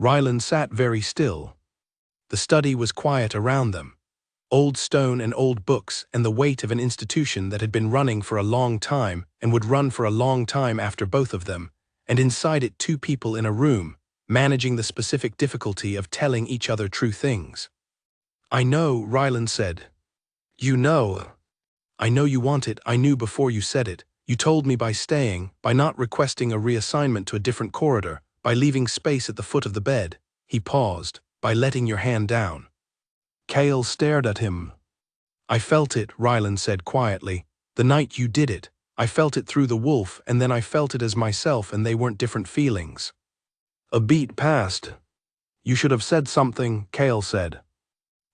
Rylan sat very still. The study was quiet around them. Old stone and old books and the weight of an institution that had been running for a long time and would run for a long time after both of them, and inside it 2 people in a room, managing the specific difficulty of telling each other true things. I know, Rylan said. You know. I know you want it, I knew before you said it. You told me by staying, by not requesting a reassignment to a different corridor, by leaving space at the foot of the bed. He paused. By letting your hand down. Cale stared at him. I felt it, Rylan said quietly. The night you did it. I felt it through the wolf, and then I felt it as myself, and they weren't different feelings. A beat passed. You should have said something, Cale said.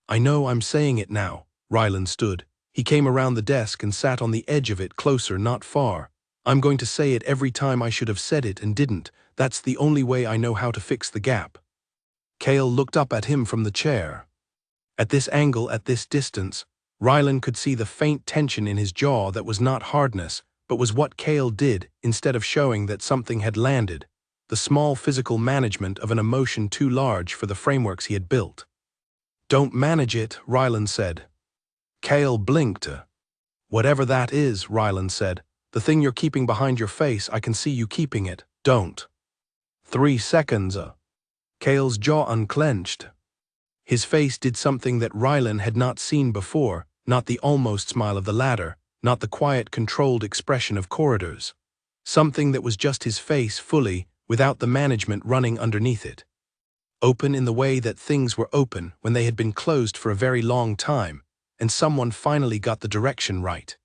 I know I'm saying it now. Rylan stood. He came around the desk and sat on the edge of it, closer, not far. I'm going to say it every time I should have said it and didn't. That's the only way I know how to fix the gap. Cale looked up at him from the chair. At this angle, at this distance, Rylan could see the faint tension in his jaw that was not hardness, but was what Cale did instead of showing that something had landed, the small physical management of an emotion too large for the frameworks he had built. Don't manage it, Rylan said. Cale blinked. Whatever that is, Rylan said, the thing you're keeping behind your face, I can see you keeping it. Don't. 3 seconds. Cale's jaw unclenched. His face did something that Rylan had not seen before, not the almost smile of the latter, not the quiet, controlled expression of corridors. Something that was just his face fully, without the management running underneath it. Open in the way that things were open when they had been closed for a very long time, and someone finally got the direction right.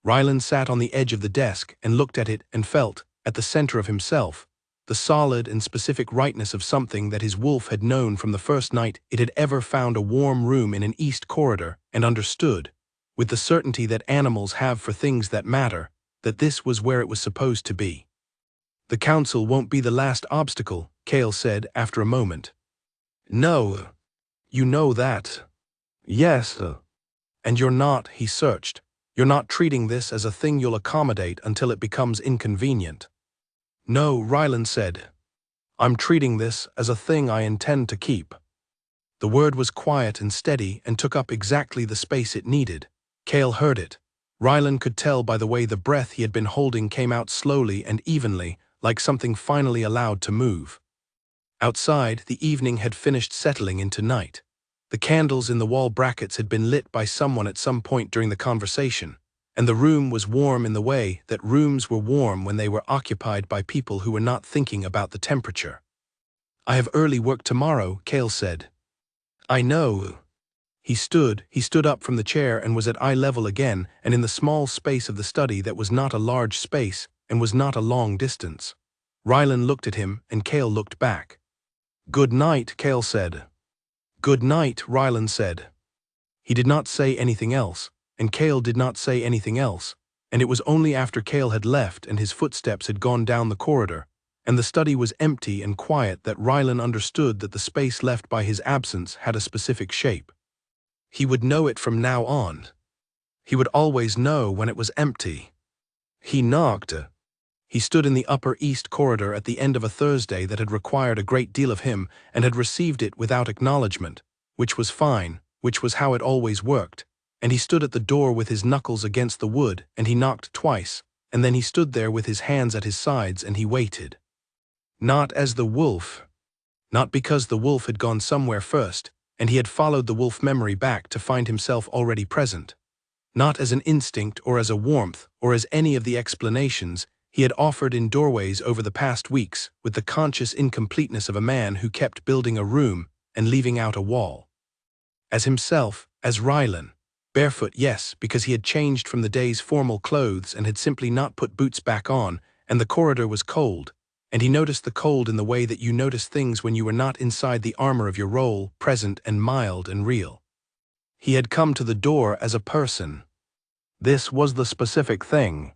Rylan sat on the edge of the desk and looked at it and felt, at the center of himself, the solid and specific rightness of something that his wolf had known from the first night it had ever found a warm room in an east corridor and understood, with the certainty that animals have for things that matter, that this was where it was supposed to be. "The council won't be the last obstacle," Cale said after a moment. "No. You know that." "Yes. And you're not," he searched. "You're not treating this as a thing you'll accommodate until it becomes inconvenient." "No," Rylan said. "I'm treating this as a thing I intend to keep." The word was quiet and steady and took up exactly the space it needed. Cale heard it. Rylan could tell by the way the breath he had been holding came out slowly and evenly, like something finally allowed to move. Outside, the evening had finished settling into night. The candles in the wall brackets had been lit by someone at some point during the conversation, and the room was warm in the way that rooms were warm when they were occupied by people who were not thinking about the temperature. "I have early work tomorrow," Cale said. "I know." He stood up from the chair and was at eye level again, and in the small space of the study that was not a large space and was not a long distance. Rylan looked at him and Cale looked back. "Good night," Cale said. "Good night," Rylan said. He did not say anything else, and Cale did not say anything else, and it was only after Cale had left and his footsteps had gone down the corridor, and the study was empty and quiet, that Rylan understood that the space left by his absence had a specific shape. He would know it from now on. He would always know when it was empty. He knocked. He stood in the upper east corridor at the end of a Thursday that had required a great deal of him and had received it without acknowledgement, which was fine, which was how it always worked, and he stood at the door with his knuckles against the wood, and he knocked twice, and then he stood there with his hands at his sides and he waited. Not as the wolf. Not because the wolf had gone somewhere first, and he had followed the wolf memory back to find himself already present. Not as an instinct or as a warmth or as any of the explanations he had offered in doorways over the past weeks, with the conscious incompleteness of a man who kept building a room and leaving out a wall. As himself, as Rylan. Barefoot, yes, because he had changed from the day's formal clothes and had simply not put boots back on, and the corridor was cold, and he noticed the cold in the way that you notice things when you were not inside the armor of your role, present and mild and real. He had come to the door as a person. This was the specific thing.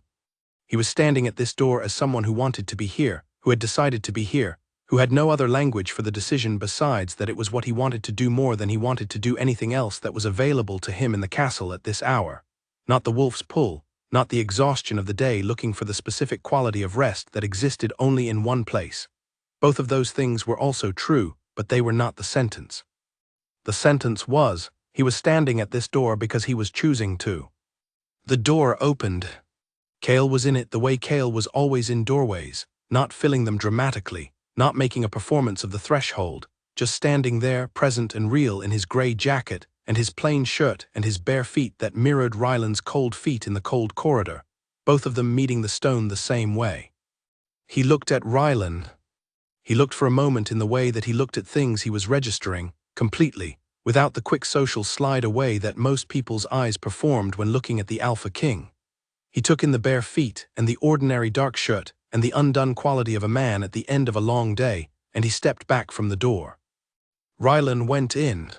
He was standing at this door as someone who wanted to be here, who had decided to be here, who had no other language for the decision besides that it was what he wanted to do more than he wanted to do anything else that was available to him in the castle at this hour. Not the wolf's pull, not the exhaustion of the day looking for the specific quality of rest that existed only in one place. Both of those things were also true, but they were not the sentence. The sentence was, he was standing at this door because he was choosing to. The door opened. Cale was in it the way Cale was always in doorways, not filling them dramatically, not making a performance of the threshold, just standing there, present and real in his gray jacket and his plain shirt and his bare feet that mirrored Rylan's cold feet in the cold corridor, both of them meeting the stone the same way. He looked at Rylan. He looked for a moment in the way that he looked at things he was registering, completely, without the quick social slide away that most people's eyes performed when looking at the Alpha King. He took in the bare feet and the ordinary dark shirt and the undone quality of a man at the end of a long day, and he stepped back from the door. Rylan went in.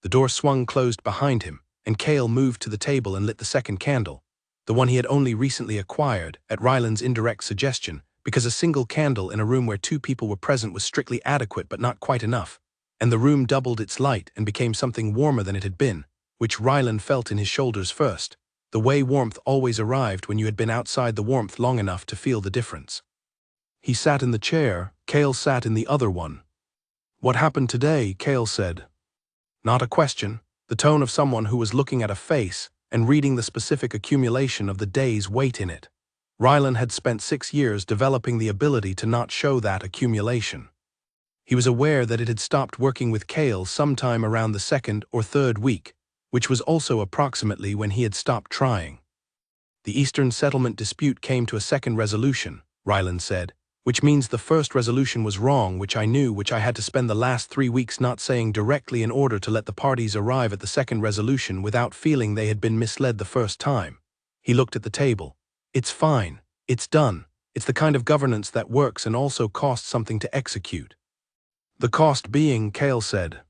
The door swung closed behind him, and Cale moved to the table and lit the second candle, the one he had only recently acquired, at Rylan's indirect suggestion, because a single candle in a room where two people were present was strictly adequate but not quite enough, and the room doubled its light and became something warmer than it had been, which Rylan felt in his shoulders first, the way warmth always arrived when you had been outside the warmth long enough to feel the difference. He sat in the chair, Cale sat in the other one. "What happened today?" Cale said. Not a question, the tone of someone who was looking at a face and reading the specific accumulation of the day's weight in it. Rylan had spent 6 years developing the ability to not show that accumulation. He was aware that it had stopped working with Kale sometime around the second or third week, which was also approximately when he had stopped trying. The Eastern Settlement dispute came to a second resolution, Ryland said, which means the first resolution was wrong, which I knew, which I had to spend the last 3 weeks not saying directly in order to let the parties arrive at the second resolution without feeling they had been misled the first time. He looked at the table. It's fine. It's done. It's the kind of governance that works and also costs something to execute. The cost being, Kale said,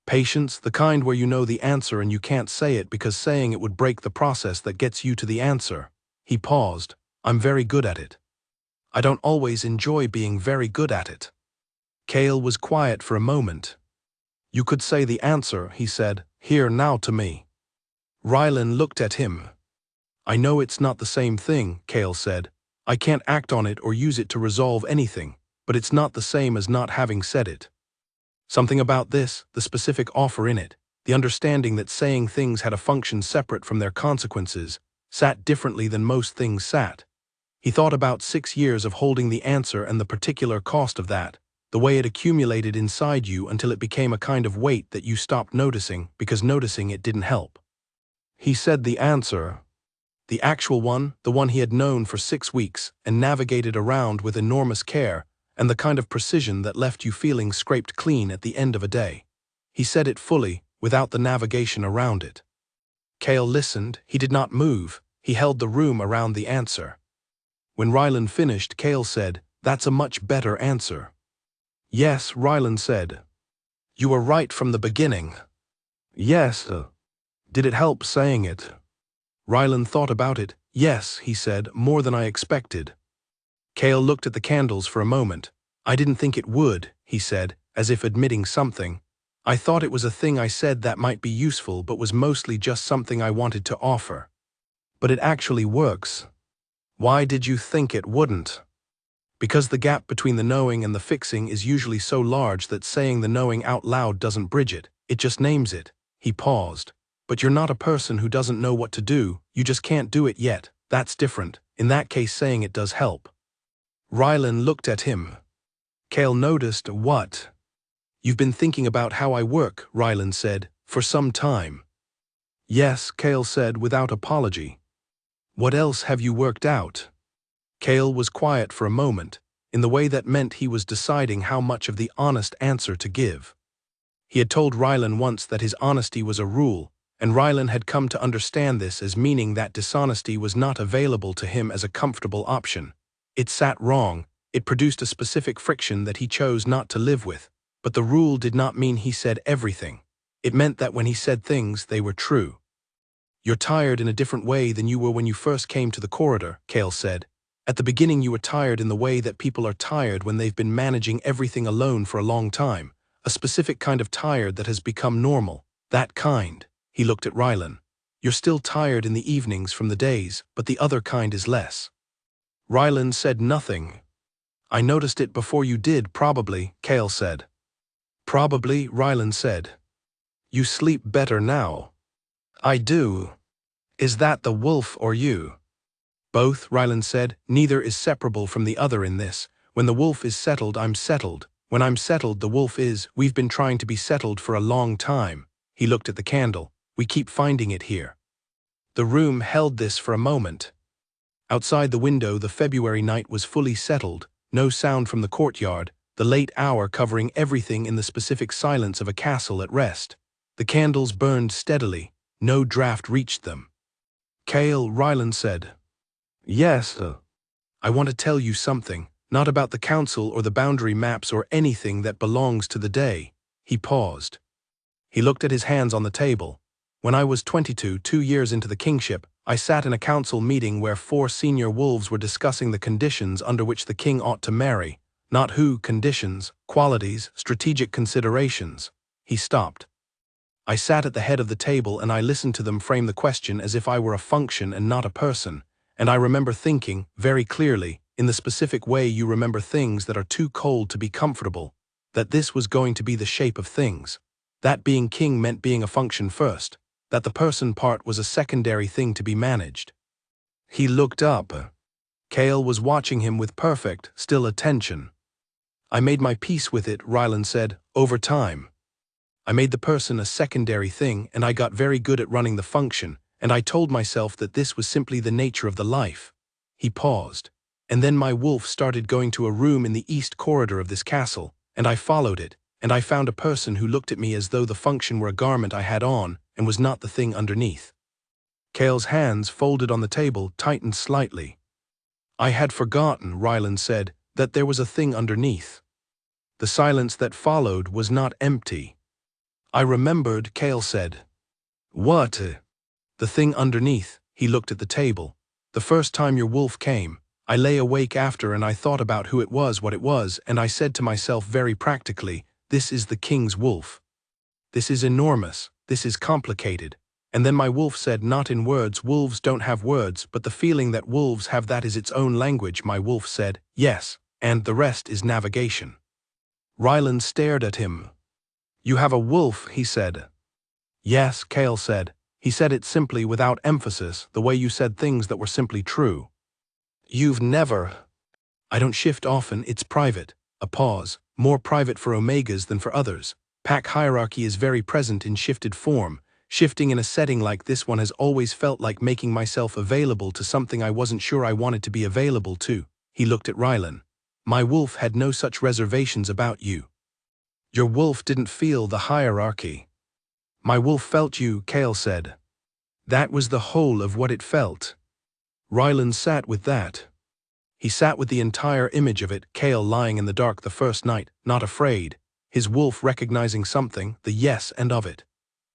patience, the kind where you know the answer and you can't say it because saying it would break the process that gets you to the answer. He paused. I'm very good at it. I don't always enjoy being very good at it. Kale was quiet for a moment. You could say the answer, he said, here now to me. Ryland looked at him. I know it's not the same thing, Kale said. I can't act on it or use it to resolve anything, but it's not the same as not having said it. Something about this, the specific offer in it, the understanding that saying things had a function separate from their consequences, sat differently than most things sat. He thought about 6 years of holding the answer and the particular cost of that, the way it accumulated inside you until it became a kind of weight that you stopped noticing because noticing it didn't help. He said the answer, the actual one, the one he had known for 6 weeks and navigated around with enormous care and the kind of precision that left you feeling scraped clean at the end of a day. He said it fully, without the navigation around it. Kale listened. He did not move. He held the room around the answer. When Ryland finished, Kale said, that's a much better answer. Yes, Ryland said. You were right from the beginning. Yes. Did it help saying it? Ryland thought about it. Yes, he said, more than I expected. Kale looked at the candles for a moment. I didn't think it would, he said, as if admitting something. I thought it was a thing I said that might be useful but was mostly just something I wanted to offer. But it actually works. Why did you think it wouldn't? Because the gap between the knowing and the fixing is usually so large that saying the knowing out loud doesn't bridge it, it just names it. He paused. But you're not a person who doesn't know what to do, you just can't do it yet. That's different. In that case, saying it does help. Ryland looked at him. Kale noticed. What? You've been thinking about how I work, Ryland said, for some time. Yes, Kale said without apology. What else have you worked out? Kale was quiet for a moment, in the way that meant he was deciding how much of the honest answer to give. He had told Ryland once that his honesty was a rule, and Ryland had come to understand this as meaning that dishonesty was not available to him as a comfortable option. It sat wrong, it produced a specific friction that he chose not to live with, but the rule did not mean he said everything. It meant that when he said things, they were true. You're tired in a different way than you were when you first came to the corridor, Kale said. At the beginning you were tired in the way that people are tired when they've been managing everything alone for a long time, a specific kind of tired that has become normal, that kind. He looked at Ryland. You're still tired in the evenings from the days, but the other kind is less. Ryland said nothing. I noticed it before you did, probably, Kale said. Probably, Ryland said. You sleep better now. I do. Is that the wolf or you? Both, Ryland said. Neither is separable from the other in this. When the wolf is settled, I'm settled. When I'm settled, the wolf is. We've been trying to be settled for a long time. He looked at the candle. We keep finding it here. The room held this for a moment. Outside the window, the February night was fully settled, no sound from the courtyard, the late hour covering everything in the specific silence of a castle at rest. The candles burned steadily, no draft reached them. Kale, Ryland said. Yes, I want to tell you something, not about the council or the boundary maps or anything that belongs to the day. He paused. He looked at his hands on the table. When I was 22, 2 years into the kingship, I sat in a council meeting where 4 senior wolves were discussing the conditions under which the king ought to marry, not who, conditions, qualities, strategic considerations. He stopped. I sat at the head of the table and I listened to them frame the question as if I were a function and not a person, and I remember thinking, very clearly, in the specific way you remember things that are too cold to be comfortable, that this was going to be the shape of things. That being king meant being a function first, that the person part was a secondary thing to be managed. He looked up. Kale was watching him with perfect, still attention. I made my peace with it, Ryland said, over time. I made the person a secondary thing, and I got very good at running the function, and I told myself that this was simply the nature of the life. He paused. And then my wolf started going to a room in the east corridor of this castle, and I followed it, and I found a person who looked at me as though the function were a garment I had on and was not the thing underneath. Cale's hands, folded on the table, tightened slightly. I had forgotten, Ryland said, that there was a thing underneath. The silence that followed was not empty. I remembered, Cale said. What? The thing underneath. He looked at the table. The first time your wolf came, I lay awake after and I thought about who it was, what it was, and I said to myself very practically, this is the king's wolf. This is enormous, this is complicated. And then my wolf said, not in words, wolves don't have words, but the feeling that wolves have, that is its own language. My wolf said, yes, and the rest is navigation. Ryland stared at him. You have a wolf, he said. Yes, Cale said. He said it simply, without emphasis, the way you said things that were simply true. You've never... I don't shift often, it's private. A pause. More private for Omegas than for others. Pack hierarchy is very present in shifted form. Shifting in a setting like this one has always felt like making myself available to something I wasn't sure I wanted to be available to. He looked at Ryland. My wolf had no such reservations about you. Your wolf didn't feel the hierarchy. My wolf felt you, Cale said. That was the whole of what it felt. Ryland sat with that. He sat with the entire image of it, Cale lying in the dark the first night, not afraid, his wolf recognizing something, the yes and of it.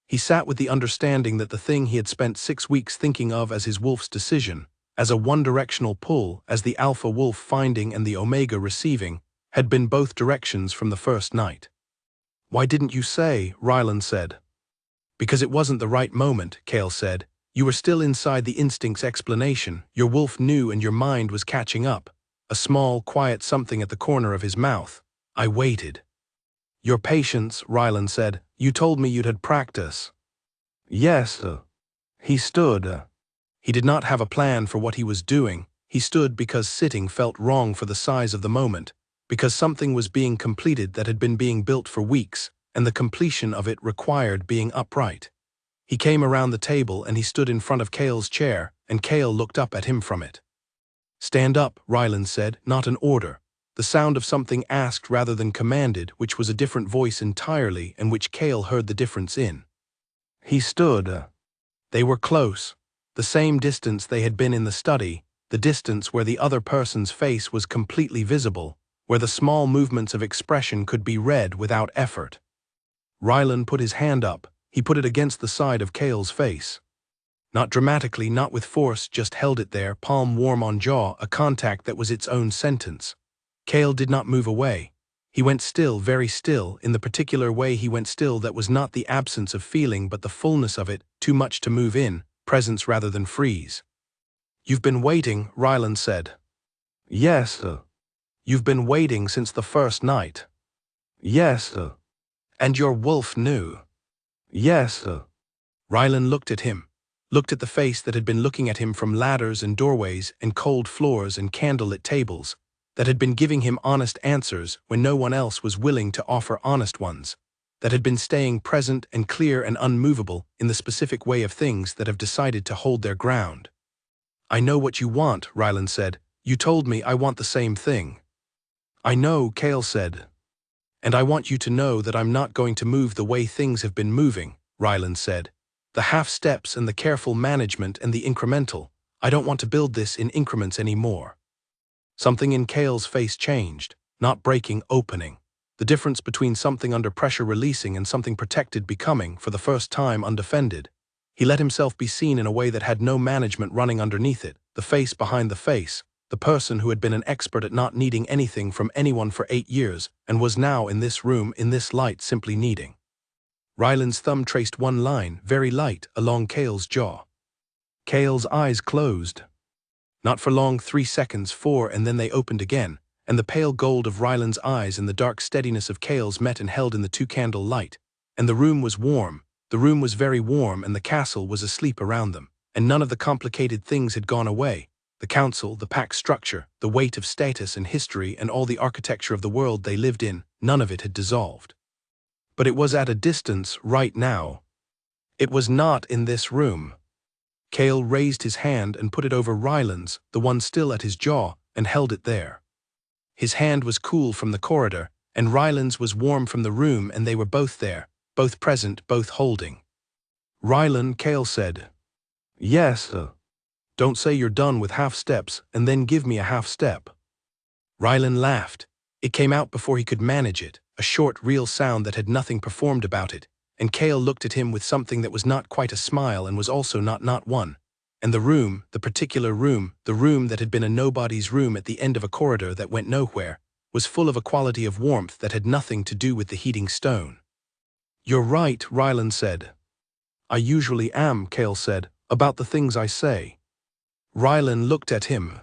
He sat with the understanding that the thing he had spent 6 weeks thinking of as his wolf's decision, as a one-directional pull, as the alpha wolf finding and the omega receiving, had been both directions from the first night. Why didn't you say? Ryland said. Because it wasn't the right moment, Cale said. You were still inside the instinct's explanation. Your wolf knew and your mind was catching up. A small, quiet something at the corner of his mouth. I waited. Your patience, Ryland said. You told me you'd had practice. Yes. He stood. He did not have a plan for what he was doing. He stood because sitting felt wrong for the size of the moment, because something was being completed that had been being built for weeks, and the completion of it required being upright. He came around the table and he stood in front of Cale's chair, and Cale looked up at him from it. Stand up, Ryland said, not an order. The sound of something asked rather than commanded, which was a different voice entirely and which Cale heard the difference in. He stood. They were close. The same distance they had been in the study, the distance where the other person's face was completely visible, where the small movements of expression could be read without effort. Ryland put his hand up. He put it against the side of Cale's face. Not dramatically, not with force, just held it there, palm warm on jaw, a contact that was its own sentence. Cale did not move away. He went still, very still, in the particular way he went still that was not the absence of feeling but the fullness of it, too much to move in, presence rather than freeze. You've been waiting, Ryland said. Yes. You've been waiting since the first night. Yes. And your wolf knew. Yes. Ryland looked at him, looked at the face that had been looking at him from ladders and doorways and cold floors and candlelit tables, that had been giving him honest answers when no one else was willing to offer honest ones, that had been staying present and clear and unmovable in the specific way of things that have decided to hold their ground. I know what you want, Ryland said. You told me I want the same thing. I know, Cale said. And I want you to know that I'm not going to move the way things have been moving, Ryland said. The half steps and the careful management and the incremental. I don't want to build this in increments anymore. Something in Cale's face changed, not breaking, opening. The difference between something under pressure releasing and something protected becoming, for the first time, undefended. He let himself be seen in a way that had no management running underneath it, the face behind the face, the person who had been an expert at not needing anything from anyone for 8 years and was now in this room, in this light, simply needing. Ryland's thumb traced one line, very light, along Cale's jaw. Cale's eyes closed. Not for long, 3 seconds, 4, and then they opened again, and the pale gold of Ryland's eyes and the dark steadiness of Cale's met and held in the 2-candle light, and the room was warm. The room was very warm, and the castle was asleep around them, and none of the complicated things had gone away. The council, the pack structure, the weight of status and history and all the architecture of the world they lived in, none of it had dissolved. But it was at a distance right now. It was not in this room. Cale raised his hand and put it over Ryland's, the one still at his jaw, and held it there. His hand was cool from the corridor, and Ryland's was warm from the room, and they were both there, both present, both holding. Ryland, Cale said. Yes, Don't say you're done with half steps and then give me a half step. Ryland laughed. It came out before he could manage it, a short, real sound that had nothing performed about it, and Cale looked at him with something that was not quite a smile and was also not one. And the room, the particular room, the room that had been a nobody's room at the end of a corridor that went nowhere, was full of a quality of warmth that had nothing to do with the heating stone. You're right, Ryland said. I usually am, Cale said, about the things I say. Ryland looked at him.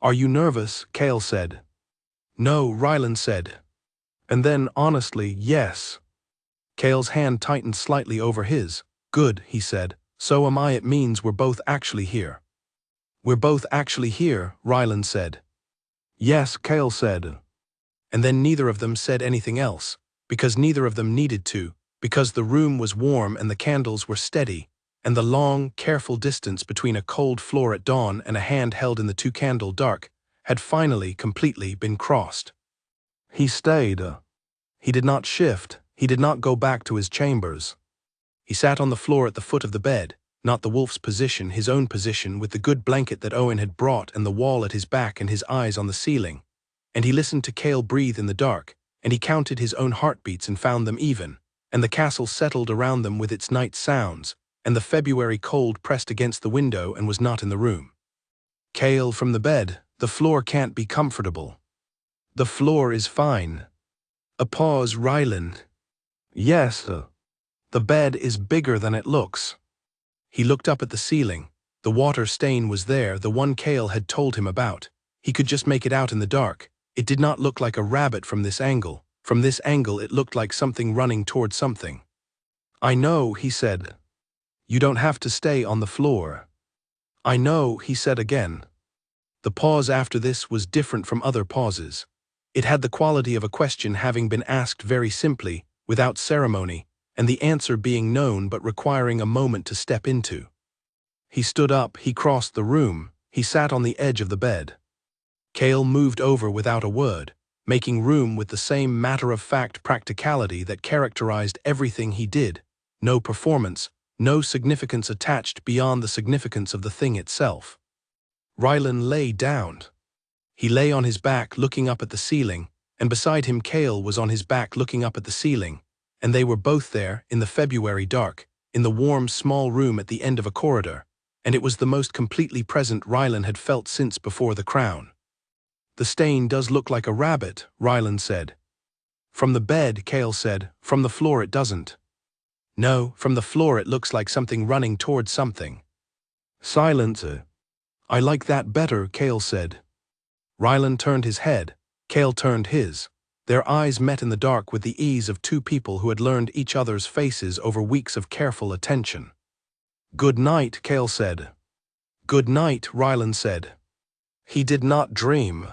Are you nervous? Cale said. No, Ryland said. And then, honestly, yes. Cale's hand tightened slightly over his. Good, he said. So am I. It means we're both actually here. We're both actually here, Ryland said. Yes, Cale said. And then neither of them said anything else, because neither of them needed to, because the room was warm and the candles were steady, and the long, careful distance between a cold floor at dawn and a hand held in the two-candle dark had finally, completely been crossed. He stayed. He did not shift. He did not go back to his chambers. He sat on the floor at the foot of the bed, not the wolf's position, his own position, with the good blanket that Owen had brought and the wall at his back and his eyes on the ceiling. And he listened to Cale breathe in the dark, and he counted his own heartbeats and found them even, and the castle settled around them with its night sounds, and the February cold pressed against the window and was not in the room. Cale, from the bed, the floor can't be comfortable. The floor is fine. A pause, Ryland. Yes, the bed is bigger than it looks. He looked up at the ceiling. The water stain was there, the one Cale had told him about. He could just make it out in the dark. It did not look like a rabbit from this angle. From this angle it looked like something running toward something. I know, he said. You don't have to stay on the floor. I know, he said again. The pause after this was different from other pauses. It had the quality of a question having been asked very simply, without ceremony, and the answer being known but requiring a moment to step into. He stood up, he crossed the room, he sat on the edge of the bed. Cale moved over without a word, making room with the same matter-of-fact practicality that characterized everything he did. No performance, no significance attached beyond the significance of the thing itself. Ryland lay down. He lay on his back looking up at the ceiling, and beside him Cale was on his back looking up at the ceiling, and they were both there, in the February dark, in the warm small room at the end of a corridor, and it was the most completely present Ryland had felt since before the crown. The stain does look like a rabbit, Ryland said. From the bed, Cale said. From the floor it doesn't. No, from the floor it looks like something running towards something. Silence. I like that better, Cale said. Ryland turned his head. Cale turned his. Their eyes met in the dark with the ease of two people who had learned each other's faces over weeks of careful attention. Good night, Cale said. Good night, Ryland said. He did not dream.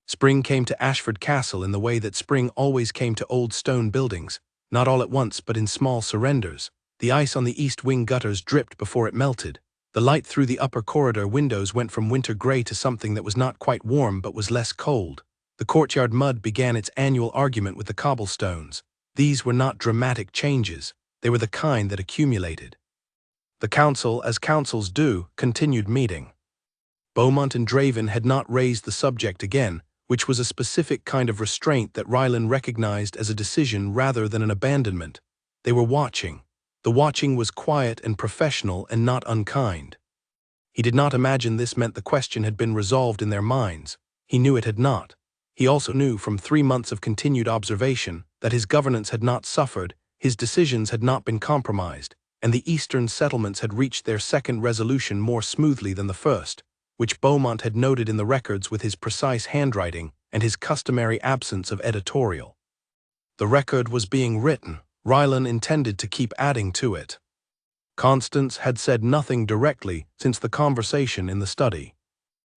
Spring came to Ashford Castle in the way that spring always came to old stone buildings, not all at once but in small surrenders. The ice on the east wing gutters dripped before it melted. The light through the upper corridor windows went from winter gray to something that was not quite warm but was less cold. The courtyard mud began its annual argument with the cobblestones. These were not dramatic changes. They were the kind that accumulated. The council, as councils do, continued meeting. Beaumont and Draven had not raised the subject again, which was a specific kind of restraint that Ryland recognized as a decision rather than an abandonment. They were watching. The watching was quiet and professional and not unkind. He did not imagine this meant the question had been resolved in their minds. He knew it had not. He also knew from 3 months of continued observation that his governance had not suffered, his decisions had not been compromised, and the Eastern settlements had reached their second resolution more smoothly than the first, which Beaumont had noted in the records with his precise handwriting and his customary absence of editorial. The record was being written. Ryland intended to keep adding to it. Constance had said nothing directly since the conversation in the study.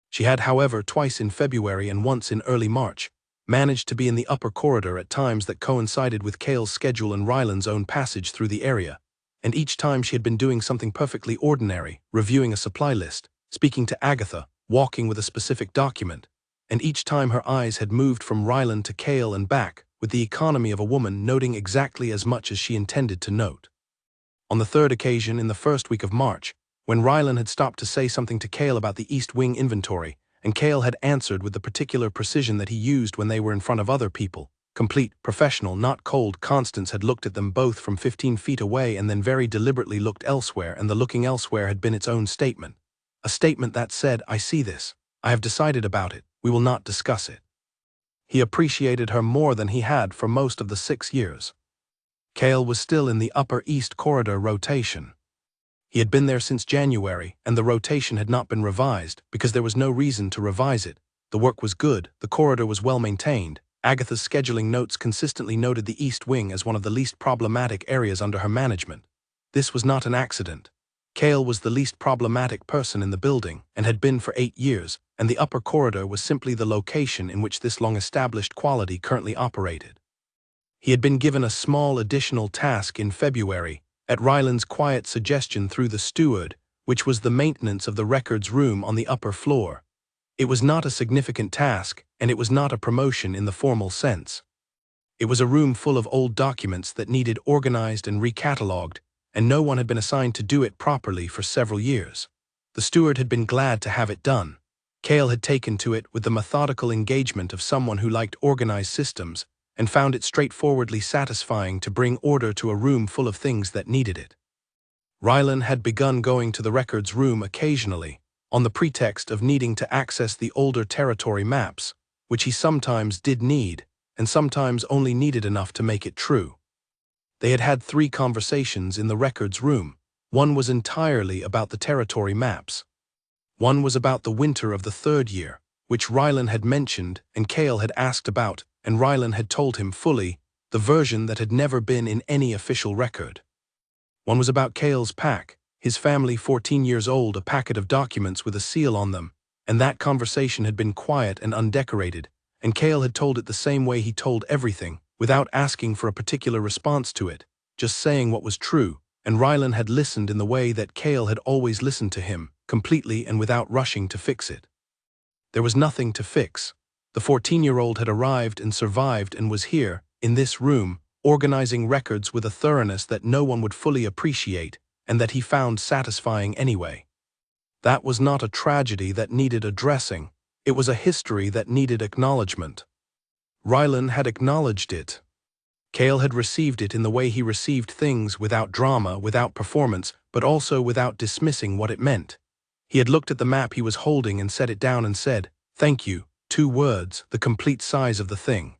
She had, however, twice in February and once in early March, managed to be in the upper corridor at times that coincided with Cale's schedule and Ryland's own passage through the area, and each time she had been doing something perfectly ordinary, reviewing a supply list, speaking to Agatha, walking with a specific document, and each time her eyes had moved from Ryland to Cale and back, with the economy of a woman noting exactly as much as she intended to note. On the third occasion in the first week of March, when Ryland had stopped to say something to Cale about the East Wing inventory, and Cale had answered with the particular precision that he used when they were in front of other people, complete, professional, not cold, Constance had looked at them both from 15 feet away and then very deliberately looked elsewhere, and the looking elsewhere had been its own statement. A statement that said, "I see this. I have decided about it. We will not discuss it." He appreciated her more than he had for most of the 6 years. Cale was still in the Upper East Corridor rotation. He had been there since January, and the rotation had not been revised because there was no reason to revise it. The work was good, the corridor was well maintained. Agatha's scheduling notes consistently noted the East Wing as one of the least problematic areas under her management. This was not an accident. Cale was the least problematic person in the building, and had been for 8 years, and the upper corridor was simply the location in which this long-established quality currently operated. He had been given a small additional task in February, at Ryland's quiet suggestion through the steward, which was the maintenance of the records room on the upper floor. It was not a significant task, and it was not a promotion in the formal sense. It was a room full of old documents that needed organized and recatalogued, and no one had been assigned to do it properly for several years. The steward had been glad to have it done. Cale had taken to it with the methodical engagement of someone who liked organized systems, and found it straightforwardly satisfying to bring order to a room full of things that needed it. Ryland had begun going to the records room occasionally, on the pretext of needing to access the older territory maps, which he sometimes did need, and sometimes only needed enough to make it true. They had had 3 conversations in the records room. One was entirely about the territory maps. One was about the winter of the 3rd year, which Ryland had mentioned and Cale had asked about, and Ryland had told him fully, the version that had never been in any official record. One was about Cale's pack, his family 14 years old, a packet of documents with a seal on them, and that conversation had been quiet and undecorated, and Cale had told it the same way he told everything, without asking for a particular response to it, just saying what was true, and Ryland had listened in the way that Cale had always listened to him, completely and without rushing to fix it. There was nothing to fix. The 14-year-old had arrived and survived and was here, in this room, organizing records with a thoroughness that no one would fully appreciate, and that he found satisfying anyway. That was not a tragedy that needed addressing, it was a history that needed acknowledgement. Ryland had acknowledged it. Cale had received it in the way he received things, without drama, without performance, but also without dismissing what it meant. He had looked at the map he was holding and set it down and said, "Thank you," 2 words, the complete size of the thing.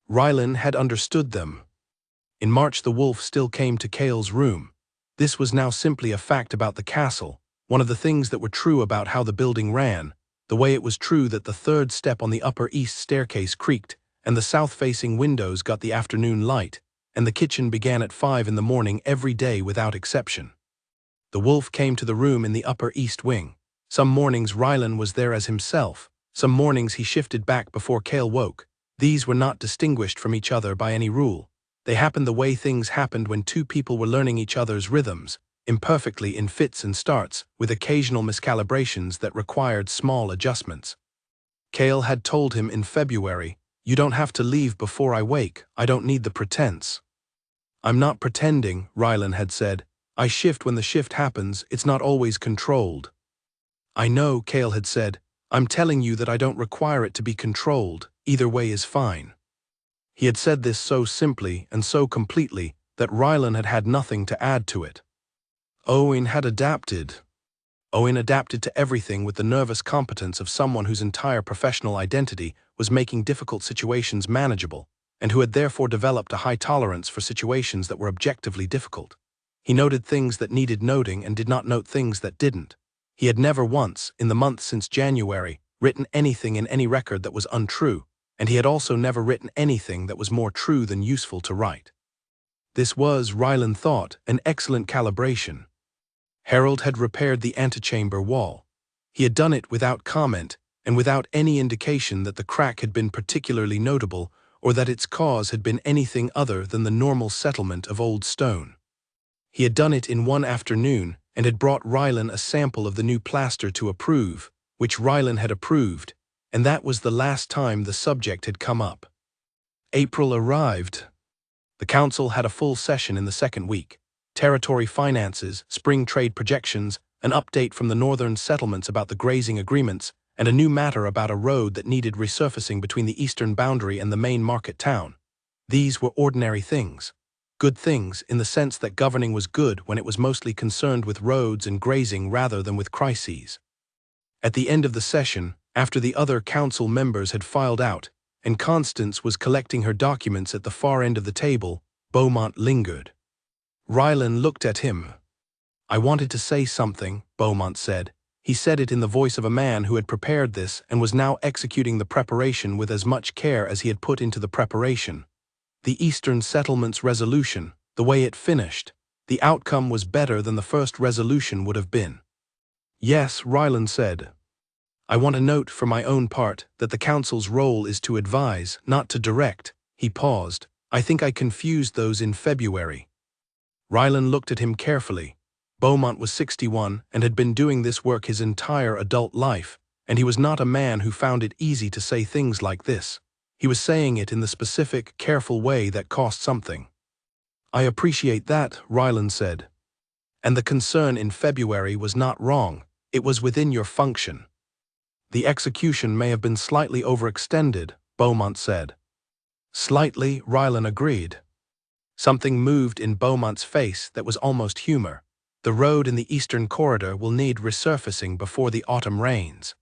Ryland had understood them. In March the wolf still came to Cale's room. This was now simply a fact about the castle, one of the things that were true about how the building ran, the way it was true that the 3rd step on the upper east staircase creaked, and the south-facing windows got the afternoon light, and the kitchen began at 5 in the morning every day without exception. The wolf came to the room in the upper east wing. Some mornings Ryland was there as himself, some mornings he shifted back before Cale woke. These were not distinguished from each other by any rule. They happened the way things happened when 2 people were learning each other's rhythms, imperfectly in fits and starts, with occasional miscalibrations that required small adjustments. Cale had told him in February, "You don't have to leave before I wake, I don't need the pretense." "I'm not pretending," Ryland had said. "I shift when the shift happens, it's not always controlled." "I know," Cale had said. "I'm telling you that I don't require it to be controlled, either way is fine." He had said this so simply and so completely that Ryland had had nothing to add to it. Owen had adapted. Owen adapted to everything with the nervous competence of someone whose entire professional identity was making difficult situations manageable, and who had therefore developed a high tolerance for situations that were objectively difficult. He noted things that needed noting and did not note things that didn't. He had never once, in the months since January, written anything in any record that was untrue, and he had also never written anything that was more true than useful to write. This was, Ryland thought, an excellent calibration. Harold had repaired the antechamber wall. He had done it without comment and without any indication that the crack had been particularly notable or that its cause had been anything other than the normal settlement of old stone. He had done it in one afternoon and had brought Rylan a sample of the new plaster to approve, which Rylan had approved, and that was the last time the subject had come up. April arrived. The council had a full session in the second week. Territory finances, spring trade projections, an update from the northern settlements about the grazing agreements, and a new matter about a road that needed resurfacing between the eastern boundary and the main market town. These were ordinary things. Good things in the sense that governing was good when it was mostly concerned with roads and grazing rather than with crises. At the end of the session, after the other council members had filed out, and Constance was collecting her documents at the far end of the table, Beaumont lingered. Rylan looked at him. "I wanted to say something," Beaumont said. He said it in the voice of a man who had prepared this and was now executing the preparation with as much care as he had put into the preparation. The Eastern Settlements resolution, the way it finished, the outcome was better than the first resolution would have been. "Yes," Rylan said. "I want to note for my own part that the council's role is to advise, not to direct." He paused. "I think I confused those in February." Rylan looked at him carefully. Beaumont was 61 and had been doing this work his entire adult life, and he was not a man who found it easy to say things like this. He was saying it in the specific, careful way that cost something. "I appreciate that," Rylan said. "And the concern in February was not wrong. It was within your function." "The execution may have been slightly overextended," Beaumont said. "Slightly," Rylan agreed. Something moved in Beaumont's face that was almost humor. "The road in the eastern corridor will need resurfacing before the autumn rains."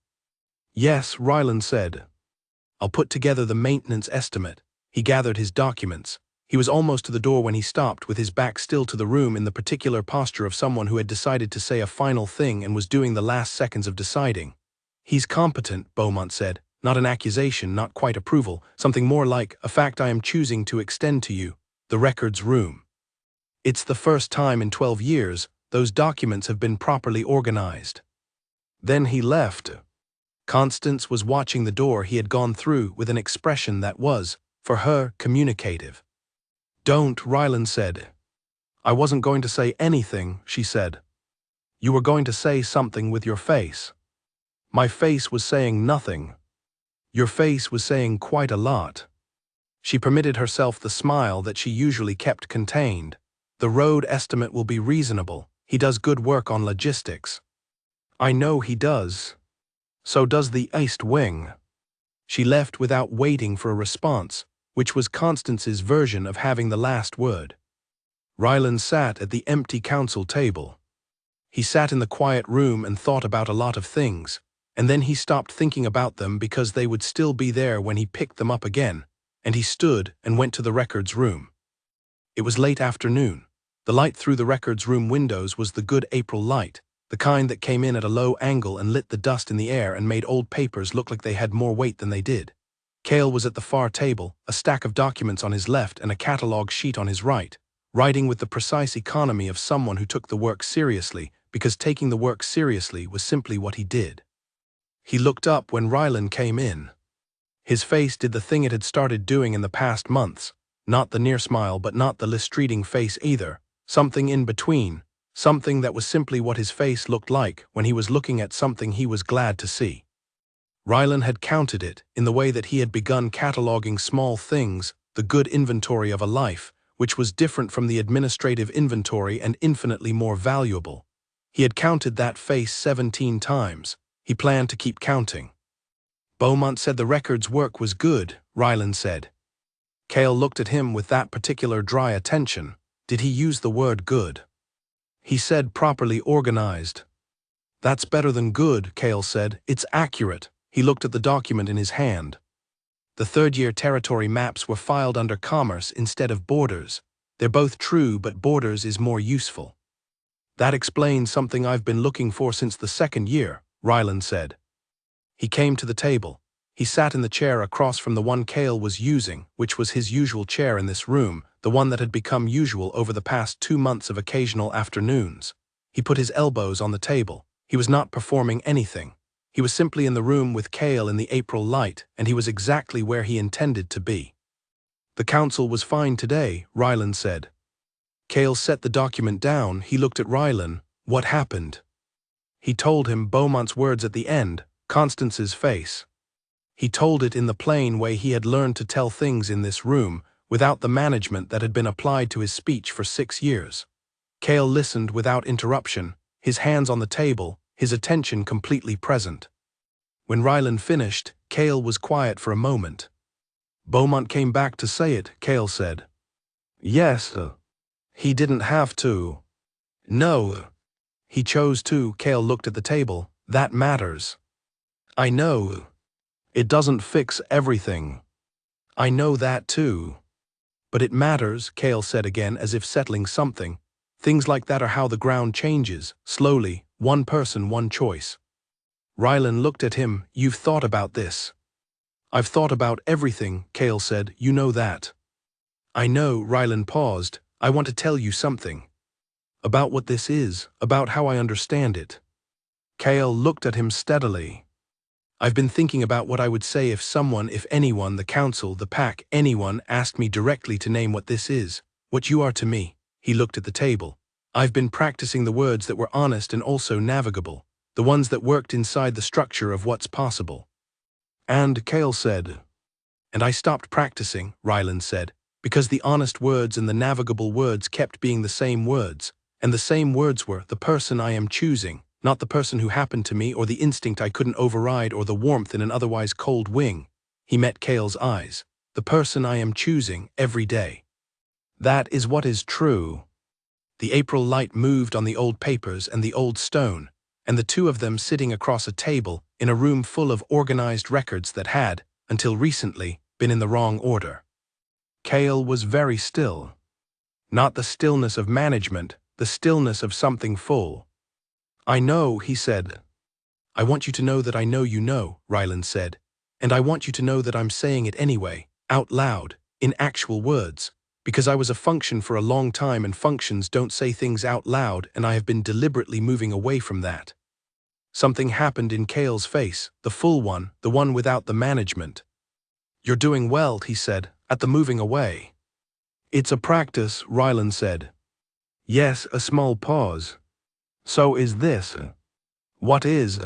"Yes," Rylan said. "I'll put together the maintenance estimate." He gathered his documents. He was almost to the door when he stopped, with his back still to the room, in the particular posture of someone who had decided to say a final thing and was doing the last seconds of deciding. "He's competent," Beaumont said. "Not an accusation, not quite approval, something more like a fact I am choosing to extend to you. The records room. It's the first time in 12 years those documents have been properly organized." Then he left. Constance was watching the door he had gone through with an expression that was, for her, communicative. "Don't," Rylan said. "I wasn't going to say anything," she said. "You were going to say something with your face." "My face was saying nothing." "Your face was saying quite a lot." She permitted herself the smile that she usually kept contained. "The road estimate will be reasonable. He does good work on logistics." "I know he does. So does the East Wing." She left without waiting for a response, which was Constance's version of having the last word. Rylan sat at the empty council table. He sat in the quiet room and thought about a lot of things, and then he stopped thinking about them because they would still be there when he picked them up again, and he stood and went to the records room. It was late afternoon. The light through the records room windows was the good April light, the kind that came in at a low angle and lit the dust in the air and made old papers look like they had more weight than they did. Cale was at the far table, a stack of documents on his left and a catalog sheet on his right, writing with the precise economy of someone who took the work seriously, because taking the work seriously was simply what he did. He looked up when Rylan came in. His face did the thing it had started doing in the past months, not the near smile but not the listreating face either, something in between, something that was simply what his face looked like when he was looking at something he was glad to see. Rylan had counted it in the way that he had begun cataloging small things, the good inventory of a life, which was different from the administrative inventory and infinitely more valuable. He had counted that face 17 times. He planned to keep counting. "Beaumont said the records work was good," Rylan said. Cale looked at him with that particular dry attention. Did he use the word good? "He said properly organized." "That's better than good," Cale said. "It's accurate." He looked at the document in his hand. The third-year territory maps were filed under commerce instead of borders. They're both true, but borders is more useful. "That explains something I've been looking for since the second year," Rylan said. He came to the table. He sat in the chair across from the one Cale was using, which was his usual chair in this room, the one that had become usual over the past 2 months of occasional afternoons. He put his elbows on the table. He was not performing anything. He was simply in the room with Cale in the April light, and he was exactly where he intended to be. The council was fine today, Ryland said. Cale set the document down. He looked at Ryland. What happened? He told him Beaumont's words at the end, Constance's face. He told it in the plain way he had learned to tell things in this room, without the management that had been applied to his speech for 6 years. Cale listened without interruption, his hands on the table, his attention completely present. When Ryland finished, Cale was quiet for a moment. Beaumont came back to say it, Cale said. Yes. He didn't have to. No. He chose to. Cale looked at the table. That matters. I know. It doesn't fix everything. I know that too. But it matters, Cale said again as if settling something. Things like that are how the ground changes, slowly, one person, one choice. Ryland looked at him. You've thought about this. I've thought about everything, Cale said. You know that. I know. Ryland paused. I want to tell you something. About what this is, about how I understand it. Cale looked at him steadily. I've been thinking about what I would say if someone, if anyone, the council, the pack, anyone, asked me directly to name what this is, what you are to me. He looked at the table. I've been practicing the words that were honest and also navigable, the ones that worked inside the structure of what's possible. And, Cale said. And I stopped practicing, Ryland said, because the honest words and the navigable words kept being the same words, and the same words were the person I am choosing, not the person who happened to me or the instinct I couldn't override or the warmth in an otherwise cold wing. He met Cale's eyes. The person I am choosing every day. That is what is true. The April light moved on the old papers and the old stone, and the two of them sitting across a table in a room full of organized records that had, until recently, been in the wrong order. Cale was very still. Not the stillness of management, the stillness of something full. I know, he said. I want you to know that I know you know, Ryland said, and I want you to know that I'm saying it anyway, out loud, in actual words, because I was a function for a long time and functions don't say things out loud and I have been deliberately moving away from that. Something happened in Cale's face, the full one, the one without the management. You're doing well, he said, at the moving away. It's a practice, Ryland said. Yes, a small pause. So is this. What is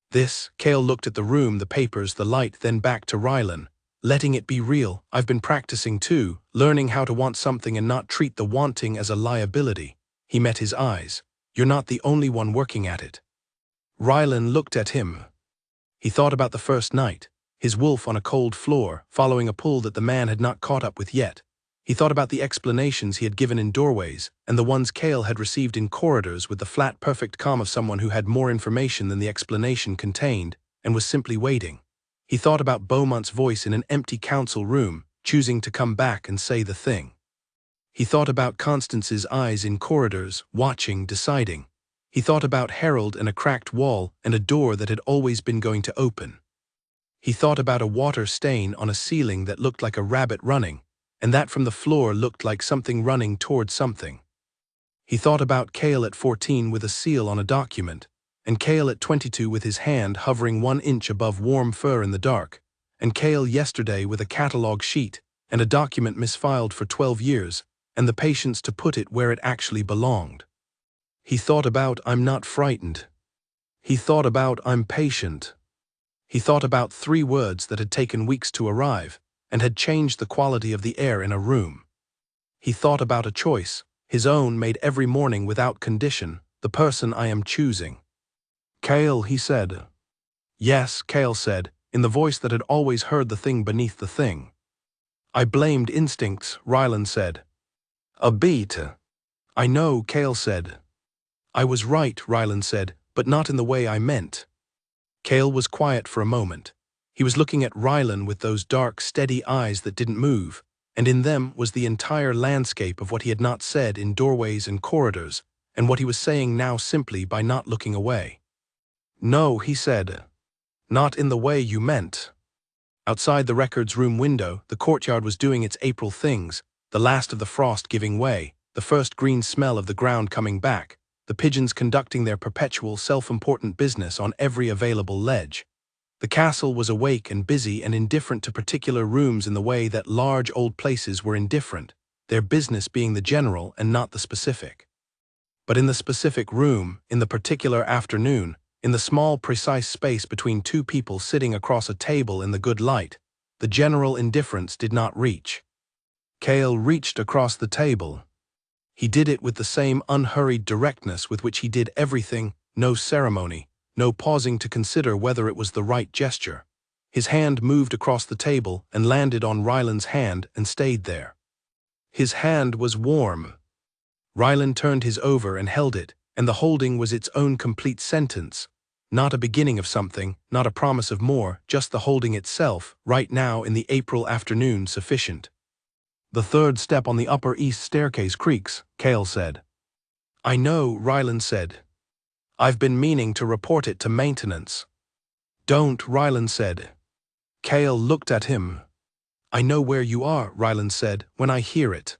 this? Cale looked at the room, the papers, the light, then back to Ryland. Letting it be real. I've been practicing too, learning how to want something and not treat the wanting as a liability. He met his eyes. You're not the only one working at it. Ryland looked at him. He thought about the first night, his wolf on a cold floor, following a pull that the man had not caught up with yet. He thought about the explanations he had given in doorways, and the ones Cale had received in corridors with the flat, perfect calm of someone who had more information than the explanation contained, and was simply waiting. He thought about Beaumont's voice in an empty council room, choosing to come back and say the thing. He thought about Constance's eyes in corridors, watching, deciding. He thought about Harold and a cracked wall and a door that had always been going to open. He thought about a water stain on a ceiling that looked like a rabbit running, and that from the floor looked like something running toward something. He thought about Cale at 14 with a seal on a document, and Cale at 22 with his hand hovering 1 inch above warm fur in the dark, and Cale yesterday with a catalog sheet and a document misfiled for 12 years, and the patience to put it where it actually belonged. He thought about I'm not frightened. He thought about I'm patient. He thought about 3 words that had taken weeks to arrive, and had changed the quality of the air in a room. He thought about a choice, his own made every morning without condition, the person I am choosing. Cale, he said. Yes, Cale said, in the voice that had always heard the thing beneath the thing. I blamed instincts, Ryland said. A beat. I know, Cale said. I was right, Ryland said, but not in the way I meant. Cale was quiet for a moment. He was looking at Ryland with those dark, steady eyes that didn't move, and in them was the entire landscape of what he had not said in doorways and corridors, and what he was saying now simply by not looking away. No, he said. Not in the way you meant. Outside the records room window, the courtyard was doing its April things, the last of the frost giving way, the first green smell of the ground coming back, the pigeons conducting their perpetual self-important business on every available ledge. The castle was awake and busy and indifferent to particular rooms in the way that large old places were indifferent, their business being the general and not the specific. But in the specific room, in the particular afternoon, in the small precise space between two people sitting across a table in the good light, the general indifference did not reach. Cale reached across the table. He did it with the same unhurried directness with which he did everything, no ceremony, no pausing to consider whether it was the right gesture. His hand moved across the table and landed on Ryland's hand and stayed there. His hand was warm. Ryland turned his over and held it, and the holding was its own complete sentence. Not a beginning of something, not a promise of more, just the holding itself, right now in the April afternoon sufficient. "The third step on the upper east staircase creaks," Cale said. "I know," Ryland said. "I've been meaning to report it to maintenance." "Don't," Ryland said. Cale looked at him. "I know where you are," Ryland said, "when I hear it."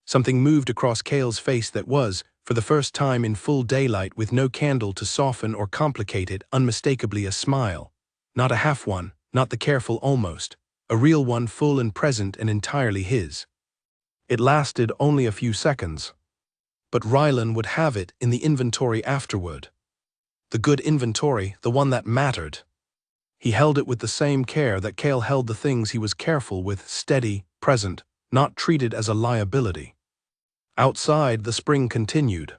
Something moved across Cale's face that was, for the first time in full daylight with no candle to soften or complicate it, unmistakably a smile. Not a half one, not the careful almost, a real one, full and present and entirely his. It lasted only a few seconds. But Ryland would have it in the inventory afterward. The good inventory, the one that mattered. He held it with the same care that Cale held the things he was careful with, steady, present, not treated as a liability. Outside, the spring continued.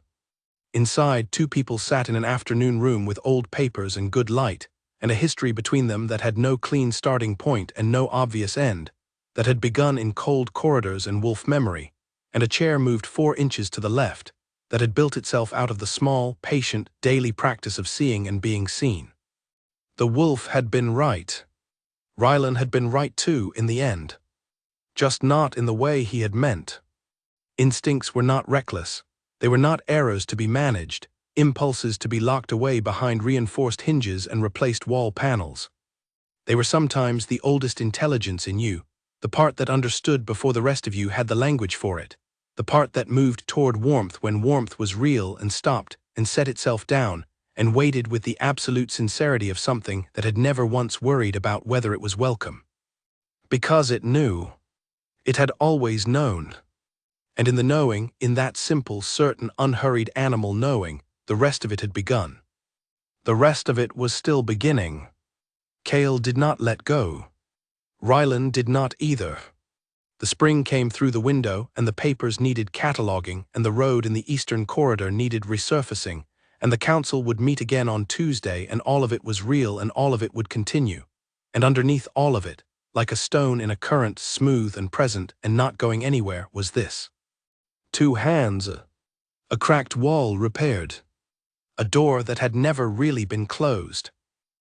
Inside, two people sat in an afternoon room with old papers and good light, and a history between them that had no clean starting point and no obvious end, that had begun in cold corridors and wolf memory, and a chair moved 4 inches to the left, that had built itself out of the small, patient, daily practice of seeing and being seen. The wolf had been right. Ryland had been right too in the end. Just not in the way he had meant. Instincts were not reckless. They were not errors to be managed, impulses to be locked away behind reinforced hinges and replaced wall panels. They were sometimes the oldest intelligence in you, the part that understood before the rest of you had the language for it, the part that moved toward warmth when warmth was real and stopped and set itself down and waited with the absolute sincerity of something that had never once worried about whether it was welcome. Because it knew. It had always known. And in the knowing, in that simple, certain, unhurried animal knowing, the rest of it had begun. The rest of it was still beginning. Cale did not let go. Ryland did not either. The spring came through the window, and the papers needed cataloging, and the road in the eastern corridor needed resurfacing, and the council would meet again on Tuesday, and all of it was real, and all of it would continue. And underneath all of it, like a stone in a current, smooth and present and not going anywhere, was this. 2 hands, a cracked wall repaired, a door that had never really been closed.